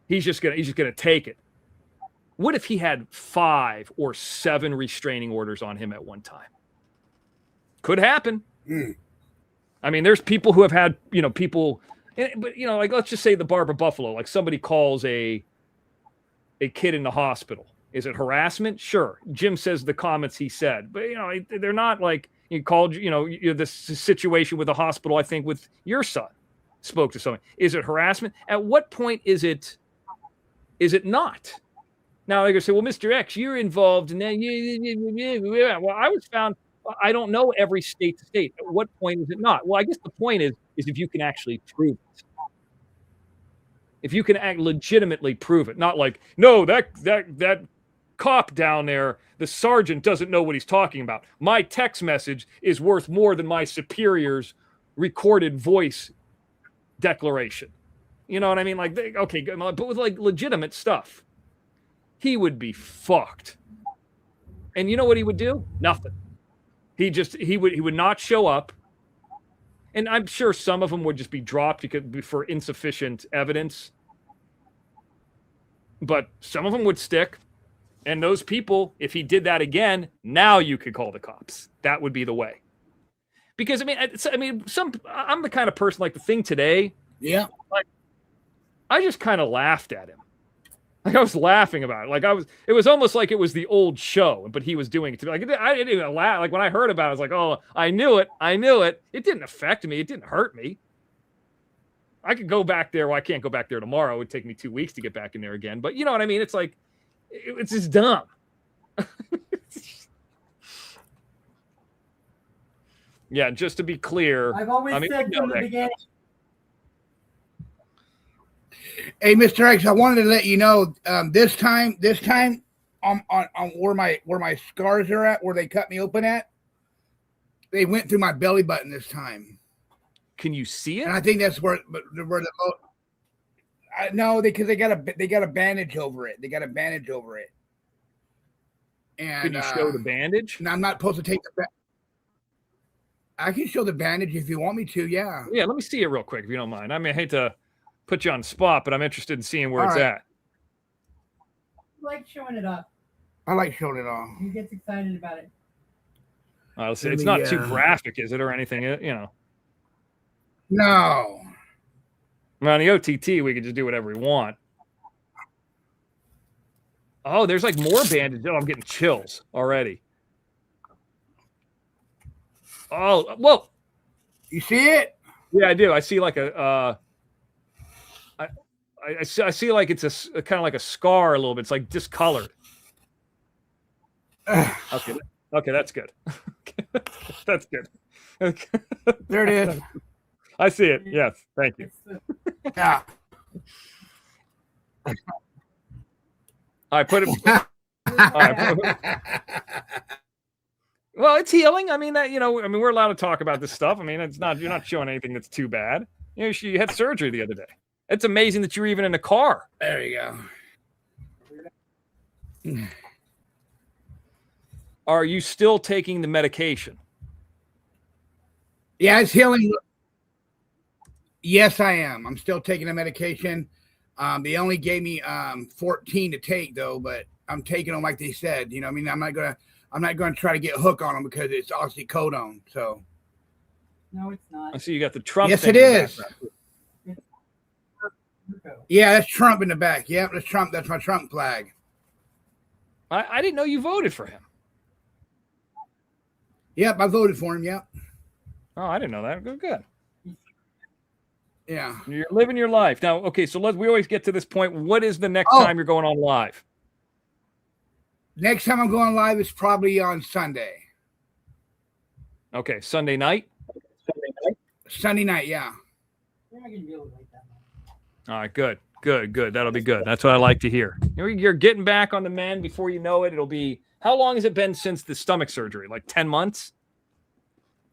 He's just going to take it. What if he had 5 or 7 restraining orders on him at one time? Could happen. I mean, there's people who have had, people, but, like, let's just say the Barber Buffalo, like somebody calls a kid in the hospital. Is it harassment? Sure. Jim says the comments he said, but they're not like you called, this situation with the hospital, I think with your son spoke to someone. Is it harassment? At what point is it not? Now they're going to say, well, Mr. X, you're involved. And then, well, I was found, I don't know every state to state. At what point is it not? Well, I guess the point is if you can actually prove it. If you can legitimately prove it, not like, no, that cop down there, the sergeant doesn't know what he's talking about. My text message is worth more than my superior's recorded voice declaration. You know what I mean? Like, okay, but with like legitimate stuff, he would be fucked. And you know what he would do? Nothing. He would not show up. And I'm sure some of them would just be dropped for insufficient evidence. But some of them would stick. And those people, if he did that again, now you could call the cops. That would be the way. Because, I'm the kind of person, like the thing today. Yeah. Like, I just kind of laughed at him. Like, I was laughing about it. It was almost like it was the old show, but he was doing it to me. Like, I didn't even laugh. Like, when I heard about it, I was like, oh, I knew it. It didn't affect me. It didn't hurt me. I could go back there. Well, I can't go back there tomorrow. It would take me 2 weeks to get back in there again. But you know what I mean? It's like, it's just dumb. Yeah, just to be clear. I've always said from the beginning. Hey, Mr. X, I wanted to let you know this time on where my scars are at, where they cut me open at, they went through my belly button this time. Can you see it? And I think that's where no, because they got a bandage over it. And can you show the bandage? And I'm not supposed to take the. I can show the bandage if you want me to. Yeah. Yeah, let me see it real quick if you don't mind. I mean, I hate to put you on the spot, but I'm interested in seeing where it's at. I like showing it off. I like showing it off. He gets excited about it. It's not too graphic, is it, or anything? You know. No. On the OTT, we can just do whatever we want. Oh, there's like more bandage. Oh, I'm getting chills already. Oh, whoa. You see it? Yeah, I do. I see like I see like it's a kind of like a scar a little bit. It's like discolored. Okay, that's good. That's good. There it is. I see it. Yes, thank you. Yeah. I put it. Well, it's healing. I mean, we're allowed to talk about this stuff. I mean, you're not showing anything that's too bad. You had surgery the other day. It's amazing that you're even in a car. There you go. Are you still taking the medication? Yeah, it's healing. Yes, I am. I'm still taking the medication. They only gave me 14 to take though, but I'm taking them like they said. You know, I mean, I'm not gonna try to get a hook on them because it's oxycodone. So. No, it's not. I see you got the Trump. Yes, it is. Yeah, that's Trump in the back. Yeah, that's Trump. That's my Trump flag. I didn't know you voted for him. Yep, I voted for him. Yep. Oh, I didn't know that. Good. Yeah. You're living your life. Now, okay, so we always get to this point. What is the next time you're going on live? Next time I'm going live is probably on Sunday. Okay, Sunday night? Sunday night, yeah. All right, good. That'll be good. That's what I like to hear. You're getting back on the mend before you know it. It'll be, how long has it been since the stomach surgery? Like 10 months?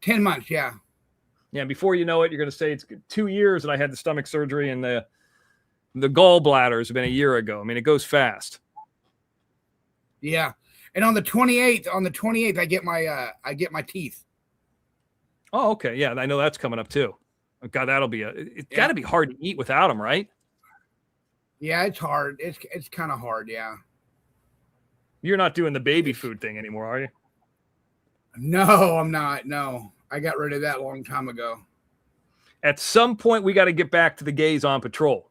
10 months, yeah. Yeah, before you know it, you're going to say it's 2 years that I had the stomach surgery, and the gallbladder has been a year ago. I mean, it goes fast. Yeah. And on the 28th, I get my teeth. Oh, okay. Yeah, I know that's coming up too. God, that'll be it's got to be hard to eat without them, right? Yeah, it's hard. It's kind of hard, yeah. You're not doing the baby food thing anymore, are you? No, I'm not. No. I got rid of that a long time ago. At some point, we got to get back to the gays on patrol.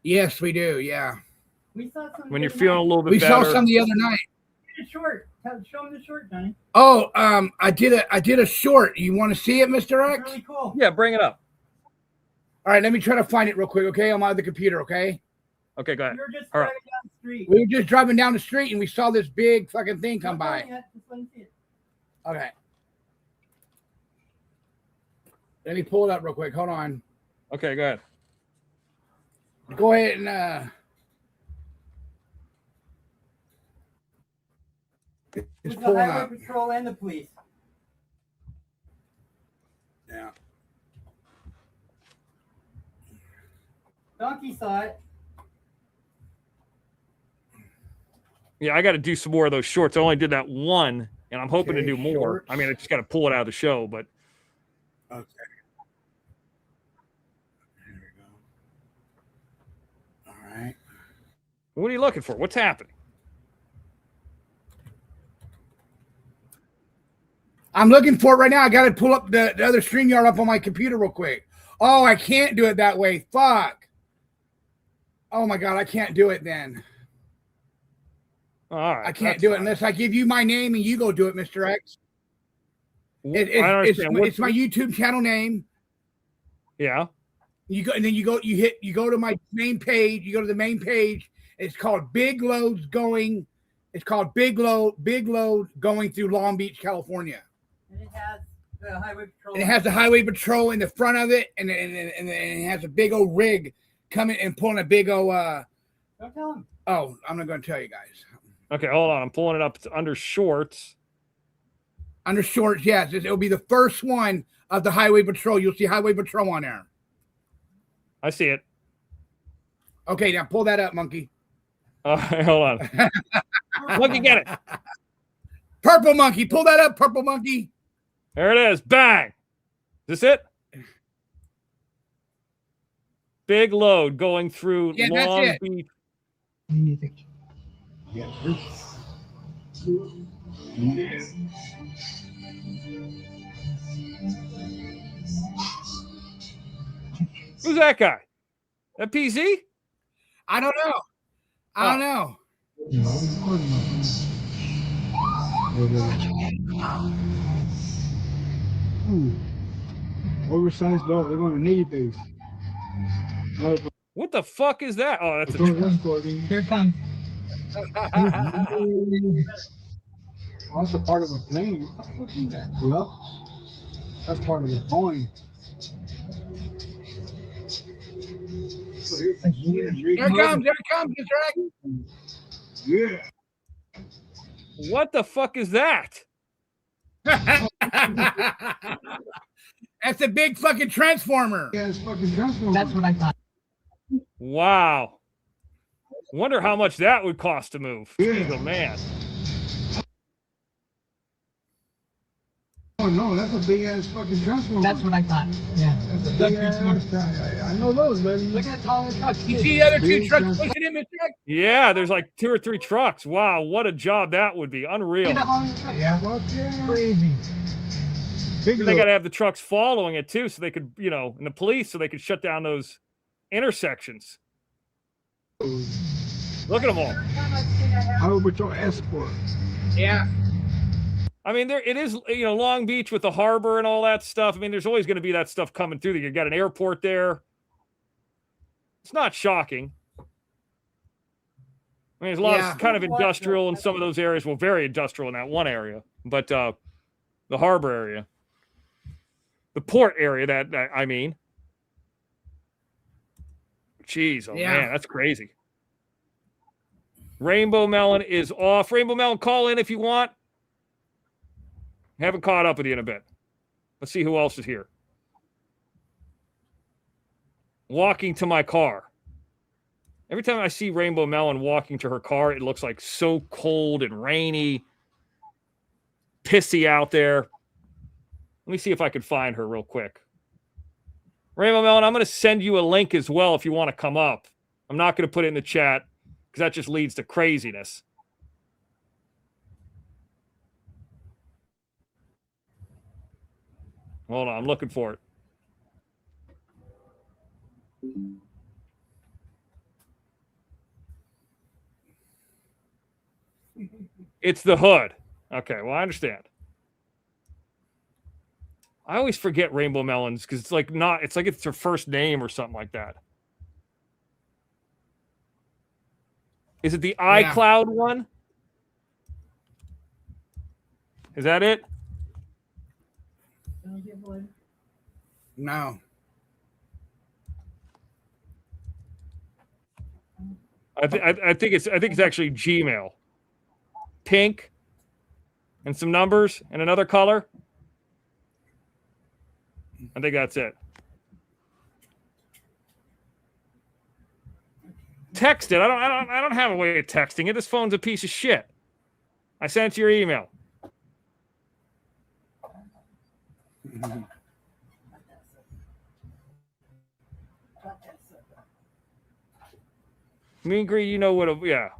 Yes, we do. Yeah. We saw some when you're feeling a little bit better. We saw some the other night. Short. Show them the short, Johnny. Oh, I did a short. You want to see it, Mr. X? Really cool. Yeah, bring it up. All right, let me try to find it real quick. Okay, I'm on the computer. Okay. Okay, go ahead. We were just driving down the street. We were just driving down the street and we saw this big fucking thing come by. Just let me see it. Okay. Let me pull it up real quick. Hold on. Okay, go ahead. Go ahead and It's it's the pulling highway up. patrol and the police. Yeah. Donkey saw it. Yeah, I got to do some more of those shorts. I only did that one, and I'm hoping to Okay, do more. shorts. I mean, I just got to pull it out of the show, but Okay. There we go. All right. what are you looking for? What's happening? I'm looking for it right now. I got to pull up the other StreamYard up on my computer real quick. Oh, I can't do it that way. Fuck. Oh my God, I can't do it then. All right. I can't do it unless I give you my name and you go do it, Mr. X. I don't understand. It's my YouTube channel name. Yeah. You go and then you go to my main page. You go to the main page. It's called Big Loads Going. It's called Big Load Going through Long Beach, California. And it has the highway patrol. And it has the highway patrol in the front of it, and it has a big old rig coming and pulling a big old. Don't tell him. Oh, I'm not going to tell you guys. Okay, hold on. I'm pulling it up. It's under shorts. Under shorts, yes. It'll be the first one of the highway patrol. You'll see highway patrol on there. I see it. Okay, now pull that up, monkey. All right, hold on. Monkey, get it. Purple monkey. Pull that up, purple monkey. There it is. Bang. Is this it? Big load going through Long Beach. Who's that guy? That PZ? I don't know. I don't know. Oversized dog. They're going to need this. What the fuck is that? Oh, that's a Here it comes. That's a part of a plane. Yep. That's part of the plane. Here it comes. Mr. X. Yeah. What the fuck is that? That's a big fucking transformer. Yeah, it's fucking transformer. That's what I thought. Wow. Wonder how much that would cost to move. Yeah. Oh, man. Oh no, that's a big ass fucking transformer. That's what I thought. Yeah. That's a big ass. I know those, baby. Look at all the trucks. You see the other two trucks pushing in, Mr. X? Yeah, there's like 2 or 3 trucks. Wow, what a job that would be. Unreal. Yeah, fuck yeah. Crazy. They got to have the trucks following it too, so they could, and the police, so they could shut down those intersections. Look at them all. Highway Patrol escort. Yeah. I mean, it is, Long Beach with the harbor and all that stuff. I mean, there's always going to be that stuff coming through. You got an airport there. It's not shocking. I mean, there's a lot of kind of industrial in some of those areas. Well, very industrial in that one area, but the harbor area, the port area, that I mean. Jeez, man, that's crazy. Rainbow Melon is off. Rainbow Melon, call in if you want. Haven't caught up with you in a bit. Let's see who else is here. Walking to my car. Every time I see Rainbow Melon walking to her car, it looks like so cold and rainy, pissy out there. Let me see if I can find her real quick. Rainbow Melon, I'm going to send you a link as well if you want to come up. I'm not going to put it in the chat because that just leads to craziness. Hold on, I'm looking for it. It's the hood. Okay, well, I understand. I always forget Rainbow Melons because it's like it's her first name or something like that. Is it the iCloud one? Is that it? No. I think it's actually Gmail. Pink and some numbers and another color. I think that's it. Text it. I don't have a way of texting it. This phone's a piece of shit. I sent it to your email. Me and Green, you know what? Yeah.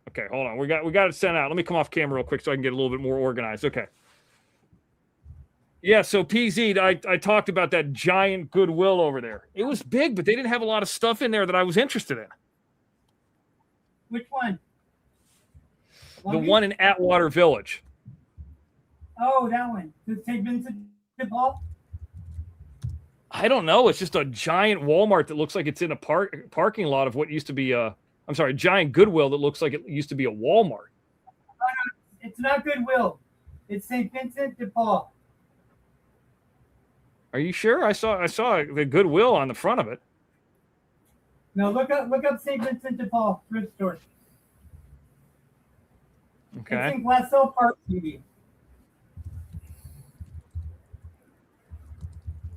Okay, hold on. We got it sent out. Let me come off camera real quick so I can get a little bit more organized. Okay. Yeah, so PZ, I talked about that giant Goodwill over there. It was big, but they didn't have a lot of stuff in there that I was interested in. Which one? The one in Atwater Village. Oh, that one. The St. Vincent de Paul? I don't know. It's just a giant Walmart that looks like it's in a parking lot of what used to be a giant Goodwill that looks like it used to be a Walmart. Oh, no, it's not Goodwill. It's St. Vincent de Paul. Are you sure? I saw the Goodwill on the front of it. No, look up St. Vincent de Paul thrift store. Okay. It's in Glassell Park, maybe.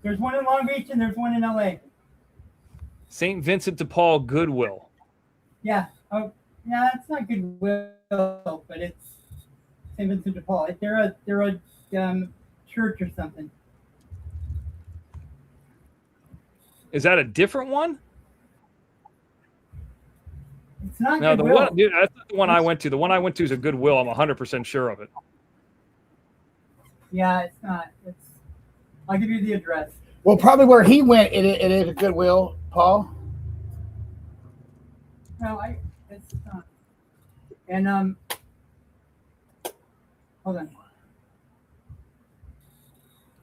There's one in Long Beach and there's one in LA. St. Vincent de Paul Goodwill. Yeah. Oh, yeah. It's not Goodwill, but it's St. Vincent de Paul. They're a church or something. Is that a different one? It's not no, Goodwill. That's not the one I went to. The one I went to is a Goodwill. I'm 100% sure of it. Yeah, it's not. I'll give you the address. Well, probably where he went, it is a Goodwill, Paul. No, it's not. And hold on.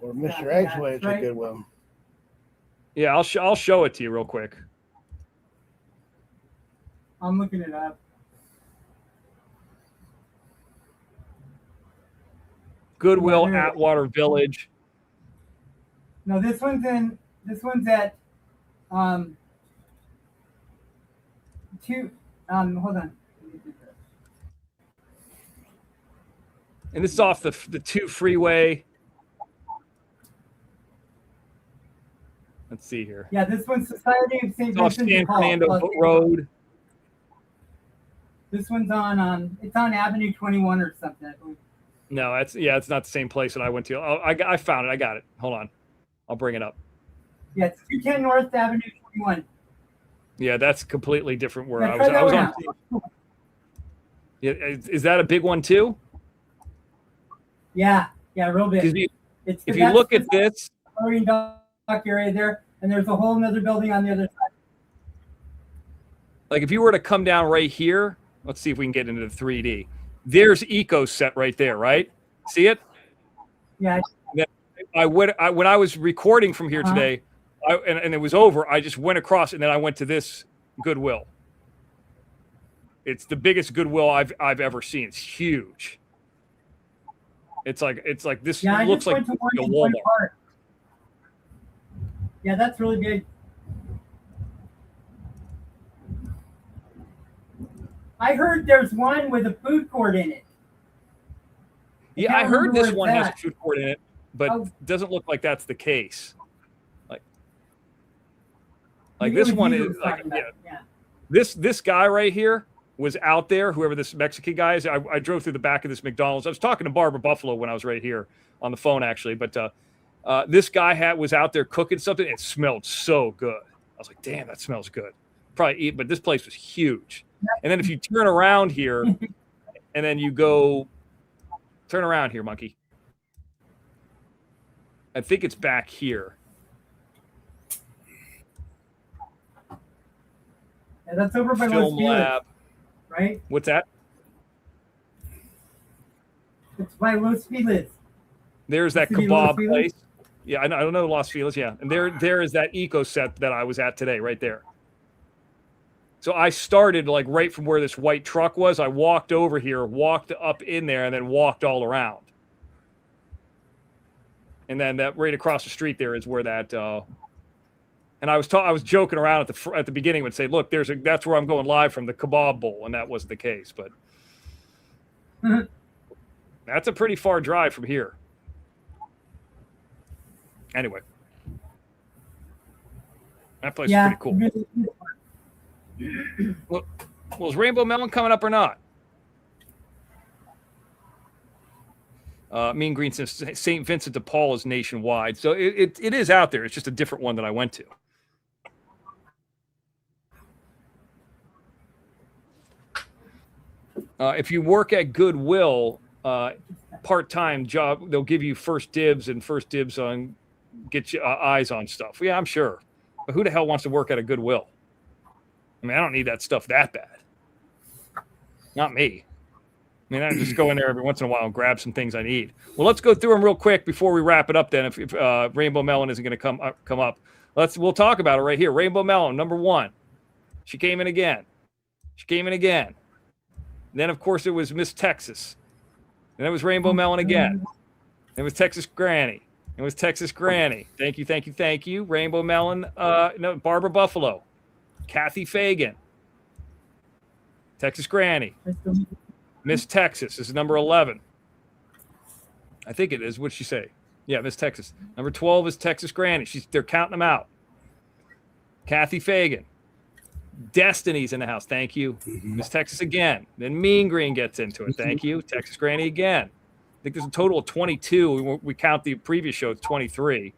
Or Mr. X way, it's a Goodwill. Yeah, I'll show it to you real quick. I'm looking it up. Goodwill, Atwater Village. No, this one's at hold on. And this is off the 2 freeway. Let's see here. Yeah, this one's Society of St. Off Vincent San de Paul. Fernando Road. This one's on it's on Avenue 21 or something, I believe. No, it's not the same place that I went to. I found it. I got it. Hold on. I'll bring it up. Yeah, it's 210 North Avenue 21. Yeah, that's completely different where Yeah, I was on. out. Yeah, is that a big one too? Yeah, real big. If you look at this, dock area there, and there's a whole other building on the other side. like if you were to come down right here, let's see if we can get into the 3D. There's EcoSet right there, right? See it? Yeah. When I was recording from here today, and it was over, I just went across and then I went to this Goodwill. It's the biggest Goodwill I've ever seen. It's huge. It's like this looks like a Walmart. Yeah, that's really big. I heard there's one with a food court in it. Yeah, I heard this one has a food court in it, but it doesn't look like that's the case. Like this one is like, yeah. This guy right here was out there, whoever this Mexican guy is. I drove through the back of this McDonald's. I was talking to Barbara Buffalo when I was right here on the phone, actually. But this guy was out there cooking something. It smelled so good. I was like, damn, that smells good. Probably eat, but this place was huge. And then if you turn around here, and then you go, turn around here, monkey. I think it's back here. Yeah, that's over by Film Los Feliz, Lab. right? What's that? It's by Los Feliz. There's that kebab place. Yeah, I don't know Los Feliz. Yeah, and there is that EcoSet that I was at today, right there. So I started like right from where this white truck was. I walked over here, walked up in there, and then walked all around. And then that right across the street there is where that And I was joking around at the beginning, would say, look, that's where I'm going live from, the Kebab Bowl, and that wasn't the case. But that's a pretty far drive from here. Anyway, that place is pretty cool. Well, is Rainbow Melon coming up or not? Mean Green says St. Vincent de Paul is nationwide. So it is out there. It's just a different one that I went to. If you work at Goodwill, part-time job, they'll give you first dibs on get you eyes on stuff. Yeah, I'm sure. But who the hell wants to work at a Goodwill? I mean, I don't need that stuff that bad. Not me. I mean, I just go in there every once in a while and grab some things I need. Well, let's go through them real quick before we wrap it up then. If Rainbow Melon isn't going to come up, we'll talk about it right here. Rainbow Melon, number 1. She came in again. And then, of course, it was Miss Texas. And it was Rainbow Melon again. It was Texas Granny. Thank you. Rainbow Melon. No, Barbara Buffalo. Kathy Fagan. Texas Granny. Miss Texas is number 11. I think it is. What'd she say? Yeah, Miss Texas. Number 12 is Texas Granny. They're counting them out. Kathy Fagan. Destiny's in the house. Thank you. Miss Texas again. Then Mean Green gets into it. Thank you. Texas Granny again. I think there's a total of 22. We count the previous show. It's 23.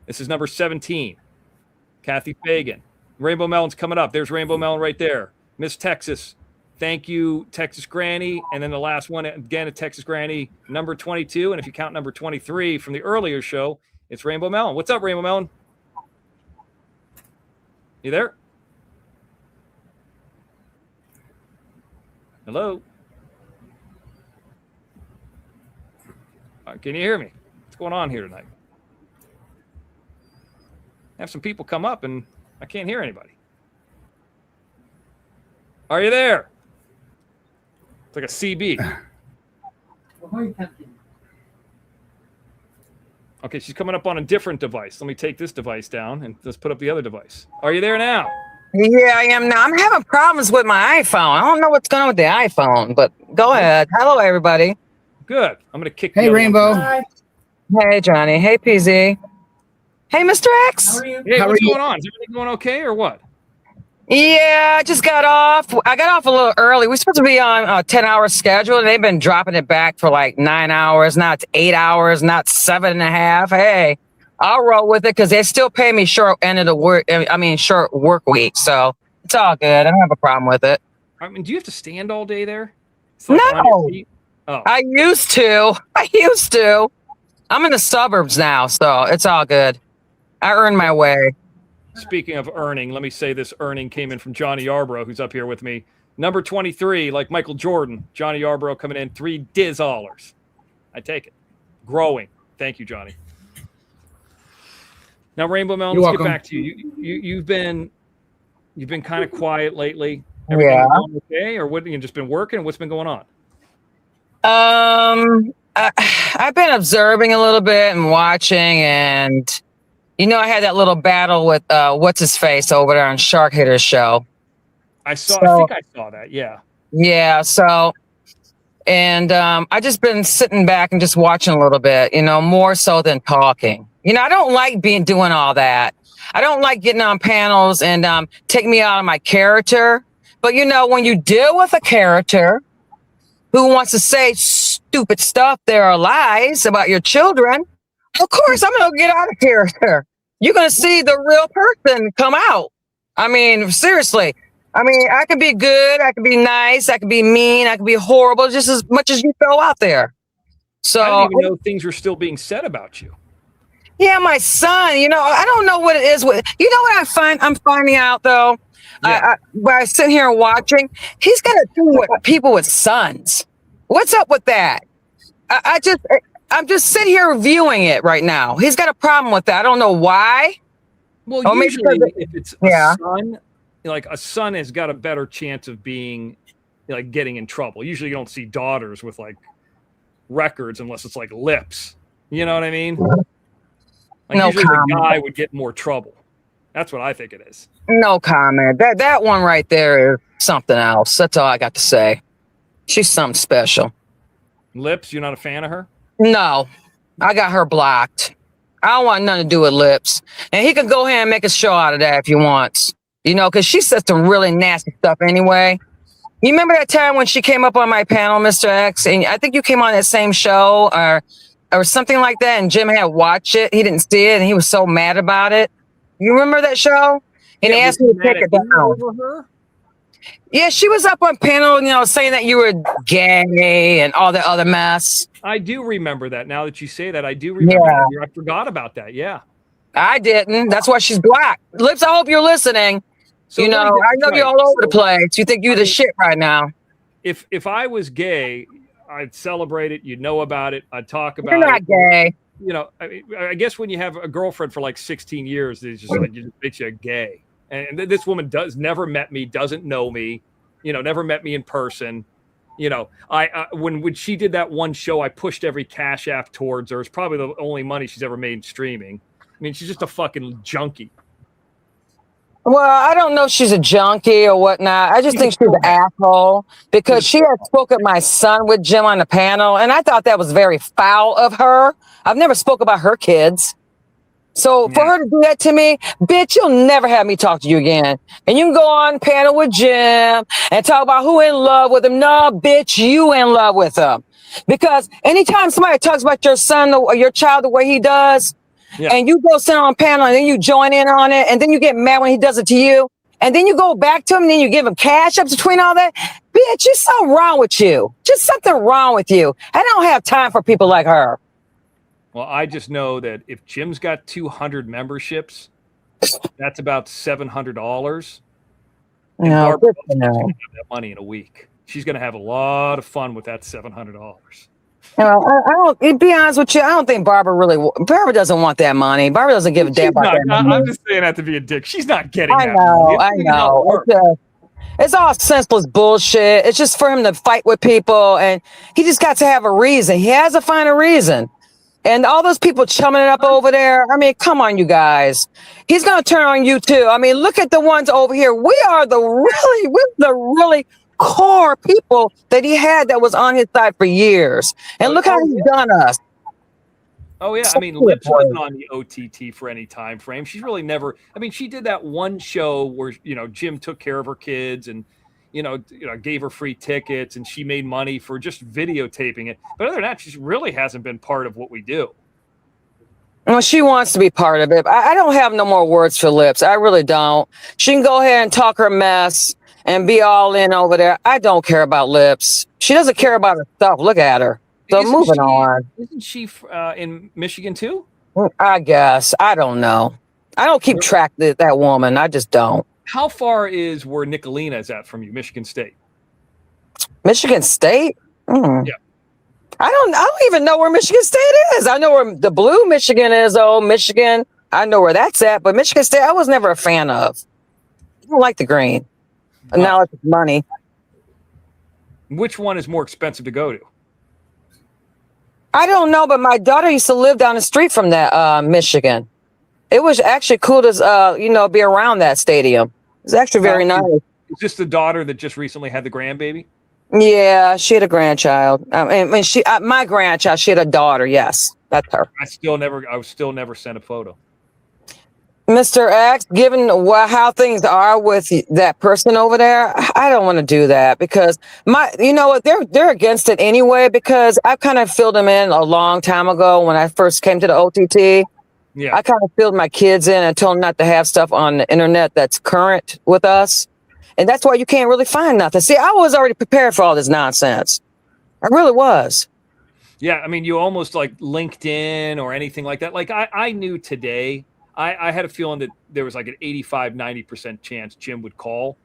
This is number 17. Kathy Fagan. Rainbow Melon's coming up. There's Rainbow Melon right there. Miss Texas. Thank you, Texas Granny. And then the last one, again, a Texas Granny, number 22. And if you count number 23 from the earlier show, it's Rainbow Melon. What's up, Rainbow Melon? You there? Hello? Can you hear me? What's going on here tonight? I have some people come up and I can't hear anybody. Are you there? It's like a CB. Okay, she's coming up on a different device. Let me take this device down and let's put up the other device. Are you there now? Yeah, I am now. I'm having problems with my iPhone. I don't know what's going on with the iPhone, but go ahead. Hello, everybody. Good. I'm going to kick. Hey, Rainbow. Hey, Johnny. Hey, PZ. Hey, Mr. X. How are you? Hey, what's going on? Is everything going okay or what? Yeah, I just got off. I got off a little early. We're supposed to be on a 10-hour schedule, and they've been dropping it back for like 9 hours. Now it's 8 hours, not 7.5. Hey, I'll roll with it because they still pay me short short work week. So it's all good. I don't have a problem with it. I mean, do you have to stand all day there? No. Oh. I used to. I'm in the suburbs now, so it's all good. I earned my way. Speaking of earning, let me say this earning came in from Johnny Yarborough, who's up here with me. Number 23, like Michael Jordan. Johnny Yarborough coming in, $3. I take it. Growing. Thank you, Johnny. Now, Rainbow Melon, let's get back to you. You've been kind of quiet lately. Everything going okay, or what? You've just been working? What's been going on? I've been observing a little bit and watching, and I had that little battle with what's his face over there on Shark Hitter's show. I think I saw that. Yeah. Yeah. So, and I just been sitting back and just watching a little bit. More so than talking. I don't like doing all that. I don't like getting on panels and take me out of my character. But when you deal with a character who wants to say stupid stuff, there are lies about your children, of course I'm going to get out of character. You're going to see the real person come out. I mean, seriously. I mean, I can be good, I can be nice, I can be mean, I can be horrible, just as much as you throw out there. So I didn't even know things were still being said about you. Yeah, my son, I don't know what it is with, what I'm finding out though. Yeah. When I sit here watching, he's got to do with people with sons. What's up with that? I'm just sitting here viewing it right now. He's got a problem with that. I don't know why. Well, usually if it's a son, like a son has got a better chance of being like getting in trouble. Usually you don't see daughters with like records unless it's like lips. You know what I mean? Like usually the guy would get more trouble. That's what I think it is. No comment. That one right there is something else. That's all I got to say. She's something special. Lips, you're not a fan of her? No, I got her blocked. I don't want nothing to do with Lips. And he can go ahead and make a show out of that if he wants. You know, because she said some really nasty stuff anyway. You remember that time when she came up on my panel, Mr. X? And I think you came on that same show or something like that. And Jim had watched it. He didn't see it. And he was so mad about it. You remember that show? And he asked me to take it down. Over her? Yeah, she was up on panel, saying that you were gay and all that other mess. I do remember that. Now that you say that, I do remember that. I forgot about that. Yeah. I didn't. That's why she's black. Lips, I hope you're listening. So I know you're all over the place. You think you're the shit right now. If I was gay, I'd celebrate it. You'd know about it. I'd talk about it. You're not gay. I guess when you have a girlfriend for like 16 years, it's just like, it just makes you gay. And this woman never met me, doesn't know me, never met me in person. When she did that one show, I pushed every Cash App towards her. It's probably the only money she's ever made streaming. I mean, she's just a fucking junkie. Well, I don't know if she's a junkie or whatnot. I just think she's an asshole because she had spoke at my son with Jim on the panel, and I thought that was very foul of her. I've never spoke about her kids. So for her to do that to me, bitch, you'll never have me talk to you again. And you can go on panel with Jim and talk about who in love with him. No, bitch, you in love with him. Because anytime somebody talks about your son or your child the way he does, and you go sit on a panel and then you join in on it, and then you get mad when he does it to you, and then you go back to him and then you give him cash up between all that, bitch, there's something wrong with you. Just something wrong with you. I don't have time for people like her. Well, I just know that if Jim's got 200 memberships, that's about $700. And Barbara's going to have that money in a week. She's going to have a lot of fun with that $700. I don't. To be honest with you, I don't think Barbara doesn't want that money. Barbara doesn't give a damn about that money. I'm just saying that to be a dick. She's not getting that money. I know. It's all senseless bullshit. It's just for him to fight with people, and he just got to have a reason. He has to find a reason. And all those people chumming it up over there. I mean, come on, you guys. He's going to turn on you too. I mean, look at the ones over here. We're the really core people that he had that was on his side for years. And look how he's done us. Oh, yeah. I mean, Lips wasn't on the OTT for any time frame. She's really never. I mean, she did that one show where, Jim took care of her kids and, gave her free tickets and she made money for just videotaping it. But other than that, she really hasn't been part of what we do. Well, she wants to be part of it. I don't have no more words for Lips. I really don't. She can go ahead and talk her mess and be all in over there. I don't care about Lips. She doesn't care about herself. Look at her. So moving on. Isn't she in Michigan too? I guess. I don't know. I don't keep track of that woman. I just don't. How far is where Nicolina is at from you, Michigan State? Michigan State? Yeah. I don't even know where Michigan State is. I know where the blue Michigan is. Oh, Michigan. I know where that's at. But Michigan State, I was never a fan of. I don't like the green. And now it's money. Which one is more expensive to go to? I don't know, but my daughter used to live down the street from that Michigan. It was actually cool to be around that stadium. It's actually very nice. Is this the daughter that just recently had the grandbaby? Yeah, she had a grandchild. My grandchild, she had a daughter. Yes, that's her. I was still never sent a photo. Mr. X, given how things are with that person over there, I don't want to do that because they're against it anyway because I kind of filled them in a long time ago when I first came to the OTT. Yeah. I kind of filled my kids in and told them not to have stuff on the internet that's current with us. And that's why you can't really find nothing. See, I was already prepared for all this nonsense. I really was. Yeah, I mean, you almost like LinkedIn or anything like that. Like I knew today, I had a feeling that there was like an 85, 90% chance Jim would call.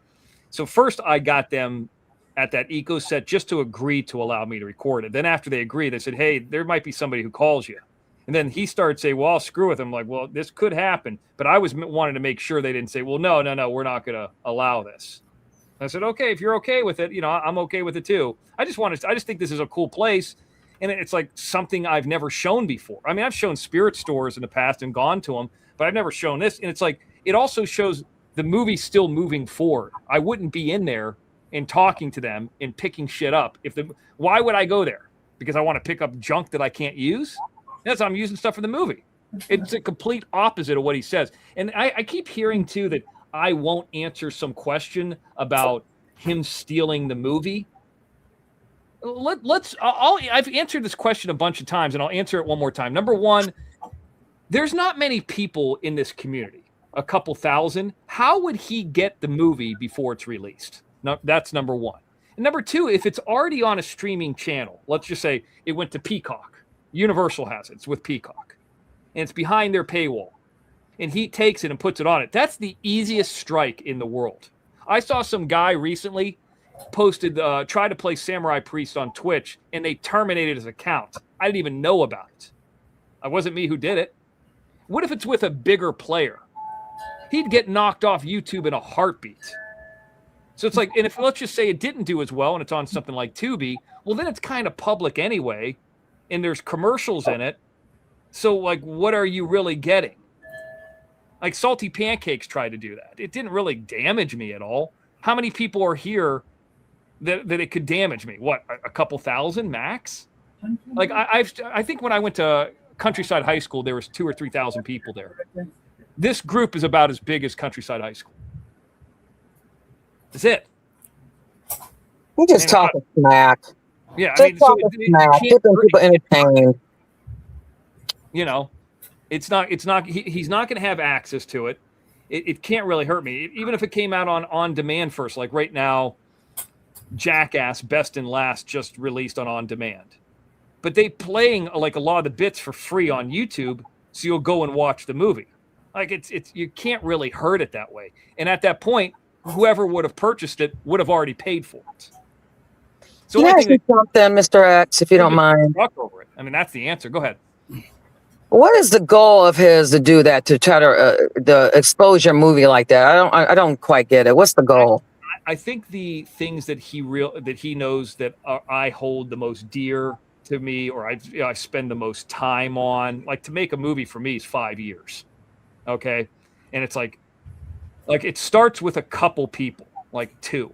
So first I got them at that eco set just to agree to allow me to record it. Then after they agreed, they said, hey, there might be somebody who calls you. And then he started saying, well, I'll screw with him. Like, well, this could happen. But I wanted to make sure they didn't say, well, no, we're not going to allow this. I said, okay, if you're okay with it, I'm okay with it too. I just think this is a cool place. And it's like something I've never shown before. I mean, I've shown spirit stores in the past and gone to them, but I've never shown this. And it's like, it also shows the movie's still moving forward. I wouldn't be in there and talking to them and picking shit up. Why would I go there? Because I want to pick up junk that I can't use? That's I'm using stuff for the movie. It's a complete opposite of what he says. And I keep hearing too that I won't answer some question about him stealing the movie. I've answered this question a bunch of times, and I'll answer it one more time. Number one, there's not many people in this community, a couple thousand. How would he get the movie before it's released? No, that's number one. And number two, if it's already on a streaming channel, let's just say it went to Peacock. Universal has it. It's with Peacock. And it's behind their paywall. And he takes it and puts it on it. That's the easiest strike in the world. I saw some guy recently posted, tried to play Samurai Priest on Twitch, and they terminated his account. I didn't even know about it. It wasn't me who did it. What if it's with a bigger player? He'd get knocked off YouTube in a heartbeat. So it's like, and if let's just say it didn't do as well and it's on something like Tubi, well, then it's kind of public anyway, and there's commercials in it. So, like, what are you really getting? Like, Salty Pancakes tried to do that. It didn't really damage me at all. How many people are here that it could damage me? What, a couple thousand max? Like, I think when I went to Countryside High School, there was 2,000 or 3,000 people there. This group is about as big as Countryside High School. That's it. You just talking smack. Yeah, just talking smack. Keeping people entertained. You know, he's not going to have access to it. It can't really hurt me. Even if it came out on demand first, like right now, Jackass Best and Last just released on demand. But they playing like a lot of the bits for free on YouTube, so you'll go and watch the movie. Like it's you can't really hurt it that way. And at that point, whoever would have purchased it would have already paid for it. So can I ask you something, Mr. X, if you don't mind? Over it. I mean, that's the answer. Go ahead. What is the goal of his to do that, to try to expose your movie like that? I don't quite get it. What's the goal? I think the things that he knows that I hold the most dear to me, or I spend the most time on, like to make a movie for me is 5 years. Okay. And it's like it starts with a couple people, like 2.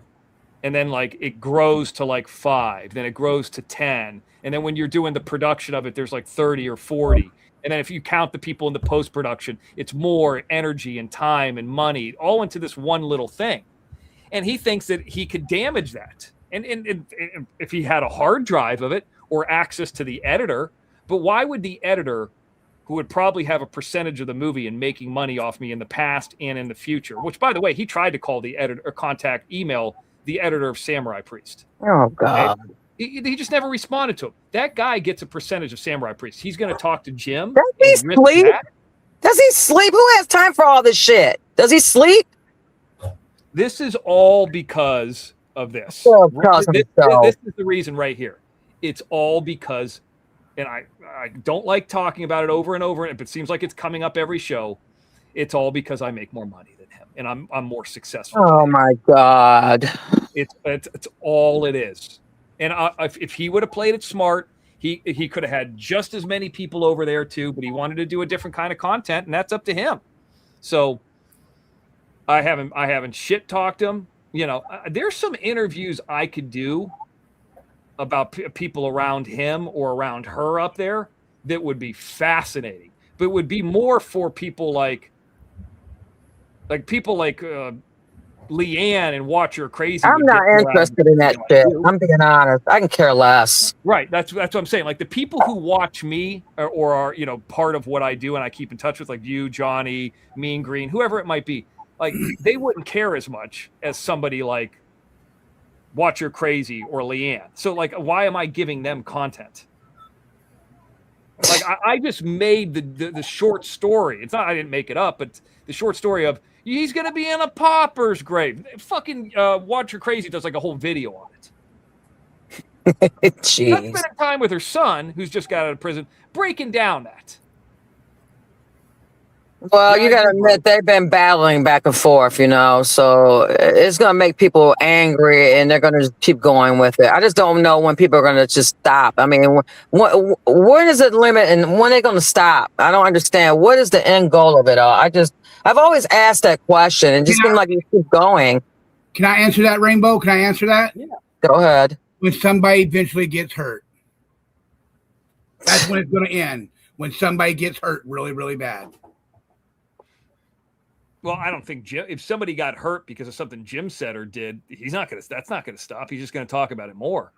And then like it grows to like 5, then it grows to 10. And then when you're doing the production of it, there's like 30 or 40. And then if you count the people in the post-production, it's more energy and time and money all into this one little thing. And he thinks that he could damage that. And if he had a hard drive of it or access to the editor, but why would the editor, who would probably have a percentage of the movie and making money off me in the past and in the future, which by the way, he tried to call the editor or email the editor of Samurai Priest. Oh God. Okay? He just never responded to him. That guy gets a percentage of Samurai Priest. He's going to talk to Jim. Does he sleep? Does he sleep? Who has time for all this shit? Does he sleep? This is all because of this. This is the reason right here. It's all because, and I don't like talking about it over and over, and it seems like it's coming up every show. It's all because I make more money than him, and I'm more successful. Oh my God! It's all it is. And if he would have played it smart, he could have had just as many people over there too. But he wanted to do a different kind of content, and that's up to him. So I haven't shit talked him. You know, there's some interviews I could do about people around him or around her up there that would be fascinating. But it would be more for people like Leanne and Watch Your Crazy. I'm not interested in that shit. I'm being honest. I can care less. Right. That's what I'm saying. Like the people who watch me or are, you know, part of what I do and I keep in touch with, like you, Johnny, Mean Green, whoever it might be, like they wouldn't care as much as somebody like Watch Your Crazy or Leanne. So like, why am I giving them content? Like I just made the short story. It's not, I didn't make it up, but the short story of he's going to be in a pauper's grave. Fucking Watch Your Crazy does like a whole video on it. Jeez. I'm spending time with her son, who's just got out of prison, breaking down that. Well, you got to admit, they've been battling back and forth, you know, so it's going to make people angry and they're going to keep going with it. I just don't know when people are going to just stop. I mean, when is it limit and when are they going to stop? I don't understand. What is the end goal of it all? I've always asked that question and just seemed like you keep going. Can I answer that, Rainbow? Can I answer that? Yeah. Go ahead. When somebody eventually gets hurt. That's when it's going to end. When somebody gets hurt really, really bad. Well, I don't think Jim, if somebody got hurt because of something Jim said or did, that's not going to stop. He's just going to talk about it more.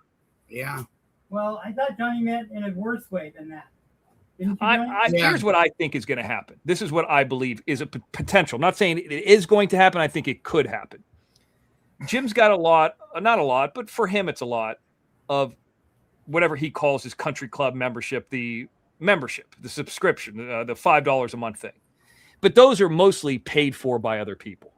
Yeah. Well, I thought Johnny meant in a worse way than that. Here's what I think is going to happen. This is what I believe is a potential. I'm not saying it is going to happen. I think it could happen. Jim's got a lot, not a lot, but for him, it's a lot of whatever he calls his country club membership, the subscription, the $5 a month thing. But those are mostly paid for by other people.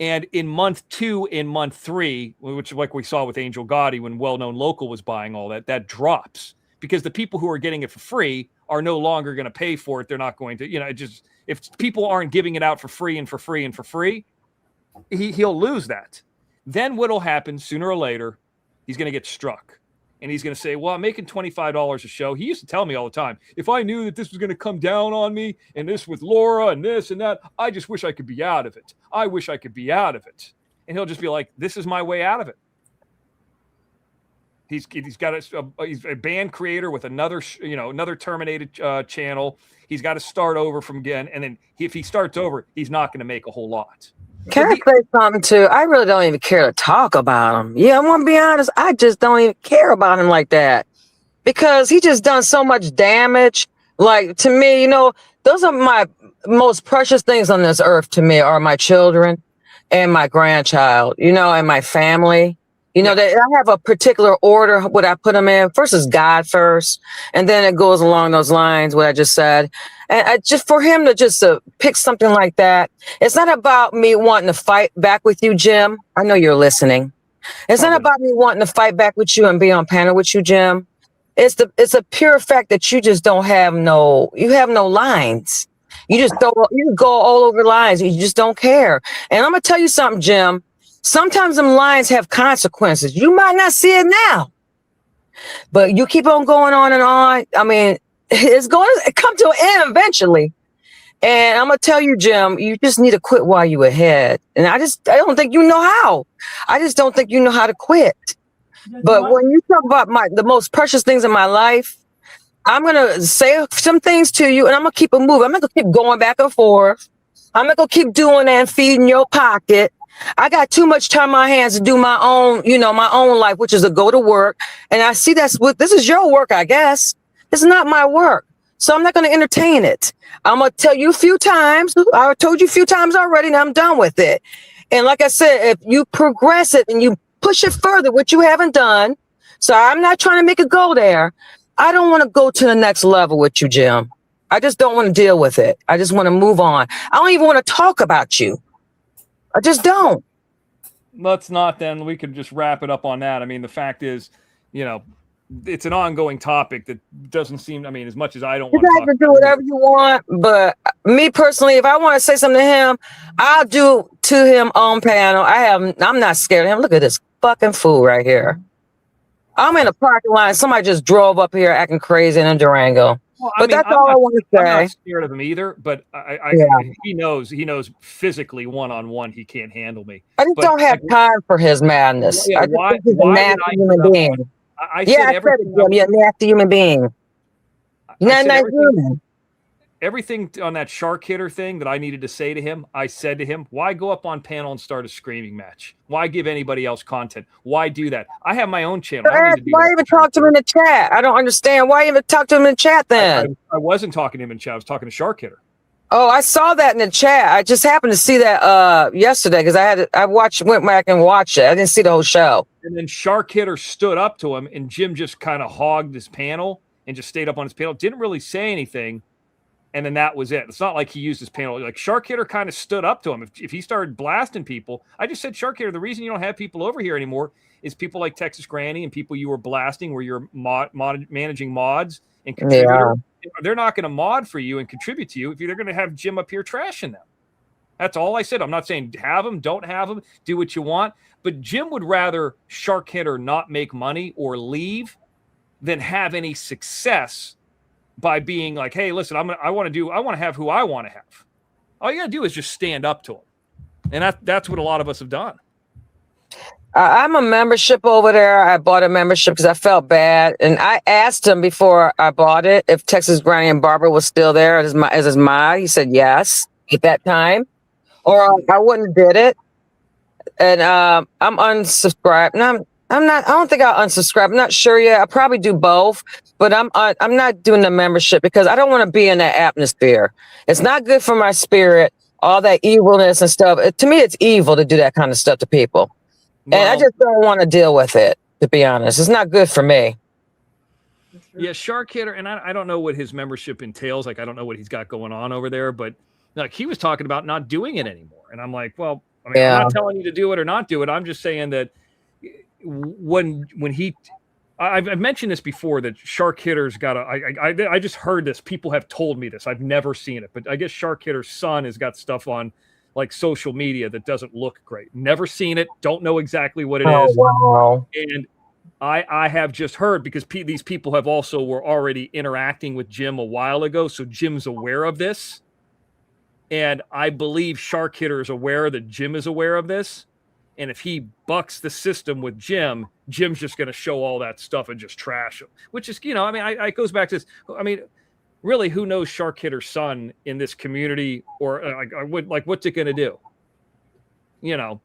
And in month 2 and month 3, which like we saw with Angel Gotti when Well-Known Local was buying all that drops because the people who are getting it for free are no longer going to pay for it. They're not going to, if people aren't giving it out for free and for free and for free, he'll lose that. Then what'll happen sooner or later, he's going to get struck. And he's going to say, well, I'm making $25 a show. He used to tell me all the time, if I knew that this was going to come down on me and this with Laura and this and that, I just wish I could be out of it. I wish I could be out of it. And he'll just be like, this is my way out of it. He's got he's a band creator with another terminated channel. He's got to start over from again. And then if he starts over, he's not going to make a whole lot. Can I say something too? I really don't even care to talk about him. Yeah, I want to be honest. I just don't even care about him like that because he just done so much damage. Like to me, those are my most precious things on this earth to me are my children and my grandchild, and my family. That I have a particular order what I put them in. First is God first, and then it goes along those lines what I just said. And just for him to just pick something like that, it's not about me wanting to fight back with you, Jim. I know you're listening. It's not about me wanting to fight back with you and be on panel with you, Jim. It's a pure fact that you just don't have no lines. You just you go all over lines. You just don't care. And I'm gonna tell you something, Jim. Sometimes them lines have consequences. You might not see it now, but you keep on going on and on. I mean, it's going to come to an end eventually. And I'm going to tell you, Jim, you just need to quit while you're ahead. And I don't think you know how. I just don't think you know how to quit. But when you talk about the most precious things in my life, I'm going to say some things to you and I'm going to keep it moving. I'm not going to keep going back and forth. I'm not going to keep doing that and feeding your pocket. I got too much time on my hands to do my own, my own life, which is to go to work. And I see this is your work, I guess. It's not my work. So I'm not going to entertain it. I'm going to tell you a few times. I told you a few times already, and I'm done with it. And like I said, if you progress it and you push it further, which you haven't done. So I'm not trying to make it go there. I don't want to go to the next level with you, Jim. I just don't want to deal with it. I just want to move on. I don't even want to talk about you. I just don't. Let's not then. We could just wrap it up on that. I mean, the fact is, it's an ongoing topic that doesn't seem, as much as I don't want to talk. You guys can do whatever you want, but me personally, if I want to say something to him, I'll do to him on panel. I'm not scared of him. Look at this fucking fool right here. I'm in a parking lot. Somebody just drove up here acting crazy in Durango. Well, that's all I want to say. I'm not scared of him either, but he knows physically one-on-one he can't handle me. I just don't have time for his madness. Yeah, I just think he's a nasty human being. I said everything. You're a nasty human being. You're not a nice human. Everything on that shark hitter thing that I needed to say to him, I said to him, why go up on panel and start a screaming match? Why give anybody else content? Why do that? I have my own channel. Why even talk to him in the chat? I don't understand. Why even talk to him in the chat then? I wasn't talking to him in chat. I was talking to Shark Hitter. Oh, I saw that in the chat. I just happened to see that yesterday because went back and watched it. I didn't see the whole show. And then Shark Hitter stood up to him and Jim just kind of hogged his panel and just stayed up on his panel. Didn't really say anything. And then that was it. It's not like he used his panel. Like Shark Hitter kind of stood up to him. If he started blasting people, I just said, Shark Hitter, the reason you don't have people over here anymore is people like Texas Granny and people you were blasting where you're managing mods and contributors. Yeah. They're not going to mod for you and contribute to you if they're going to have Jim up here trashing them. That's all I said. I'm not saying have them, don't have them, do what you want. But Jim would rather Shark Hitter not make money or leave than have any success by being like, hey, listen, I want to have who I want to have. All you got to do is just stand up to him. And that's what a lot of us have done. I'm a membership over there. I bought a membership because I felt bad. And I asked him before I bought it if Texas Granny and Barbara was still there as his mod. He said yes at that time. Or I wouldn't have did it. And I'm unsubscribed. No, I'm not. I don't think I'll unsubscribe. I'm not sure yet. I'll probably do both. But I'm not doing the membership because I don't want to be in that atmosphere. It's not good for my spirit. All that evilness and stuff. To me, it's evil to do that kind of stuff to people. Well, and I just don't want to deal with it, to be honest. It's not good for me. Yeah, Shark Hitter, and I don't know what his membership entails. Like, I don't know what he's got going on over there, but like he was talking about not doing it anymore. And I'm like, well, I mean, I'm not telling you to do it or not do it. I'm just saying that when he, I've mentioned this before, that Shark Hitter's got I just heard this. People have told me this. I've never seen it, but I guess Shark Hitter's son has got stuff on like social media that doesn't look great. Never seen it. Don't know exactly what it is. Wow. And I have just heard, because these people were already interacting with Jim a while ago. So Jim's aware of this. And I believe Shark Hitter is aware that Jim is aware of this. And if he bucks the system with Jim, Jim's just going to show all that stuff and just trash him, which is, I mean, it goes back to this. I mean, really, who knows Shark Hitter's son in this community, or what's it going to do? Wow.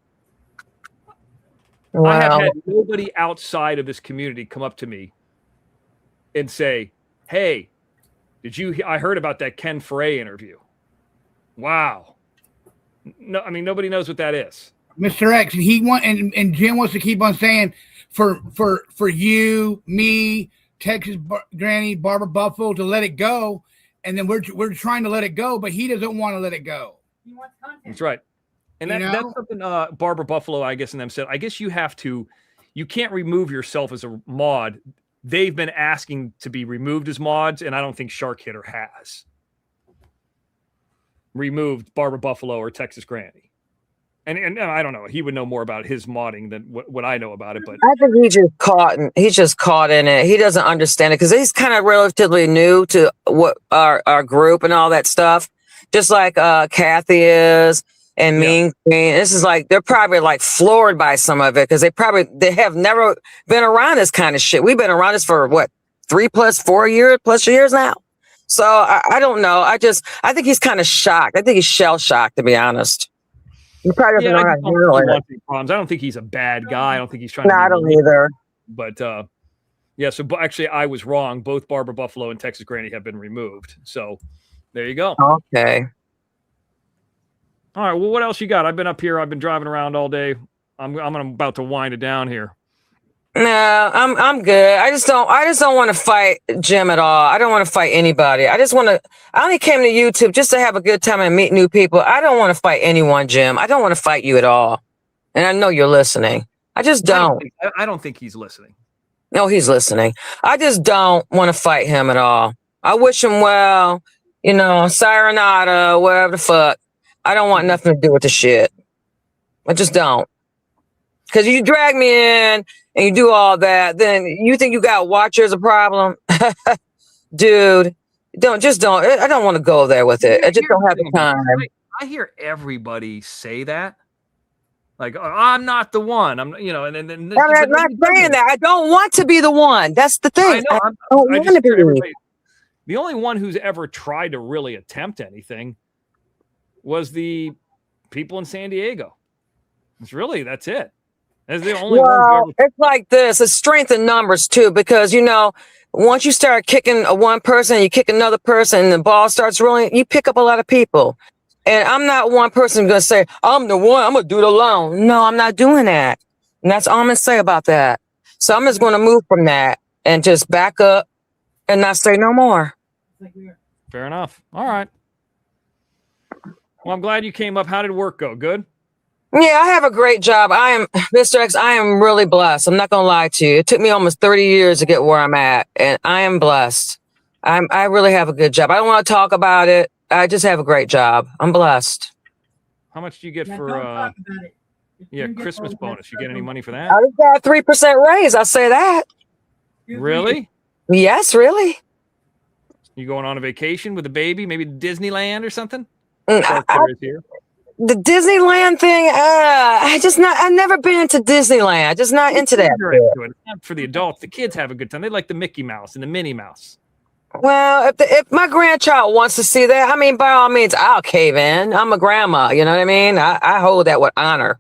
I have had nobody outside of this community come up to me and say, hey, I heard about that Ken Foray interview. Wow. No, I mean, nobody knows what that is. Mr. X, and Jim wants to keep on saying for you, me, Texas Granny, Barbara Buffalo to let it go, and then we're trying to let it go, but he doesn't want to let it go. He wants content. That's right. And that's something Barbara Buffalo, I guess, and them said. I guess you can't remove yourself as a mod. They've been asking to be removed as mods, and I don't think Shark Hitter has removed Barbara Buffalo or Texas Granny. And I don't know. He would know more about his modding than what I know about it. But I think he's just caught in it. He doesn't understand it because he's kind of relatively new to what our group and all that stuff. Just like Kathy is and Mean Queen. This is like they're probably like floored by some of it because they have never been around this kind of shit. We've been around this for what 4 years now. So I don't know. I think he's kind of shocked. I think he's shell shocked, to be honest. He probably doesn't know how to handle it. I don't think he's a bad guy. I don't think he's trying to. No, I don't either. But so actually, I was wrong. Both Barbara Buffalo and Texas Granny have been removed. So there you go. Okay. All right. Well, what else you got? I've been up here. I've been driving around all day. I'm about to wind it down here. No, I'm good. I just don't want to fight Jim at all. I don't want to fight anybody. I only came to YouTube just to have a good time and meet new people. I don't want to fight anyone, Jim. I don't want to fight you at all. And I know you're listening. I just don't. I don't think he's listening. No, he's listening. I just don't want to fight him at all. I wish him well, sayonara, wherever the fuck. I don't want nothing to do with the shit. I just don't. Because you drag me in and you do all that, then you think you got watchers a problem? Dude, don't. I don't want to go there with it. I just don't have the time. I hear everybody say that. Like, I'm not the one. I'm, and then I'm not saying that. I don't want to be the one. That's the thing. I don't want to be. The only one who's ever tried to really attempt anything was the people in San Diego. That's it. That's the only one. It's like this. It's strength in numbers too, because once you start kicking one person, you kick another person, and the ball starts rolling, you pick up a lot of people. And I'm not one person going to say, I'm the one, I'm going to do it alone. No, I'm not doing that. And that's all I'm going to say about that. So I'm just going to move from that and just back up and not say no more. Fair enough. All right. Well, I'm glad you came up. How did work go? Good? Yeah, I have a great job. Mr. X, I am really blessed. I'm not going to lie to you. It took me almost 30 years to get where I'm at, and I am blessed. I really have a good job. I don't want to talk about it. I just have a great job. I'm blessed. How much do you get for Christmas bonus? You get any money for that? I just got a 3% raise. I'll say that. Really? Yes, really. You going on a vacation with a baby? Maybe Disneyland or something? Here. The Disneyland thing, I've never been to Disneyland. I'm just not into that. It's not for the adults. The kids have a good time. They like the Mickey Mouse and the Minnie Mouse. Well, if my grandchild wants to see that, I mean, by all means, I'll cave in. I'm a grandma, you know what I mean? I hold that with honor.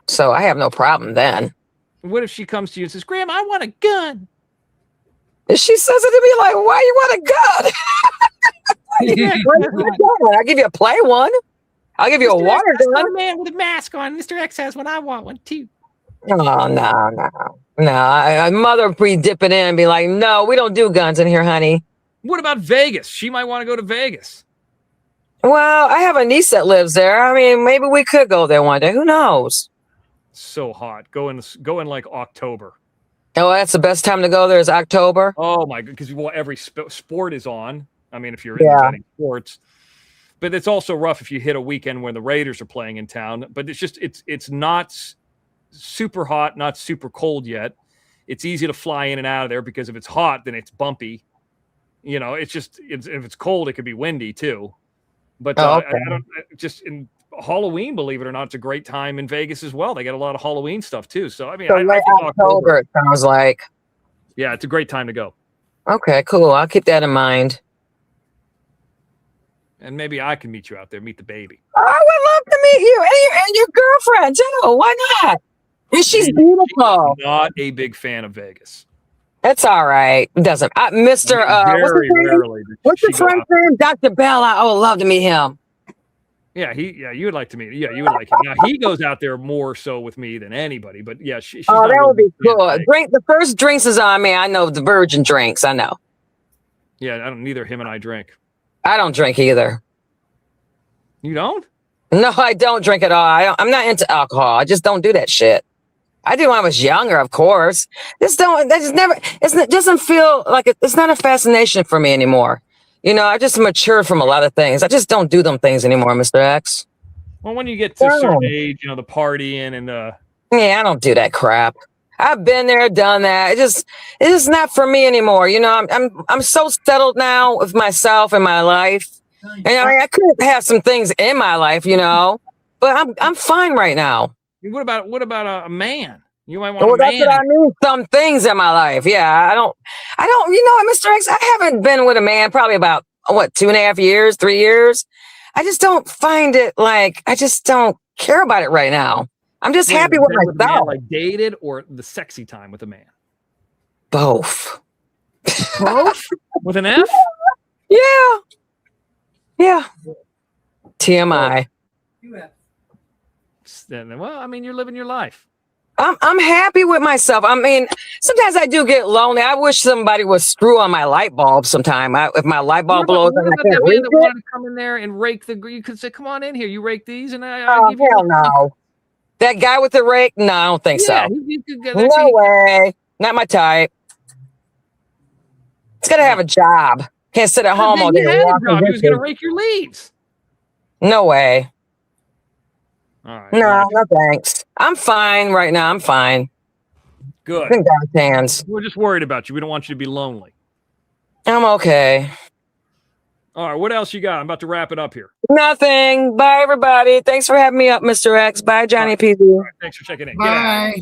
So I have no problem then. What if she comes to you and says, Grandma, I want a gun? And she says it to me like, why you want a gun? I'll give you a play one. I'll give you a water gun. A man with a mask on. Mr. X has one. I want one too. Oh, no. My mother would be dipping in and be like, no, we don't do guns in here, honey. What about Vegas? She might want to go to Vegas. Well, I have a niece that lives there. I mean, maybe we could go there one day. Who knows? So hot. Go in like October. Oh, that's the best time to go there is October. Oh my god, because every sport is on. I mean, if you're into any sports, but it's also rough if you hit a weekend when the Raiders are playing in town. But it's not super hot, not super cold yet. It's easy to fly in and out of there because if it's hot, then it's bumpy. You know, if it's cold, it could be windy too. But in Halloween, believe it or not, it's a great time in Vegas as well. They got a lot of Halloween stuff too. So I mean, I think October it sounds like. Yeah, it's a great time to go. Okay, cool. I'll keep that in mind. And maybe I can meet you out there, meet the baby. I would love to meet you and your girlfriend too. Why not? And she's beautiful. Not a big fan of Vegas. It's all right. It doesn't. Mr. What's your friend's name? Dr. Bell. I would love to meet him. Yeah, you would like to meet. Yeah, you would like him. Now he goes out there more so with me than anybody. But yeah, she's that would be cool. The first drinks is on me. I know the virgin drinks. I know. Yeah, neither him and I drink. I don't drink either. You don't? No, I don't drink at all. I'm not into alcohol. I just don't do that shit. I did when I was younger, of course. It doesn't feel like it's not a fascination for me anymore. You know, I just matured from a lot of things. I just don't do them things anymore, Mr. X. Well, when you get to a certain age, you know, the partying and the... Yeah, I don't do that crap. I've been there, done that. It's just not for me anymore. You know, I'm so settled now with myself and my life. And I mean, I could have some things in my life, you know, but I'm fine right now. What about a man? You might want a man. That's what I mean. Some things in my life. Yeah, I don't, you know, Mr. X, I haven't been with a man probably about, 2.5 years, 3 years. I just don't find it I just don't care about it right now. I'm just happy with myself. Like dated or the sexy time with a man? Both. Both? With an F? Yeah. TMI. Well, I mean, you're living your life. I'm happy with myself. I mean, sometimes I do get lonely. I wish somebody would screw on my light bulb sometime. If my light bulb blows, what about that man that wanted to come in there and rake you could say, "Come on in here, you rake these," and I give you. Hell no. That guy with the rake? No, I don't think so. No way. Not my type. It's gotta have a job. Can't sit at home all day. He was gonna rake your leaves. No way. All right. No thanks. I'm fine right now. I'm fine. Good. God's hands. We're just worried about you. We don't want you to be lonely. I'm okay. All right. What else you got? I'm about to wrap it up here. Nothing. Bye, everybody. Thanks for having me up, Mr. X. Bye, Johnny PZ. All right, thanks for checking in. Bye.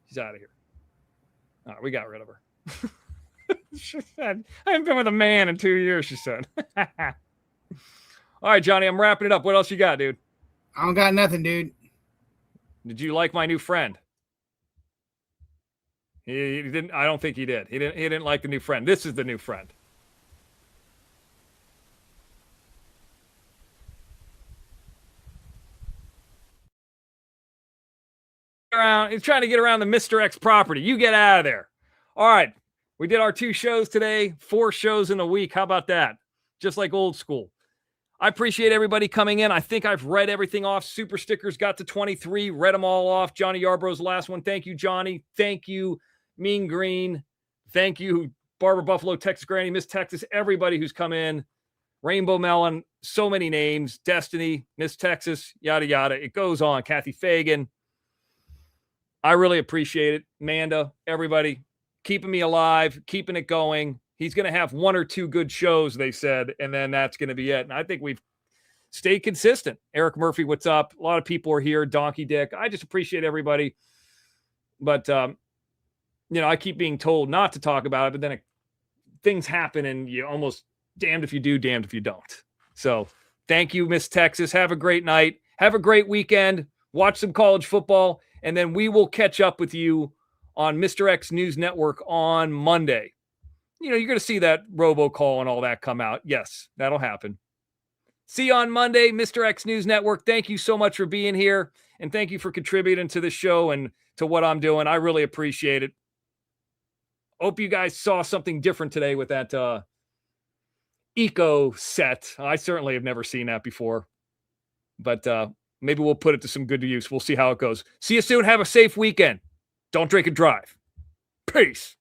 She's out of here. All right, we got rid of her. She said, I haven't been with a man in 2 years, she said. All right, Johnny, I'm wrapping it up. What else you got, dude? I don't got nothing, dude. Did you like my new friend? He didn't. I don't think he did. He didn't like the new friend. This is the new friend. He's trying to get around the Mr. X property. You get out of there. All right. We did our 2 shows today, 4 shows in a week. How about that? Just like old school. I appreciate everybody coming in. I think I've read everything off. Super stickers got to 23. Read them all off. Johnny Yarbrough's last one. Thank you, Johnny. Thank you, Mean Green. Thank you, Barbara Buffalo, Texas Granny, Miss Texas, everybody who's come in. Rainbow Melon, so many names. Destiny, Miss Texas, yada, yada. It goes on. Kathy Fagan. I really appreciate it. Amanda, everybody, keeping me alive, keeping it going. He's going to have one or two good shows, they said, and then that's going to be it. And I think we've stayed consistent. Eric Murphy, what's up? A lot of people are here. Donkey Dick. I just appreciate everybody. But, I keep being told not to talk about it, but then things happen and you almost damned if you do, damned if you don't. So thank you, Miss Texas. Have a great night. Have a great weekend. Watch some college football, and then we will catch up with you on Mr. X News Network on Monday. You're going to see that robocall and all that come out. Yes, that'll happen. See you on Monday, Mr. X News Network. Thank you so much for being here, and thank you for contributing to the show and to what I'm doing. I really appreciate it. Hope you guys saw something different today with that eco set. I certainly have never seen that before, but maybe we'll put it to some good use. We'll see how it goes. See you soon. Have a safe weekend. Don't drink and drive. Peace.